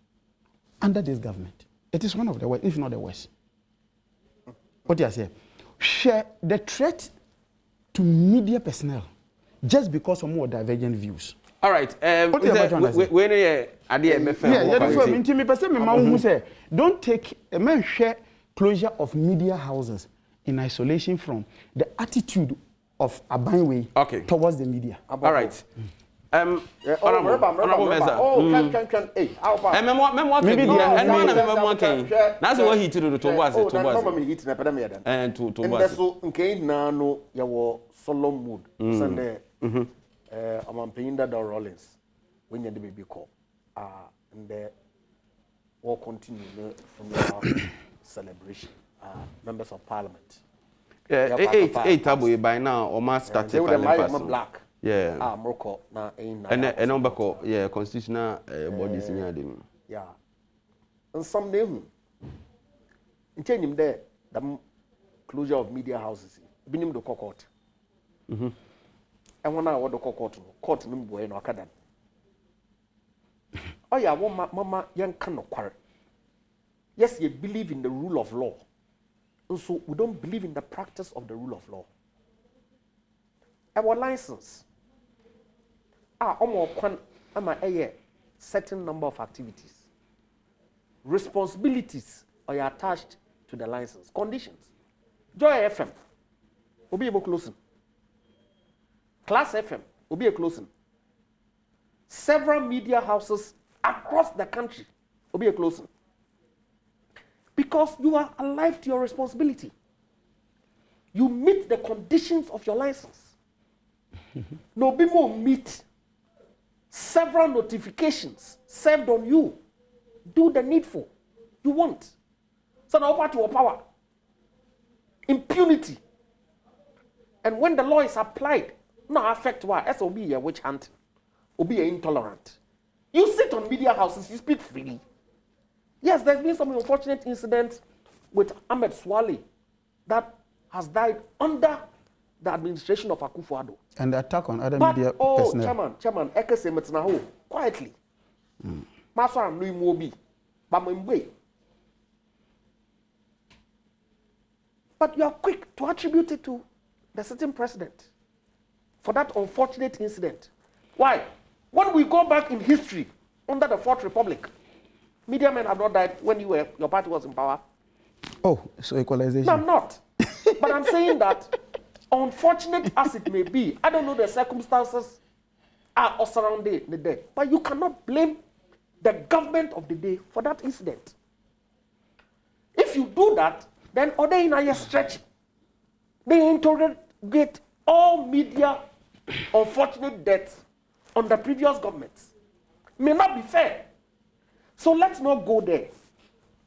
under this government. It is one of the worst, if not the worst. What do I say? Share the threat to media personnel just because of more divergent views. All right. Don't take a man share closure of media houses in isolation from the attitude of Abanwe towards the media. All right. Honorable Mesa. That's what he did to was it. And to was so okay now no your solemn mood. Sunday. I'm paying that Rollins when you the baby call. And the will continue from your celebration. Members of Parliament. Yeah, eight tabu by now almost started black. Yeah. Morocco na and number constitutional bodies in Yadim. Yeah. And some name in him there the closure of media houses. Binim the court. And when I want the court no boy no akadan. Oh yeah, mama young can quarrel. Yes, you believe in the rule of law. And so we don't believe in the practice of the rule of law. Our license. A certain number of activities. Responsibilities are attached to the license. Conditions. Joy FM will be able closing. Class FM will be a closing. Several media houses across the country will be a closing. Because you are alive to your responsibility. You meet the conditions of your license. No be more meet several notifications served on you. Do the needful. You want. So now over to your power. Impunity. And when the law is applied, no affect what? As will be a witch hunt. Will be intolerant. You sit on media houses, you speak freely. Yes, there's been some unfortunate incidents with Ahmed Swale that has died under the administration of Akufo-Addo. And the attack on other media personnel. Chairman, Ekese Metnaho, quietly. Maswa Nui Mobi, Bamwembe. But you are quick to attribute it to the sitting president for that unfortunate incident. Why? When we go back in history, under the Fourth Republic, media men have not died when your party was in power. Oh, so equalization. No, I'm not. But I'm saying that, unfortunate as it may be, I don't know the circumstances are surrounding the day, but you cannot blame the government of the day for that incident. If you do that, then other in a stretch, they interrogate all media unfortunate deaths on the previous governments. May not be fair. So let's not go there.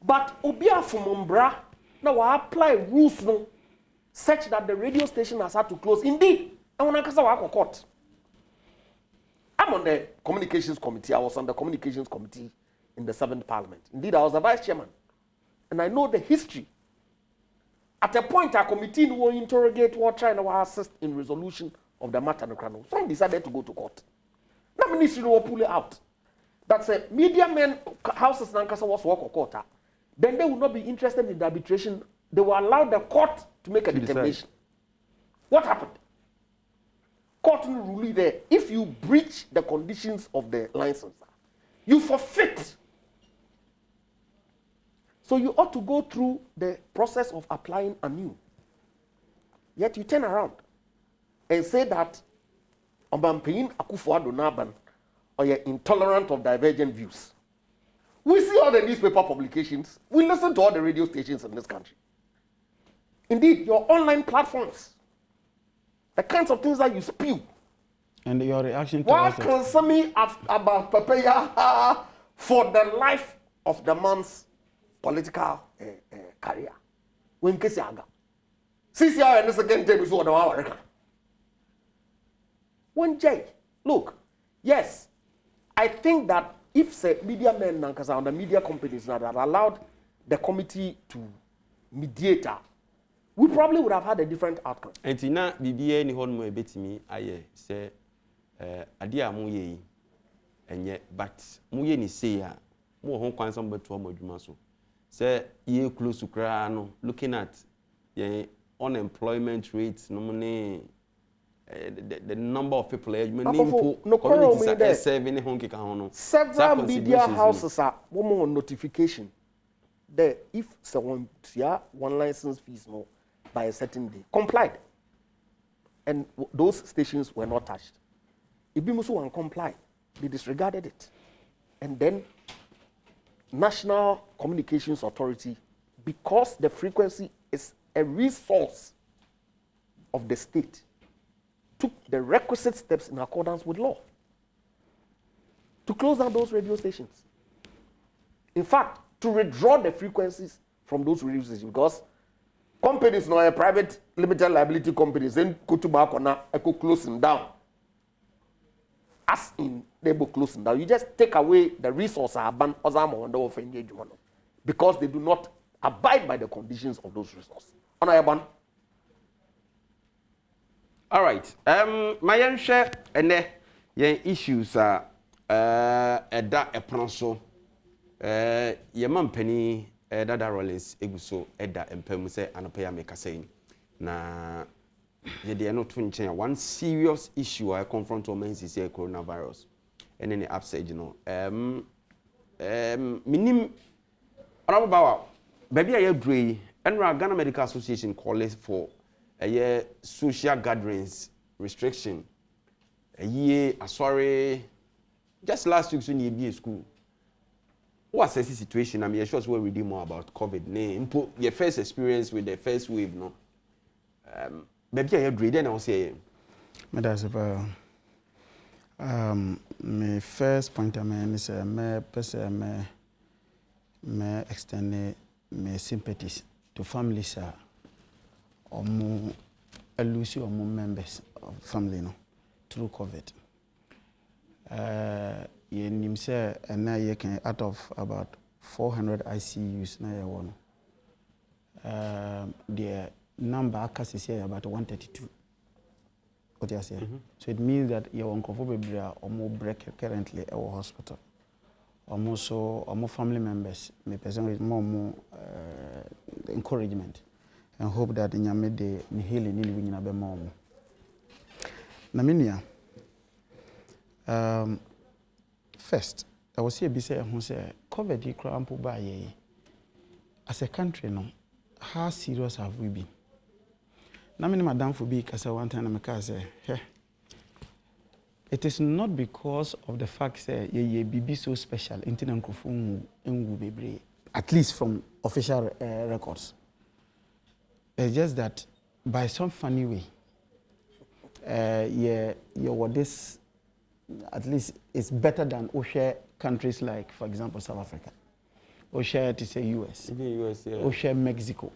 But Obia Fumumbra, now I apply rules no, such that the radio station has had to close. Indeed, I want to court. I'm on the communications committee. I was on the communications committee in the 7th Parliament. Indeed, I was the vice chairman. And I know the history. At a point, our committee will interrogate or try to assist in resolution of the matter. Some decided to go to court. The ministry will pull it out. That's a media men houses Nankasa was work or court. Then they will not be interested in the arbitration. They will allow the court to make a determination. What happened? Court will rule there. If you breach the conditions of the license, you forfeit. So you ought to go through the process of applying anew. Yet you turn around and say that Obampeyin Akufo-Addo Naban or you're intolerant of divergent views. We see all the newspaper publications. We listen to all the radio stations in this country. Indeed, your online platforms, the kinds of things that you spew. And your reaction to what concern me about Papaya for the life of the man's political career? When Kesiaga. CCR and the second time is what the when Jay, look, yes, I think that if say media men Nankasa and the media companies that allowed the committee to mediate, we probably would have had a different outcome. And now BBA ni hon mo ebetimi aye say ade a mo ye enye but mo ye ni say a mo ho kwan some beto mo adwuma so say ye close to kra no looking at ye unemployment rates no money the number of people communities serving several media houses are more notification that if someone one license fees no by a certain day complied and those stations were not touched. If we also comply, they disregarded it. And then National Communications Authority, because the frequency is a resource of the state, took the requisite steps in accordance with law to close down those radio stations. In fact, to withdraw the frequencies from those radio stations, because companies now are private limited liability companies, then go to back on echo closing down. As in they book closing down, you just take away the resource because they do not abide by the conditions of those resources. All right. My young share and the issues are eda epronso ye mampani Dada Rollins eguso eda empemu se anopeya meka saying na ye dey no twin one serious issue I confront o men say coronavirus and any upside you know minim arabawa baby aye grey and Ghana Medical Association calls for a social gatherings restriction a year sorry just last week when you be in school. What's the situation? I'm sure we're reading more about COVID. Your first experience with the first wave, no? Maybe I agree. Then I'll say, that's about my first point. I mean, is me extend my sympathies to families or more lose or more members of family, no, through COVID. You name say and now you can out of about 400 ICUs now you want. The number cases here about 132. What you say? So it means that you are uncomfortable or more break currently at our hospital. Almost so or more family members may present with more encouragement and hope that in your midday healing in a be more. Naminia. First, I was here who say COVID cramp by as a country no. How serious have we been? Now, Madam for big as I one time I say, it is not because of the fact that ye be so special at least from official records. It's just that by some funny way, what this at least it's better than OSHA countries like, for example, South Africa. OSHA to say US. US, yeah. OSHA Mexico.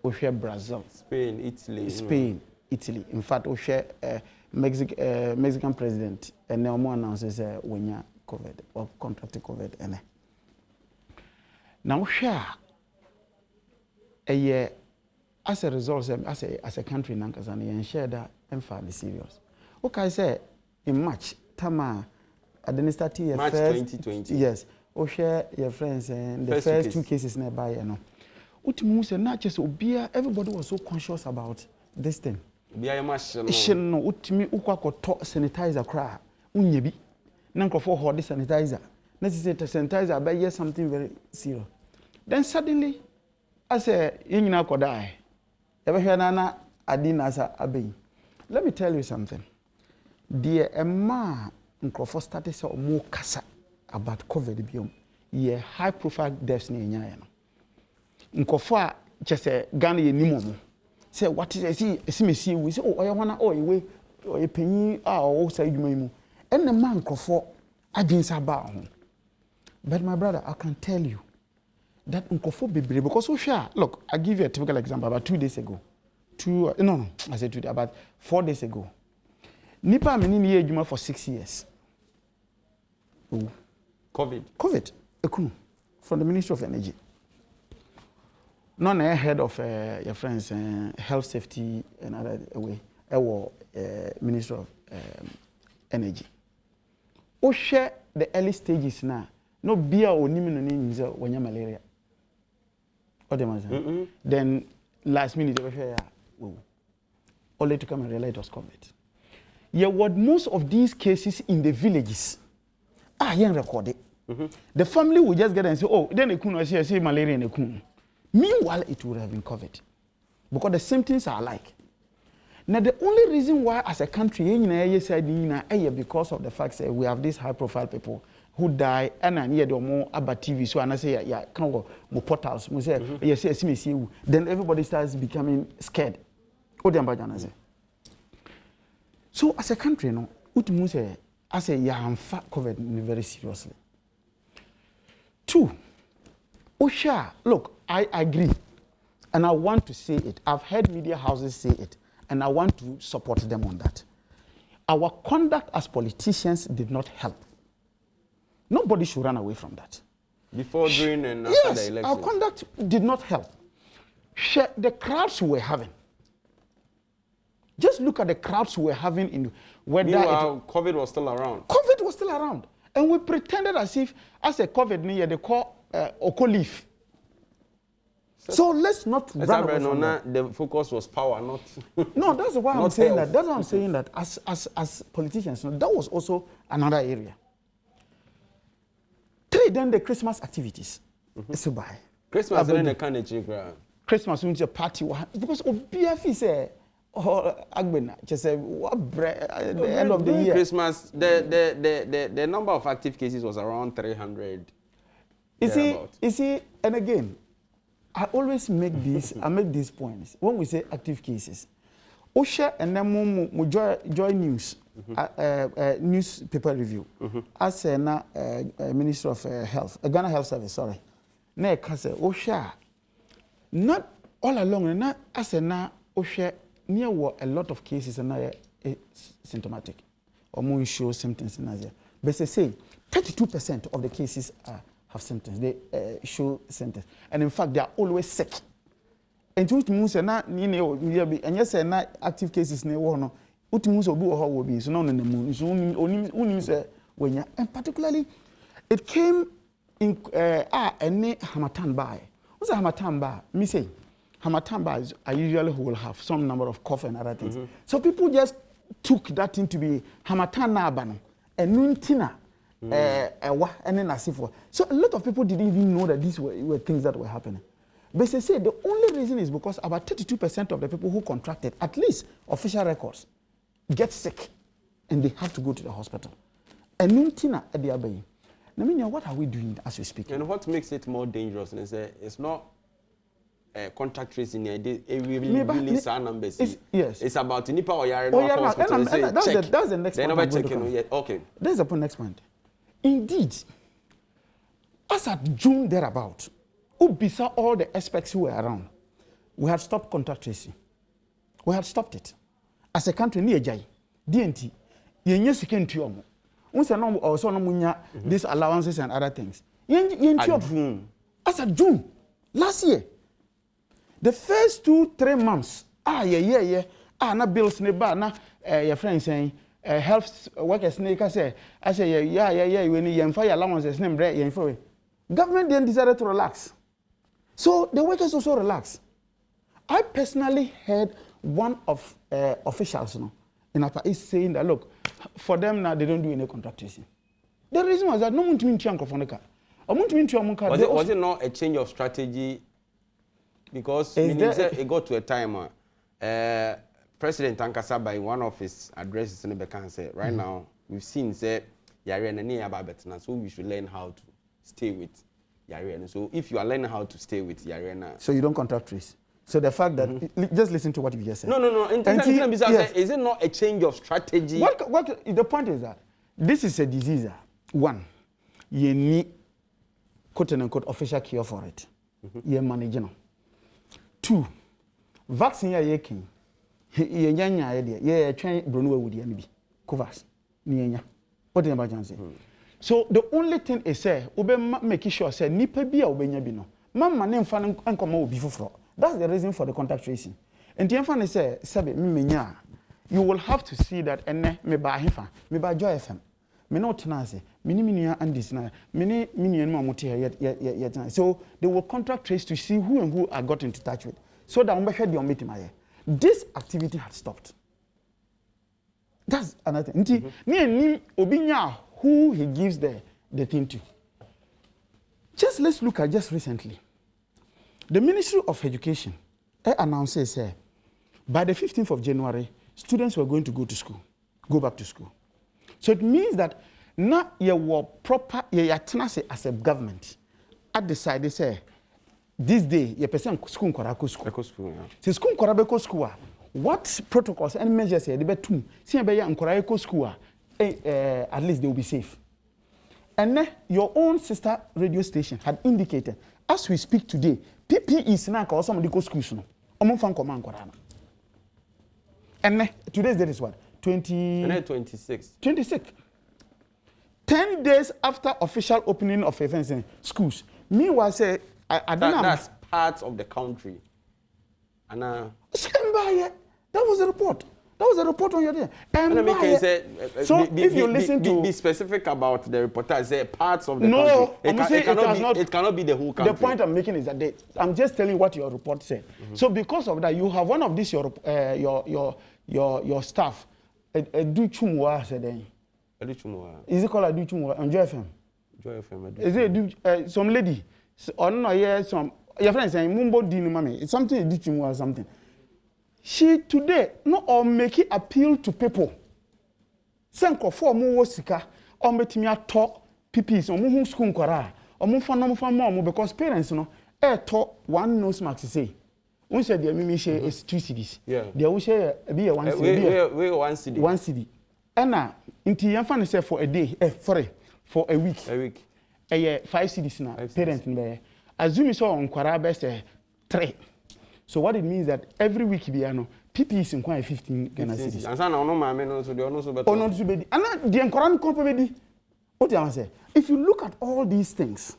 OSHA Brazil. Spain, Italy. Spain, Italy. In fact, OSHA Mexican president and now more announces when you COVID or contracted COVID. Now OSHA as a result, as a country, and share that and fairly serious. Okay, I say in March. Tama administrative March 2020. Yes. O share your friends and the first two cases nearby, you know. Utimu say not just obia, everybody was so conscious about this thing. Obia machine. No, utimi ukwa ko to sanitizer cry. Unyebi. Nanko for hold the sanitizer. Necessary sanitizer by yes something very serious. Then suddenly I say yina ko die. Ever hear nana adina sa abey. Let me tell you something. Dear Emma Nkrofor started so more kasa about COVID biome. Ye high profile deaths ni nyaya no. Nkrofor just Ghana ye nimo. Say what is see we say oh oya wana oh we oya penyi o say dwuma mu. And the man Nkrofor adwinsa ba ho. But my brother, I can tell you that Nkrofor bebre because so sure. Look, I give you a typical example about 2 days ago. I said 2 days, about 4 days ago. Nipa menini ye adwuma for 6 years. Oh. COVID. From the Ministry of Energy. None ahead of your friends health safety and other way. Ministry of energy. O share the early stages now. No beer or nimino when you malaria. What am I saying? Then last minute only to come and realize it was COVID. Yeah, what most of these cases in the villages are recorded. The family will just get and say, oh, then they couldn't say malaria and they couldn't. Meanwhile, it would have been COVID. Because the symptoms are alike. Now, the only reason why, as a country, because of the fact that we have these high-profile people who die, and I hear more about TV, so I say, yeah, can't go more portals. Then everybody starts becoming scared. So, as a country, no, I say, yeah, I'm fat COVID very seriously. 2, OSHA, look, I agree, and I want to say it. I've heard media houses say it, and I want to support them on that. Our conduct as politicians did not help. Nobody should run away from that. Before, during, and after the election. Our conduct did not help. The crowds we were having. Just look at the crowds we were having in whether meanwhile, COVID was still around. COVID was still around. And we pretended as if, as a COVID near they call Oko leaf. So let's not run away from that. The focus was power, not. No, that's why I'm saying that. That's why I'm saying that as politicians, that was also another area. 3, then the Christmas activities. So by Christmas is the kind of cheaper. Christmas means a party because BFE say or Agbena just say the end of the year. Christmas the number of active cases was around 300. You see, and again, I always make these points when we say active cases. OSHA and then joy news, newspaper review. As a Minister of Health, Ghana Health Service, sorry. Na kase OSHA, not all along, not as a na OSHA near a lot of cases and symptomatic or more show symptoms in Asia. But they say 32% of the cases have symptoms. They show symptoms, and in fact, they are always sick. And to move na and yes, na active cases ne wo no. Utimus obi wo will be so no the moon. So unim when ya, and particularly it came in any Hamatan by. What's a Hamatan by? Me say Hamatan bars I usually will have some number of cough and other things. So people just took that thing to be Hamatan Nabano and Nuntina. And then so a lot of people didn't even know that these were things that were happening. But they say the only reason is because about 32% of the people who contracted, at least official records, get sick and they have to go to the hospital. And Nuntina at the Abbey. Now, what are we doing as we speak? And what makes it more dangerous is it's not contact tracing. Really sad numbers. Yes. It's about Nipa or Yari. That's the next point. Okay. That's the next point. Indeed, as at June thereabout, beside all the aspects who were around, we had stopped contact tracing. We had stopped it. As a country, near Jai, DNT, you second to you. Also, these allowances and other things. June. As at June, last year, the first 2-3 months, na bills neba na your friend saying health workers say I say yeah when you fire allowances name bread government then decided to relax, so the workers also relax. I personally heard one of officials in Upper East saying that look, for them now they don't do any contract tracing. The reason was that no one to mean was it not a change of strategy? Because it got to a time President Ankasa by one of his addresses in the Bekan said, right now we've seen say Yari and Near Babetna, so we should learn how to stay with Yari. So if you are learning how to stay with Yari, so you don't contact trace. So the fact that just listen to what you just said. No. Is it not a change of strategy? What the point is that this is a disease. One, you need quote unquote official cure for it. You're managing. 2, vaccine you can. Train Bruno would be covers. What the emergency? So the only thing is say, making sure say nipa bia obenya bi no. Mama name fan ankomo obi foforo. That's the reason for the contact tracing. And the fan say sebe menya you will have to see that me ba hefa me ba Joy FM me no tenase me ni minua and this na me ni minua no amote here so they will contact trace to see who and who I got into touch with so that we hwede the meeting my this activity had stopped. That's another thing. Me obinya who he gives the thing to. Just let's look at just recently. The Ministry of Education announces by the 15th of January, students were going to go back to school. So it means that now you were proper, as a government, at the side they say, this day, you person school korako school. So school korabeko school. What protocols and measures they be two? See be ya korako school. At least they will be safe. And then your own sister radio station had indicated, as we speak today, PPE is now called some medical schools. No, among fan command korana. And today's date is what? 26. 10 days after official opening of events in schools. Meanwhile, say I don't know. That's part of the country. And that was a report. That was a report on your day. So if you listen to... Be specific about the reporter, say parts of the country. It cannot be the whole country. The point I'm making is that I'm just telling you what your report said. So because of that, you have one of these, your staff, do chumwa said. Is it called do chumwa on Joy FM? Joy FM. Is it some lady? Or no, yeah, some... Your friend saying, Mumbo Dinu Mami, it's something do chumwa or something. She today no or make it appeal to people. Senko for more sika or metimi talk PPs or mu school kwara or mu fa more because parents no talk one nose max say. One said the mimi share is 2 cedis. Yeah. They will share be a 1 cedi. We 1 cedi. 1 cedi. Ena inti yanfa say for a day, for a week. 5 cedis na parent be. Assume so on kwara be say 3. So what it means that every week PP is in quite 15 Ghana cedis. And if you look at all these things,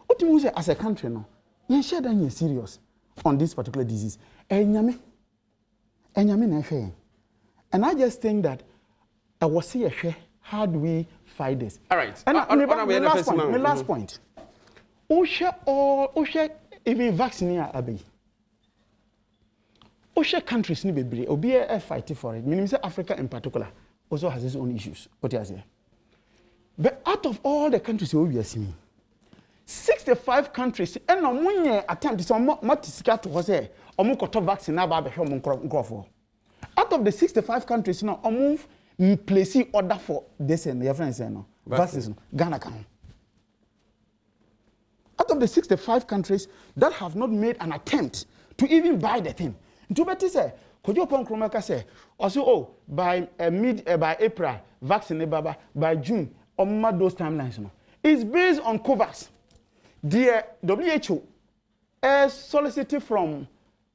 what do you say as a country now? You share that you're serious on this particular disease. And I just think that I was saying, how do we fight this? All right. And my last point. Even vaccine Abbey. Osha countries ni bebre obi e fight for it. Meaning say Africa in particular also has its own issues. What you say? But out of all the countries we are seeing, 65 countries and no money attempt some matisika to say omo koto vaccine na ba be hwe nkrofo. Out of the 65 countries now omo place order for this and your friends say no vaccines Ghana can. Out of the 65 countries that have not made an attempt to even buy the thing. To better say, could you upon Kromaka say, also, by by April, vaccine by June, on those timelines. No? It's based on COVAX. The WHO solicited from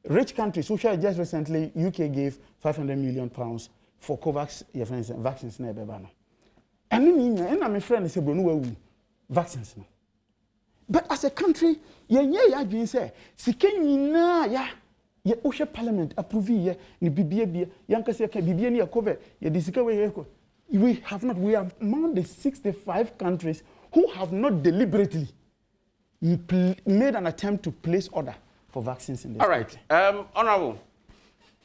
rich countries, which just recently, UK gave £500 million for COVAX vaccines. And then my friend said, no vaccines. But as a country, you say, Sikeni ye oshe parliament approve ye ni bibie yankase ka bibie ni cover ye disika we have not, we are among the 65 countries who have not deliberately made an attempt to place order for vaccines in this all right honorable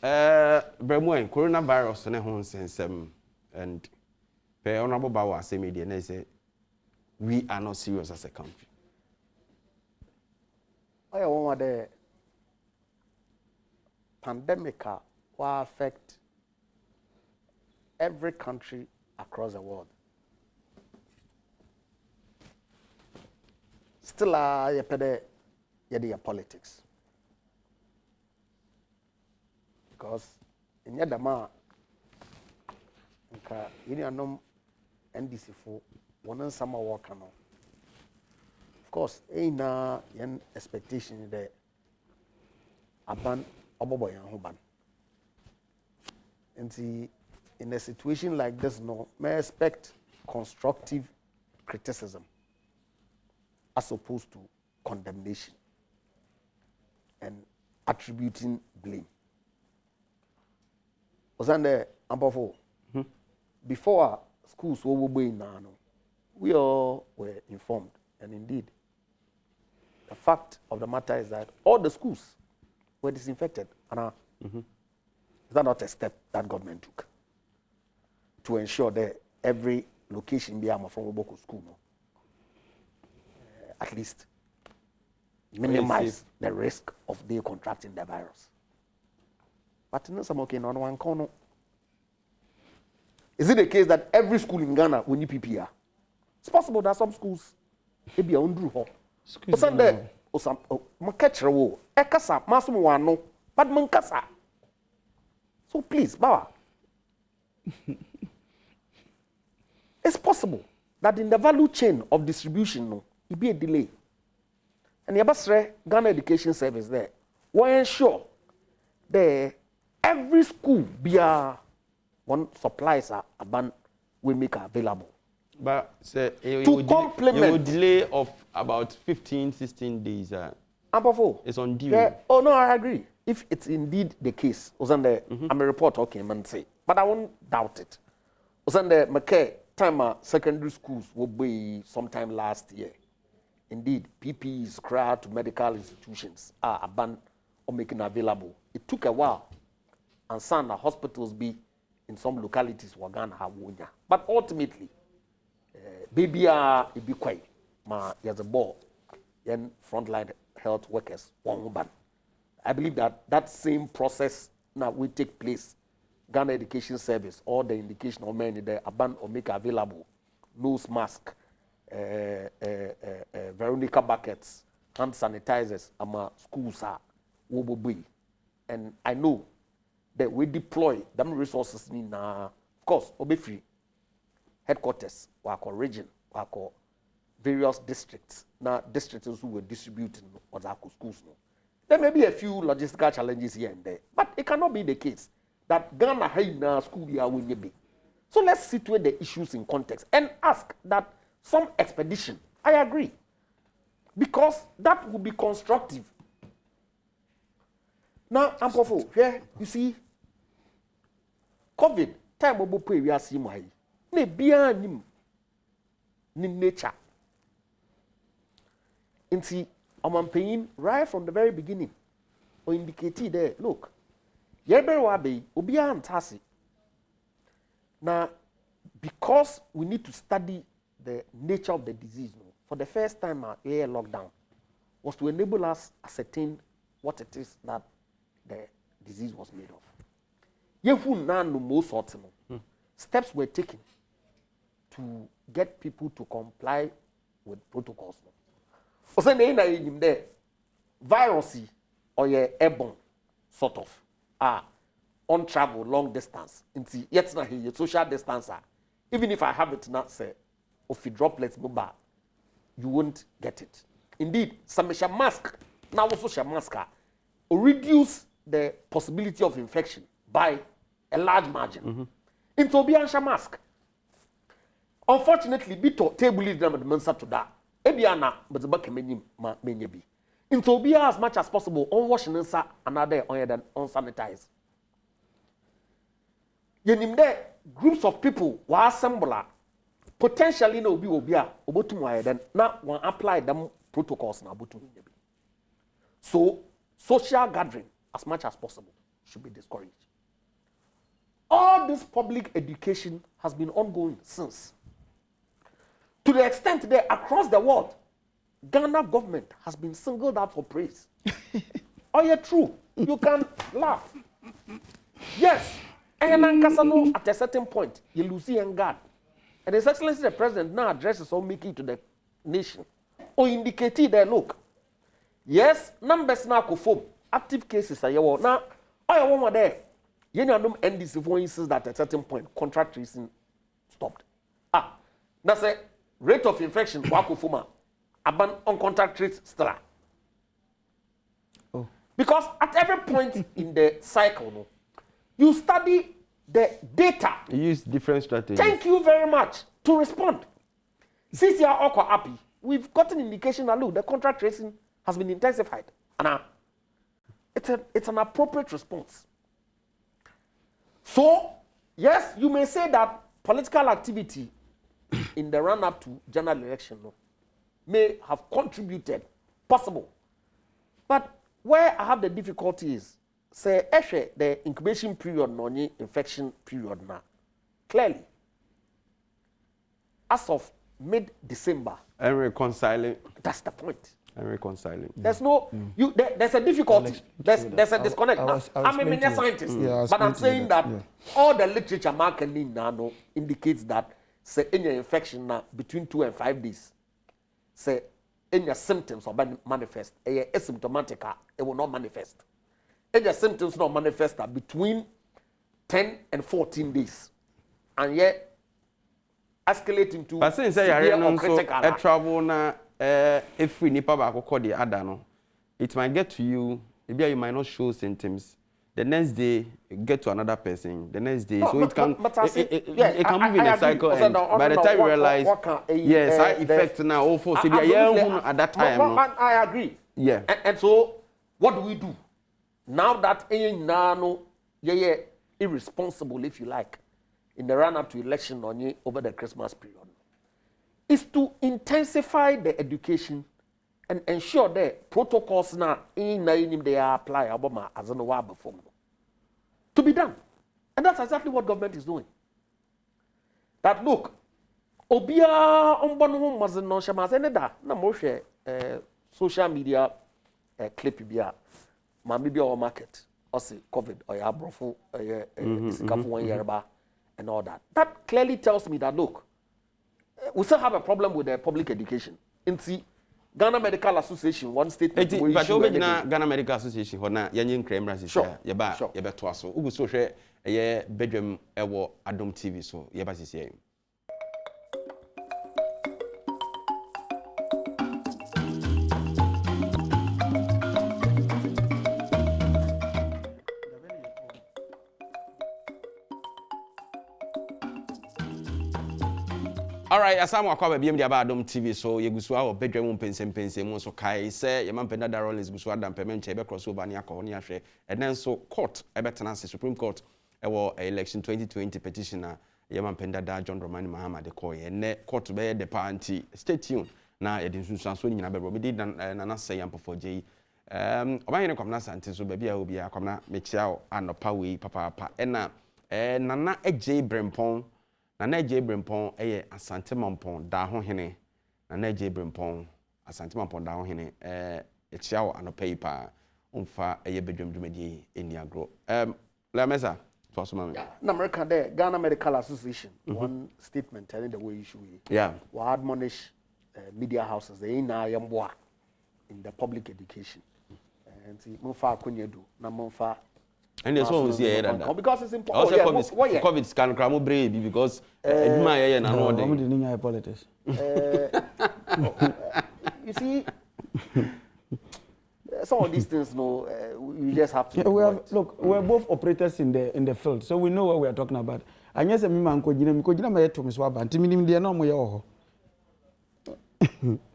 Badwam coronavirus ne ho nsensem and honorable Bawa say media na say we are not serious as a country. I want the pandemic will affect every country across the world. Still, you politics. Because in Yadama, you know, NDC for one summer work. Of course, ain't an expectation that a ban. And in a situation like this, no, may expect constructive criticism as opposed to condemnation and attributing blame. Above before schools were going now, we all were informed, and indeed, the fact of the matter is that all the schools were disinfected. And is that not a step that government took to ensure that every location be from local school, at least minimize the risk of they contracting the virus? But no, some okay, on one corner. Is it the case that every school in Ghana will need PPR? It's possible that some schools may be on Drew. Sunday, or some catch a woe, Ekasa, Massimo Wano, but Mankasa. So please, Bawa. It's possible that in the value chain of distribution, no, it be a delay. And the Abasre Ghana Education Service there, we ensure that every school be a one supplies are we make available. But say to complement a delay of about 15-16 days. It's on due. Yeah. Oh no, I agree. If it's indeed the case, I'm a reporter came and say, but I won't doubt it. McKay time secondary schools will be sometime last year. Indeed, PPEs crowd to medical institutions are banned or making available. It took a while, and some hospitals be in some localities were Ghana have wonya. But ultimately, baby it be quiet. Ma there's a ball, then frontline health workers one ban. I believe that that same process now will take place. Ghana Education Service, all the indication of many there ban or make available nose mask, Veronica buckets, hand sanitizers, schools are wobobi. And I know that we deploy them resources in of course obe free headquarters wako region wako various districts now districts who were distributing wazako schools no. There may be a few logistical challenges here and there, but it cannot be the case that Ghana na school ya will be. So let's situate the issues in context and ask that some expedition. I agree, because that would be constructive. Now, I'm here. You see, COVID time obo pay we see my ne bia nim ni nature. Inti paying right from the very beginning or indicated there. Look, yebere be obia antasi. Now, because we need to study the nature of the disease, for the first time our air lockdown was to enable us ascertain what it is that the disease was made of. Steps were taken to get people to comply with protocols. Virus or airborne sort of on travel long distance. Yet not here social distance. Even if I have it not say of droplets mobile, you won't get it. Indeed, some mask now also mask or reduce the possibility of infection by a large margin. Into Obiansha mask. Unfortunately, bito table is the mensa to that. Ebiana, but the back may be. Into Obia as much as possible, on washing another on than unsanitized. Yenim there, groups of people were assembled. Potentially no be obia obotum then now one apply them protocols na obotum. So social gathering as much as possible should be discouraged. All this public education has been ongoing since. To the extent that across the world, Ghana government has been singled out for praise. Oh yeah, true. You can laugh. Yes. And at a certain point, you lose and guard. And His Excellency the President now addresses all making to the nation. Or indicated that look, yes, numbers now conform. Active cases are here. Now, I want there. You know, NDC for instance that at a certain point, contract tracing stopped. That's a rate of infection. Wakufuma, aban on contact trace still. Because at every point in the cycle, you study the data. You use different strategies. Thank you very much to respond. Since you are all happy, we've gotten indication that look, the contact tracing has been intensified. And it's an appropriate response. So Yes, you may say that political activity in the run-up to general election may have contributed, possible. But where I have the difficulty is, say, the incubation period, no infection period now. Clearly, as of mid-December. And reconciling. That's the point. And reconciling. There's no, there's a difficulty. There's a disconnect. I'm a scientist, but I'm saying that all the literature marketing now indicates that say any infection now between 2 and 5 days, say any symptoms or manifest, asymptomatic, it will not manifest. Any symptoms not manifest between 10 and 14 days, and yet escalating to severe or critical. Travel na if we nipa ba akoko the other no, it might get to you. Maybe you might not show symptoms. The next day, get to another person. The next day, so it can move in a cycle. And by the time you realize, yes, side effect now. All for at that time. I agree. Yeah. And so, what do we do now that irresponsible, if you like, in the run-up to election on over the Christmas period, is to intensify the education and ensure that protocols now they are applied as an before to be done. And that's exactly what government is doing. That look, obia ombonu mazen no shamas eneda na mo hwe social media clip bia ma me bia o market or say COVID or ya brofo isikafu 1 year ba and all that. That clearly tells me that look, we still have a problem with the public education. In Ghana Medical Association, one statement. But you Ghana Medical Association, hona yanyin kremra sisi yeba to aso. Ugu so hwe Badwam ewo Adom TV so yeba sisi. All right, asamu akwa biem dia ba Adom TV so yegusu awo Badwam pensem mo so kai se ye mampenda da Rollins gusu adam pemenche be crossover ne akọ ne ahwe enen so court ebetena se Supreme Court ewo election 2020 petitioner ye mampenda da John Dramani Mahama de call ye ne court be the party. Stay tuned na ye din sunsan so nyina bebro me di na na say ampofo je obayene kwamna sante so ba bia obi akwamna me chia o anopa we papa ena nana eje brempon na eje brempon eye asante mampon da ho hene na eje brempon asante mampon da ho hene chia o anopa yi pa umfa eye Badwam dwumadi eni agro la mesa to so mama na America there Ghana Medical Association one statement telling the way you should we admonish media houses they na yamboa in the public education and see mumfa akonyedu na mumfa. And there's one who say that because it's important. COVID scan cramo brave because eduma yeye na no dey. I'm the politics. You see, some of these things, no, you just have to. Yeah, we're both operators in the field, so we know what we are talking about. And yes, me man ko jina me to me swaba. Ntimi nim de na mo ye ho.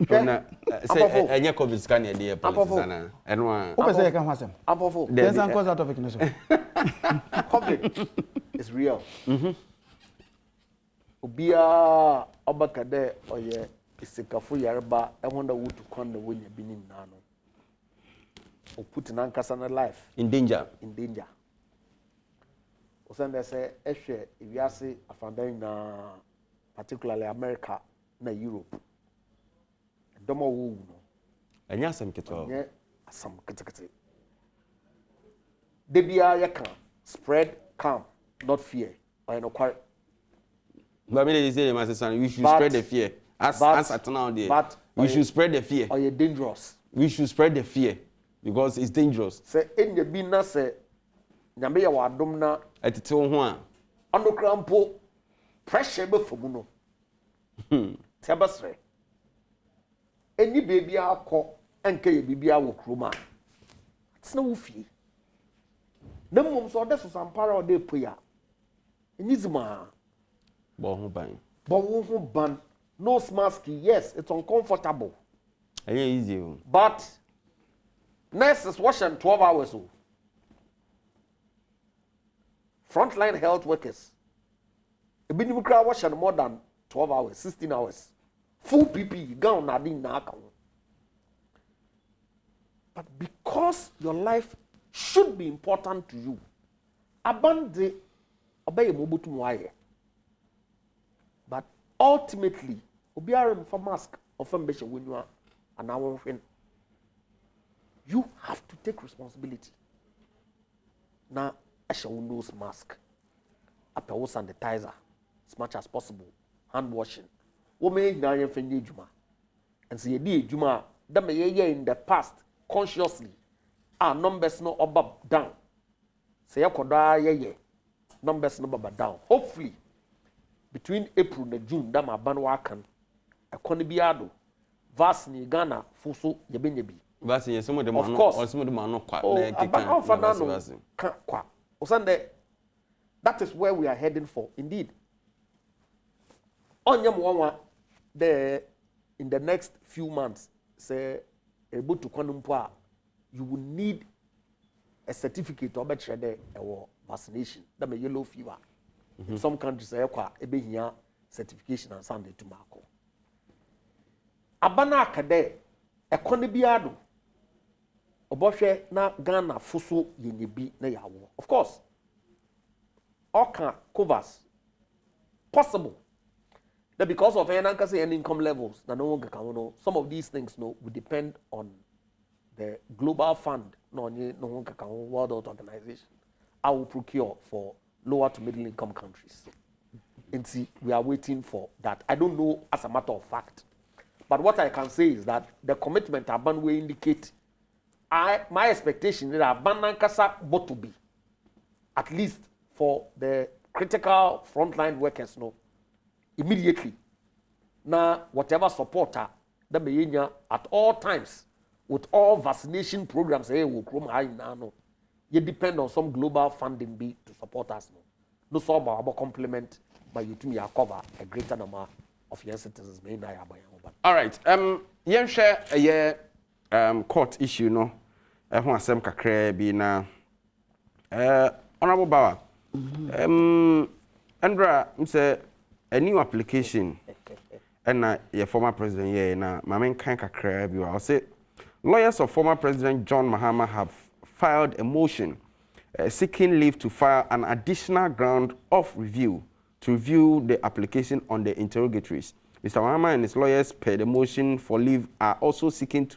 Na say enye COVID scan e dey politics na. Enwa. Who say can wasem? Apofo. There's an cause out of it. COVID is real. Obia obakade oye isikafu yarba e wonder who to con the way be nim na no. Or put an ankasa life in danger. Osende say ehwe ewiase afandan na particularly America na Europe. Domo wo no. Anya asem keto. Anya asam ketekete. Debia yaka spread calm, not fear. I know quite. But me they say my son we should spread the fear. As at now there. We should spread the fear. Or you dangerous. We should spread the fear because it's dangerous. Say enye bi na say nyame ya wadom na etete ho a ando krampo pressure be fomu no. Tebasre. Any baby akọ enke ye bibia wo kroma. It's na wo fie. Na mum so de so sampara o de poya. Enyizima. Bo ho ban. Bo ho ban. Nose mask, yes, it's uncomfortable. Easy. But nurses washing 12 hours. Frontline health workers A minimum crowd wash more than 12 hours, 16 hours. Full PP, gown, nothing, but because your life should be important to you, abandon obey mobutu mwaye. But ultimately, obiara for mask of ambition when you are an hour friend. You have to take responsibility. Now, I shall nose mask, apple sanitizer, as much as possible, hand washing. What may you find Juma? And see, Juma, that may in the past, consciously, our numbers no up down. Say, I could die, numbers no down. Hopefully, between April and June, that my bandwagon, a conibiado, vast ni Ghana, Fuso, Yabinebi. Of course, that is where we are heading for. Indeed, on there in the next few months, say able to quantum, you will need a certificate of vaccination. That may yellow fever. In some countries, a certification and Sunday to Marco. Abana kade ekonibiado obohwe na Ghana fuso yenyebi na yawo. Of course, all can covers possible that because of any income levels, some of these things will depend on the global fund, World Health Organization. I will procure for lower to middle income countries. And see, we are waiting for that. I don't know as a matter of fact. But what I can say is that the commitment Aban will indicate, my expectation is that Aban Nankasa ought to be, at least for the critical frontline workers, immediately. Now, whatever supporter that may at all times, with all vaccination programs, you depend on some global funding to support us. No so about complement, but you to cover a greater number of young citizens. All right. Yen share a year court issue no. Who asem kakra bi na Honorable Bawa. Andra say a new application and your former president here na mamen kan kakra bi wa say lawyers of former President John Mahama have filed a motion seeking leave to file an additional ground of review to review the application on the interrogatories. Mr. Mahama and his lawyers, per the motion for leave, are also seeking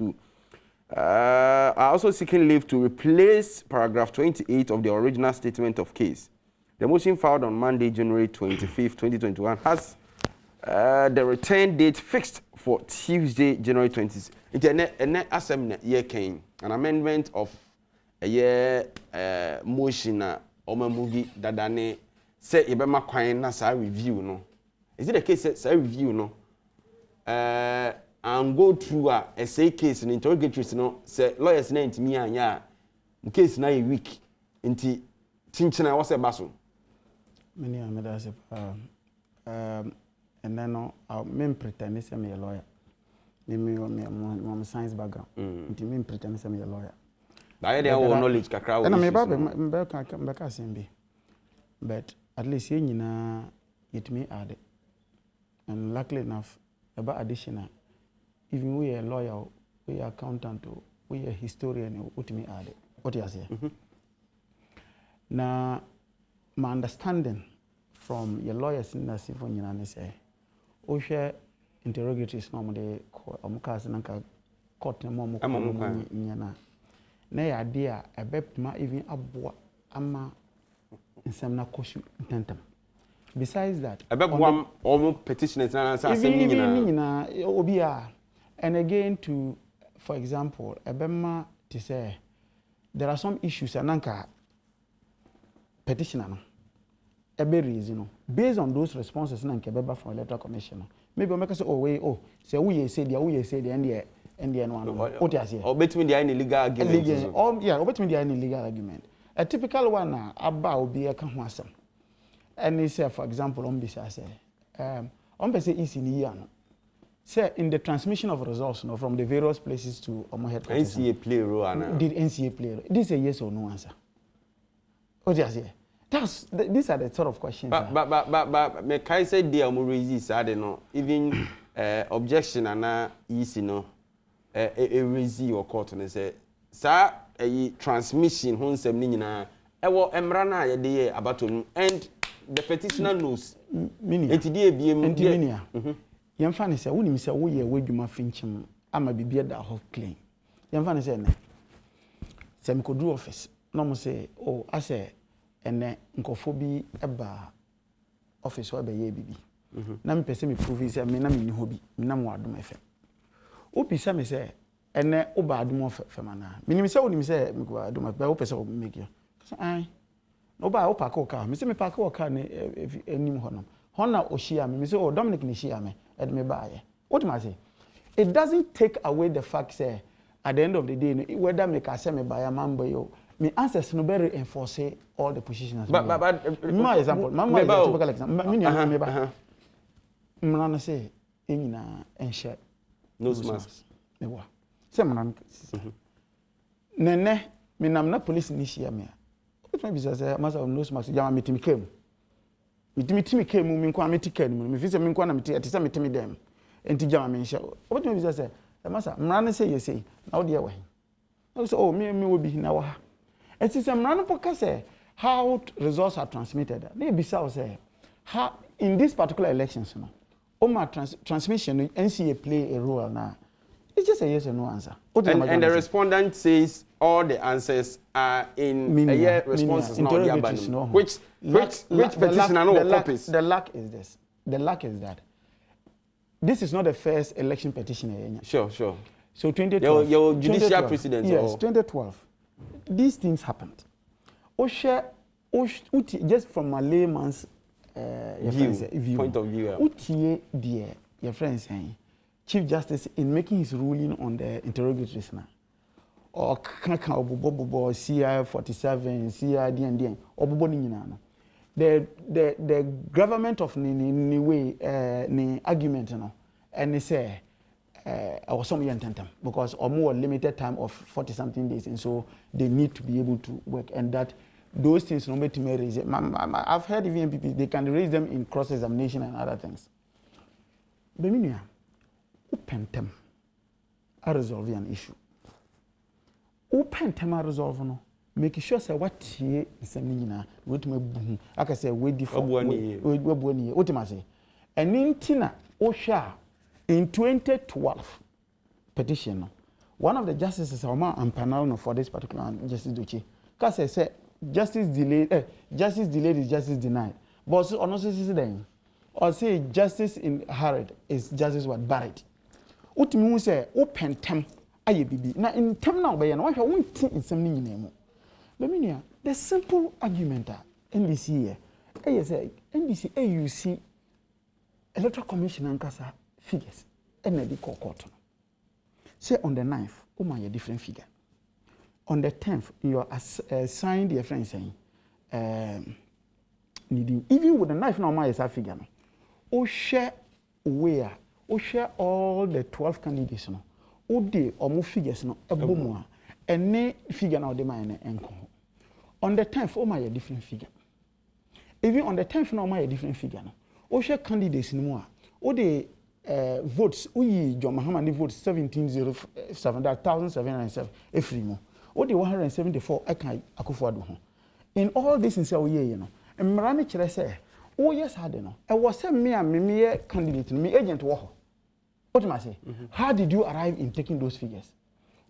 leave to replace paragraph 28 of the original statement of case. The motion filed on Monday, January 25, 2021, has the return date fixed for Tuesday, January 26. An amendment of a year motion omamugi dadane say ibema kwan na sa review no. Is it the case say review no? And go through a say case in interrogatories no say lawyers na ntimi anya case na a week nti chinchina was a baso. Many ameda say and then no I pretend say me a lawyer. Me science background. Nti me pretend say me a lawyer. That they have knowledge kakra. And me ba be. But at least you nyina it me add. And luckily enough, about additional, even we are a lawyer, we are accountant, we are a historian, what me add. What you say? Now, my understanding from your lawyers in the civil union say, we share interrogatories normally, omukas nanka court na momu nyana. Na ya idea a bet ma even abwa ama nsemna koshu ntentem. Besides that, Badwam almost petitioners and again to, for example, Ebema to say there are some issues ananka petitioner ebe reason based on those responses nanka beba from electoral commission. Maybe make us say we say the and the one. What you say? Or between the illegal argument. Or between the illegal argument. A typical one about be a conwasam. And they say, for example, on this, I say, is in here. Say in the transmission of results from the various places to headquarters. NCA play role. Did NCA play role? This is a yes or no answer. What do you say? These are the sort of questions. But me kai say dear mo resist I don't know even objection and easy no raise or court and say sir a transmission hon sem ni nyina e wo emra na ye de about and the petitioner knows enti de ebiem enti minia yemfa ne say woni mi say wo ye wadwuma finchim ama bibia da ho clean yemfa ne say na say me kodu office no mo say oh I say ene nkofo bi eba office wa be ye bibi na me pese me prove say me na me ni hobi me na mo adom efe obi say me say ene oba adom efe mana me ni me say woni me say me ko adom ba o pese o make you ai no ba o park o car me say me park o car ne enim honom hona o shia me say oh Dominic ni shia me e de me ba ye what ma say it doesn't take away the fact say at the end of the day whether me ka say me ba ya mambo yo me answers no better enforce all the positions. But my example, my typical example. Me ba. Mna say enyina enhye nose mask. Me wa. Say mna. Nene me nam na police ni hia me. What me be say master of nose mask jama metimi kem. Metimi kem mu me kwa metika ni me fi say me kwa na meti say metimi dem. Enti jama me hia. What me be say master mna say you say na wo de wa. So oh me wo bi na wa. It is a man how results are transmitted. Maybe so say how in this particular elections, transmission NCA play a role now. It's just a yes or no answer. And the respondent says all the answers are in responses not the which petition are no copies. The lack is this. The lack is that this is not the first election petition. Sure. So 2012. Your judicial precedent. Yes, 2012. These things happened. Just from a layman's view, point of view. Utie dear, your friend saying, Chief Justice in making his ruling on the interrogatories now, or Kaka Bobo, CI 47, CI DND, or Bobo the government of Ni argument, and they say. I was some young because or more limited time of 40-something days, and so they need to be able to work, and that those things no matter raise it. I've heard even people they can raise them in cross-examination and other things. But meaning, open them, I resolve an issue. Open them, I resolve no. Make sure say what here is a meaning. What me boom. I can say wait different. What am I say? And in Tina, Osha. In 2012 petition, one of the justices and panel for this particular Justice Duchi, because said justice delayed is justice denied. But honestly, then or say justice in hurried is justice what buried. What me say open tem aye bibi. Now in tem now by no one thing in some name. But meaning the simple argument NBC here, say NBC AUC Electoral Commission and Kasa. Figures and the court. Say on the 9th, a different figure. On the 10th, you are assigned your friend saying, even with the knife, no my is a figure. Oh, share where, share all the 12 candidates. No, oh, day or more figures, no, a boom, and nay figure now the mine and on the 10th, a different figure. Even on the 10th, no my different figure. Oh, share candidates no more. Oh, they votes, John Mahama votes 1707, that 1,707, every more. What the 174, I can't afford. In all this, in say, and Marani say, oh, yes, I don't know. I was a mere candidate, me agent. What am I say? How did you arrive in taking those figures?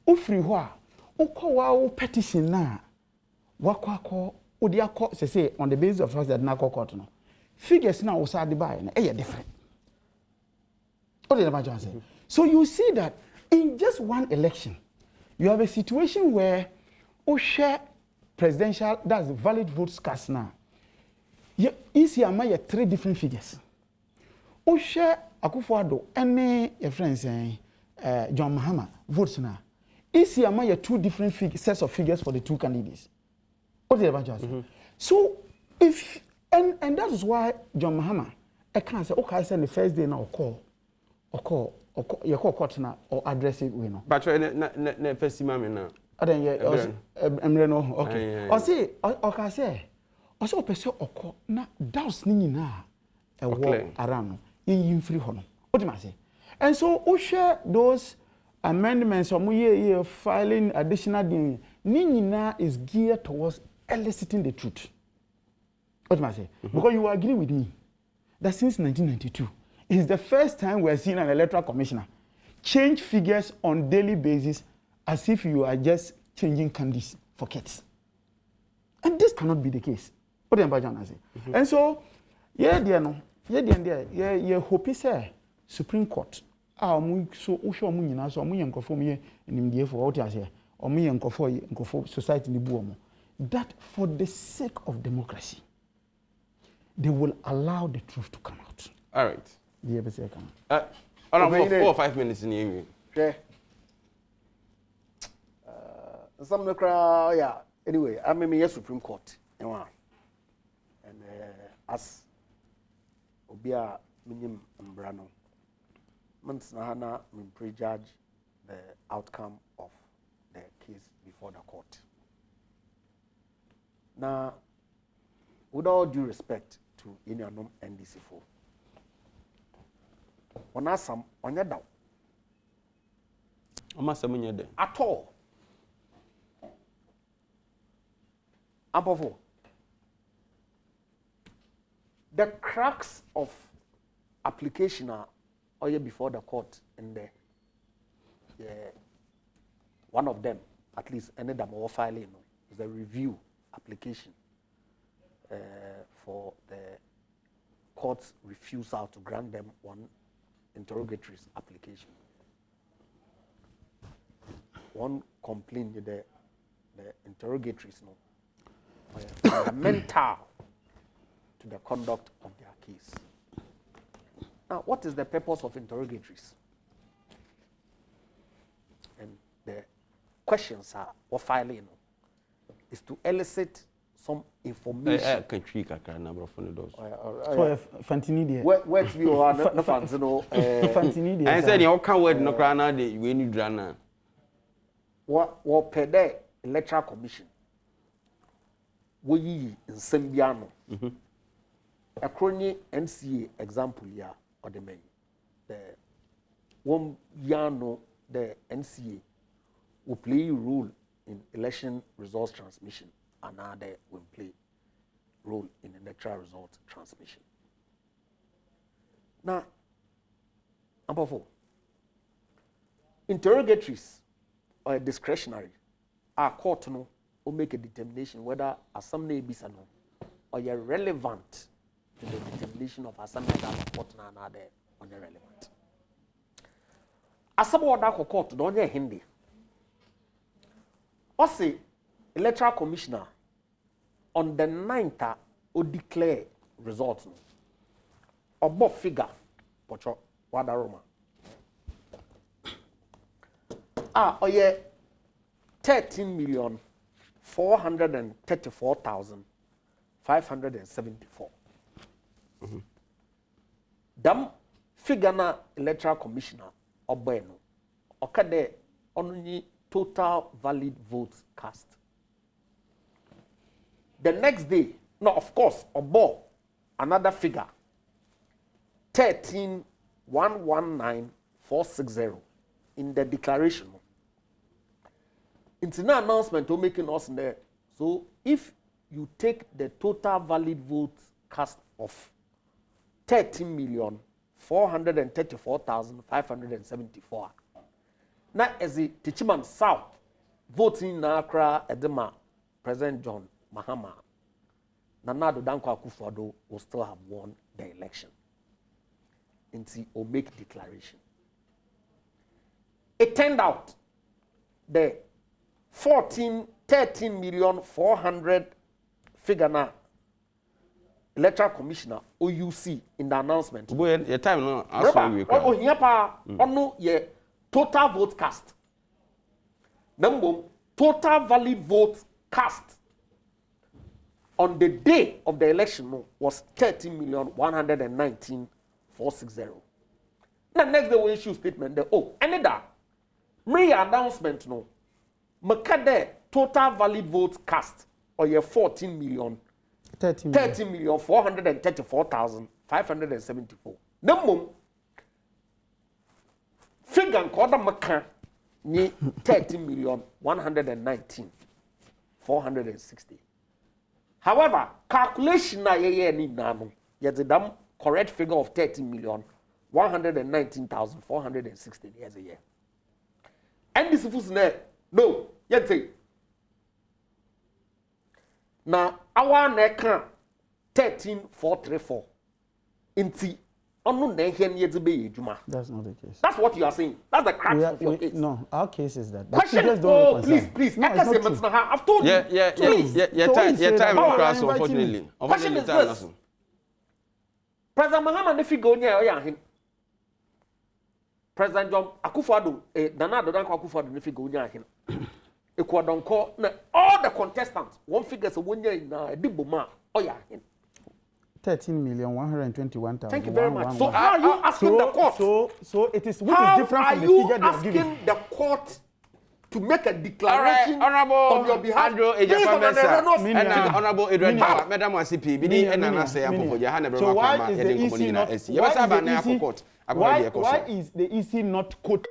Oh, free wa, oh, petition now. What call, oh, dear court say on the basis of fact that now court no figures now was hard to buy, and different. So you see that in just one election, you have a situation where share presidential, that's valid votes cast now. Easy am 3 different figures. Share Akufo-Addo any your friends saying John Mahama votes now. Easy am 2 different sets of figures for the 2 candidates. So if and that is why John Mahama I can't say okay I send the first day now call. You call court now or address it, we know. But na first mama now. Then okay. Or see, okay, say, Also pese oko na doubts ni nyina e wo around no yin free ho no. What do I say? And so we share those amendments or we filing additional thing ni nyina is geared towards eliciting the truth. What do I say? Because you agree with me that since 1992 is the first time we are seeing an electoral commissioner change figures on daily basis as if you are just changing candies for kids. And this cannot be the case. What do I say? And so, hope say Supreme Court. So usho mu nyina so mu yenkofo mu ye nimdie for what I say. Omu yenkofo society ni buomo. That for the sake of democracy, they will allow the truth to come out. All right. Yeah, but say come. 4 or 5 minutes in the evening. Okay. Some of the yeah. Anyway, I'm in the Supreme Court. And as Obia Minim Mbrano, Mansnahana will prejudge the outcome of the case before the court. Now, with all due respect to Indianum NDC4, on us some on your doubt. At all. Above all, the cracks of application are all before the court and the one of them, at least any them more filing is the review application for the court's refusal to grant them one interrogatories application. One complaint with the interrogatories fundamental to the conduct of their case. Now, what is the purpose of interrogatories? And the questions are what filing is to elicit some information. So Fantini there. Where to be or no fans, Fantini there. I said you can't wait no crana de we need drana. What per day electoral commission. We in Sembiano. A crony NCA example here or the main. The one yano the NCA will play a role in election results transmission, and another will play role in electoral results transmission. Now, above all, interrogatories or discretionary are court no will make a determination whether assembly is or you're relevant to the determination of assembly that court na another on irrelevant. Assembly order court don't you hindi. Also, electoral commissioner on the 9th will declare results. Above figure, pocho wadaroma. Oh yeah, 13,434,574. Dam figure na electoral commissioner obeno. Okade only total valid votes cast. The next day, no, of course, obo another figure 13,119,460 in the declaration. It's an announcement to making us there. So if you take the total valid votes cast of 13,434,574. Now, as the Tichiman South voting in Accra, Edema, President John Mahama, Nanado Danko Akufo-Addo will still have won the election. Until will make declaration. It turned out the 13,400,000 figure now. Electoral Commissioner OUC in the announcement. Your time no. Oh, here pa ono ye total vote cast. Number total valid votes cast on the day of the election was 30,119,460. The next day we issue statement there. Oh, any that me announcement no. Makade total valid votes cast or ye 14,000,000. 30,434,574. Number figure called Maka ni 30,119,460. However, calculation na ye ni nano. Yet the damn correct figure of 30,119,460 years a year. And this is no, yet say. Now our neck 13,434. Inti onu na ehia ne yeze be ejuma. That's not the case. That's what you are saying. That's the crux of your case. No, our case is that. Question, please. No, I've told you. Yeah. Time cross, unfortunately. Question is this. President Mahama ne figure onya o ya hin. President John Akufo-Addo, Nana Addo Akufo-Addo ne figure onya hin. Ekwadonko na all the contestants one figure so wonya na ediboma o ya hin. 13,121,000. Thank you very much. So how are you asking the court? So it is which is different from the figure they are giving. How are you asking the court to make a declaration on your behalf? Honorable Adrian, Madam Wasipi, Bidi and Nana say so why is the EC not? Why is the EC not quote?